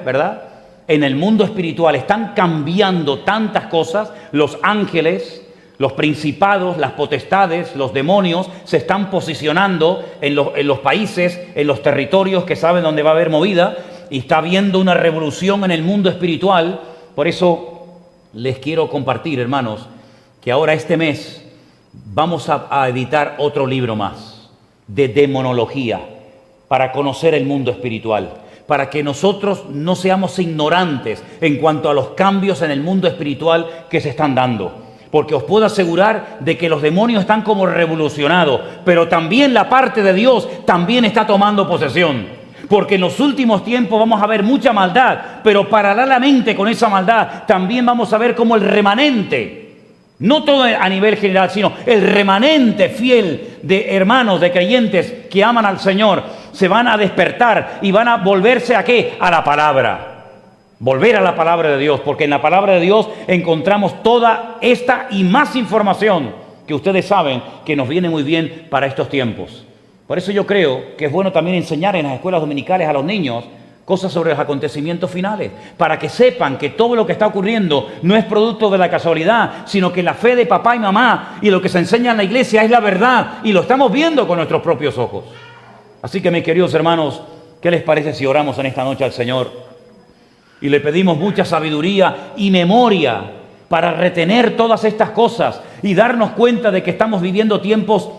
¿verdad? En el mundo espiritual están cambiando tantas cosas. Los ángeles, los principados, las potestades, los demonios se están posicionando en los países, en los territorios que saben dónde va a haber movida, y está habiendo una revolución en el mundo espiritual. Por eso les quiero compartir, hermanos, que ahora este mes vamos a editar otro libro más de demonología para conocer el mundo espiritual, para que nosotros no seamos ignorantes en cuanto a los cambios en el mundo espiritual que se están dando. Porque os puedo asegurar de que los demonios están como revolucionados, pero también la parte de Dios también está tomando posesión. Porque en los últimos tiempos vamos a ver mucha maldad, pero paralelamente con esa maldad también vamos a ver como el remanente, no todo a nivel general, sino el remanente fiel de hermanos, de creyentes que aman al Señor, se van a despertar y van a volverse ¿a qué? A la palabra. Volver a la palabra de Dios, porque en la palabra de Dios encontramos toda esta y más información que ustedes saben que nos viene muy bien para estos tiempos. Por eso yo creo que es bueno también enseñar en las escuelas dominicales a los niños cosas sobre los acontecimientos finales, para que sepan que todo lo que está ocurriendo no es producto de la casualidad, sino que la fe de papá y mamá y lo que se enseña en la iglesia es la verdad, y lo estamos viendo con nuestros propios ojos. Así que, mis queridos hermanos, ¿qué les parece si oramos en esta noche al Señor y le pedimos mucha sabiduría y memoria para retener todas estas cosas y darnos cuenta de que estamos viviendo tiempos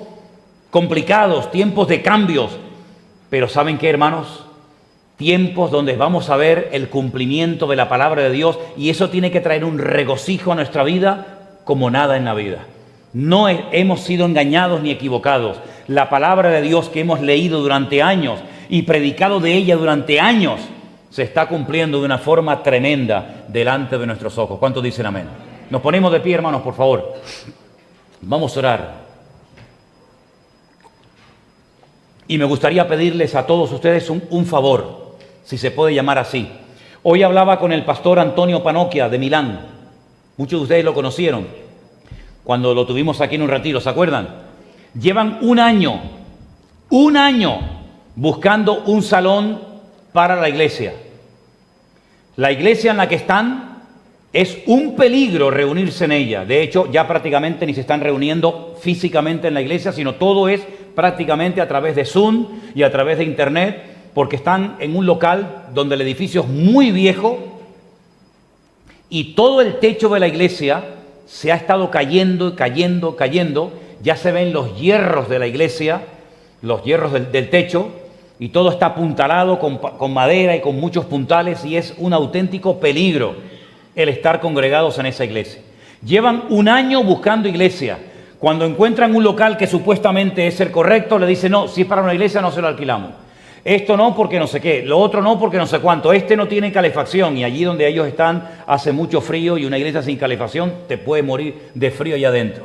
complicados, tiempos de cambios? Pero ¿saben qué, hermanos? Tiempos donde vamos a ver el cumplimiento de la palabra de Dios, y eso tiene que traer un regocijo a nuestra vida como nada en la vida. No hemos sido engañados ni equivocados. La palabra de Dios que hemos leído durante años y predicado de ella durante años se está cumpliendo de una forma tremenda delante de nuestros ojos. ¿Cuántos dicen amén? Nos ponemos de pie, hermanos, por favor. Vamos a orar. Y me gustaría pedirles a todos ustedes un favor, si se puede llamar así. Hoy hablaba con el pastor Antonio Panocchia de Milán. Muchos de ustedes lo conocieron cuando lo tuvimos aquí en un retiro, ¿se acuerdan? Llevan un año buscando un salón para la iglesia. La iglesia en la que están es un peligro reunirse en ella. De hecho, ya prácticamente ni se están reuniendo físicamente en la iglesia, sino todo es prácticamente a través de Zoom y a través de Internet, porque están en un local donde el edificio es muy viejo y todo el techo de la iglesia se ha estado cayendo. Ya se ven los hierros de la iglesia, los hierros del techo, y todo está apuntalado con madera y con muchos puntales, y es un auténtico peligro el estar congregados en esa iglesia. Llevan un año buscando iglesia. Cuando encuentran un local que supuestamente es el correcto, le dicen, no, si es para una iglesia no se lo alquilamos. Esto no porque no sé qué, lo otro no porque no sé cuánto, este no tiene calefacción, y allí donde ellos están hace mucho frío, y una iglesia sin calefacción te puede morir de frío allá adentro.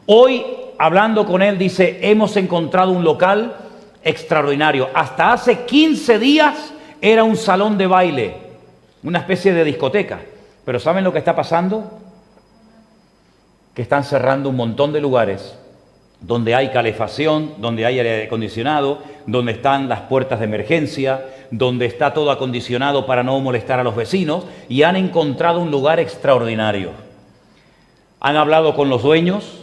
Hoy, hablando con él, dice, hemos encontrado un local extraordinario. Hasta hace 15 días era un salón de baile, una especie de discoteca. Pero ¿saben lo que está pasando? Que están cerrando un montón de lugares donde hay calefacción, donde hay aire acondicionado, donde están las puertas de emergencia, donde está todo acondicionado para no molestar a los vecinos, y han encontrado un lugar extraordinario. Han hablado con los dueños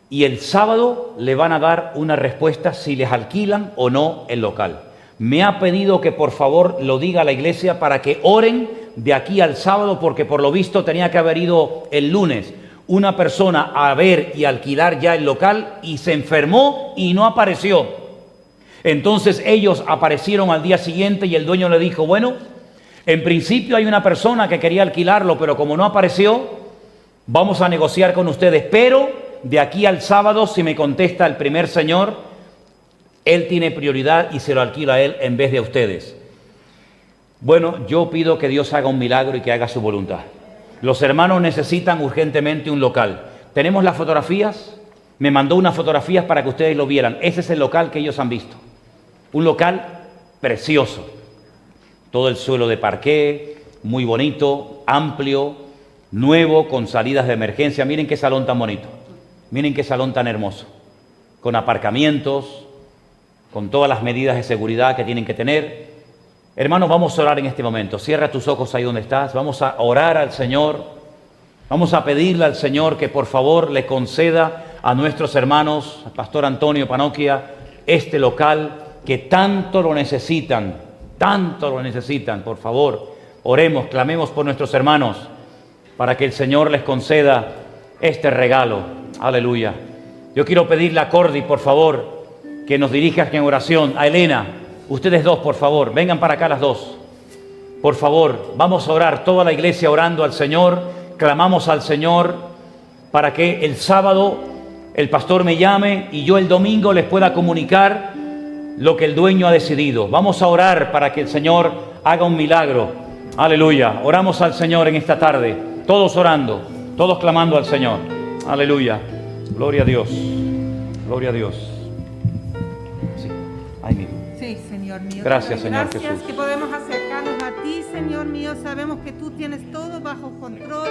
y el sábado le van a dar una respuesta si les alquilan o no el local. Me ha pedido que por favor lo diga a la iglesia para que oren de aquí al sábado, porque por lo visto tenía que haber ido el lunes una persona a ver y alquilar ya el local y se enfermó y no apareció. Entonces ellos aparecieron al día siguiente y el dueño le dijo, bueno, en principio hay una persona que quería alquilarlo, pero como no apareció, vamos a negociar con ustedes, pero de aquí al sábado, si me contesta el primer señor, él tiene prioridad y se lo alquila a él en vez de a ustedes. Bueno, yo pido que Dios haga un milagro y que haga su voluntad. Los hermanos necesitan urgentemente un local. ¿Tenemos las fotografías? Me mandó unas fotografías para que ustedes lo vieran. Ese es el local que ellos han visto. Un local precioso. Todo el suelo de parqué, muy bonito, amplio, nuevo, con salidas de emergencia. Miren qué salón tan bonito. Miren qué salón tan hermoso. Con aparcamientos, con todas las medidas de seguridad que tienen que tener. Hermanos, vamos a orar en este momento. Cierra tus ojos ahí donde estás. Vamos a orar al Señor. Vamos a pedirle al Señor que por favor le conceda a nuestros hermanos, al pastor Antonio Panocchia, este local que tanto lo necesitan. Por favor, oremos, clamemos por nuestros hermanos para que el Señor les conceda este regalo. Aleluya. Yo quiero pedirle a Cordy, por favor, que nos dirija en oración. A Elena. Ustedes dos, por favor, vengan para acá las dos. Por favor, vamos a orar, toda la iglesia orando al Señor, clamamos al Señor para que el sábado el pastor me llame y yo el domingo les pueda comunicar lo que el dueño ha decidido. Vamos a orar para que el Señor haga un milagro. Aleluya. Oramos al Señor en esta tarde, todos orando, todos clamando al Señor. Aleluya. Gloria a Dios. Gloria a Dios. Sí, ahí mismo. Sí, Señor mío. Gracias, Señor Gracias Jesús. que podemos acercarnos a ti, Señor mío. Sabemos que tú tienes todo bajo control.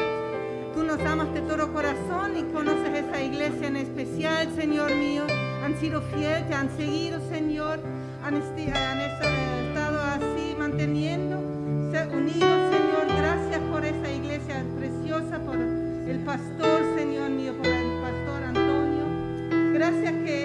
Tú nos amas de todo corazón y conoces esa iglesia en especial, Señor mío. Han sido fieles, te han seguido, Señor. Han estado así manteniéndose unidos, Señor. Gracias por esa iglesia preciosa, por el pastor, Señor mío, por el pastor Antonio. Gracias que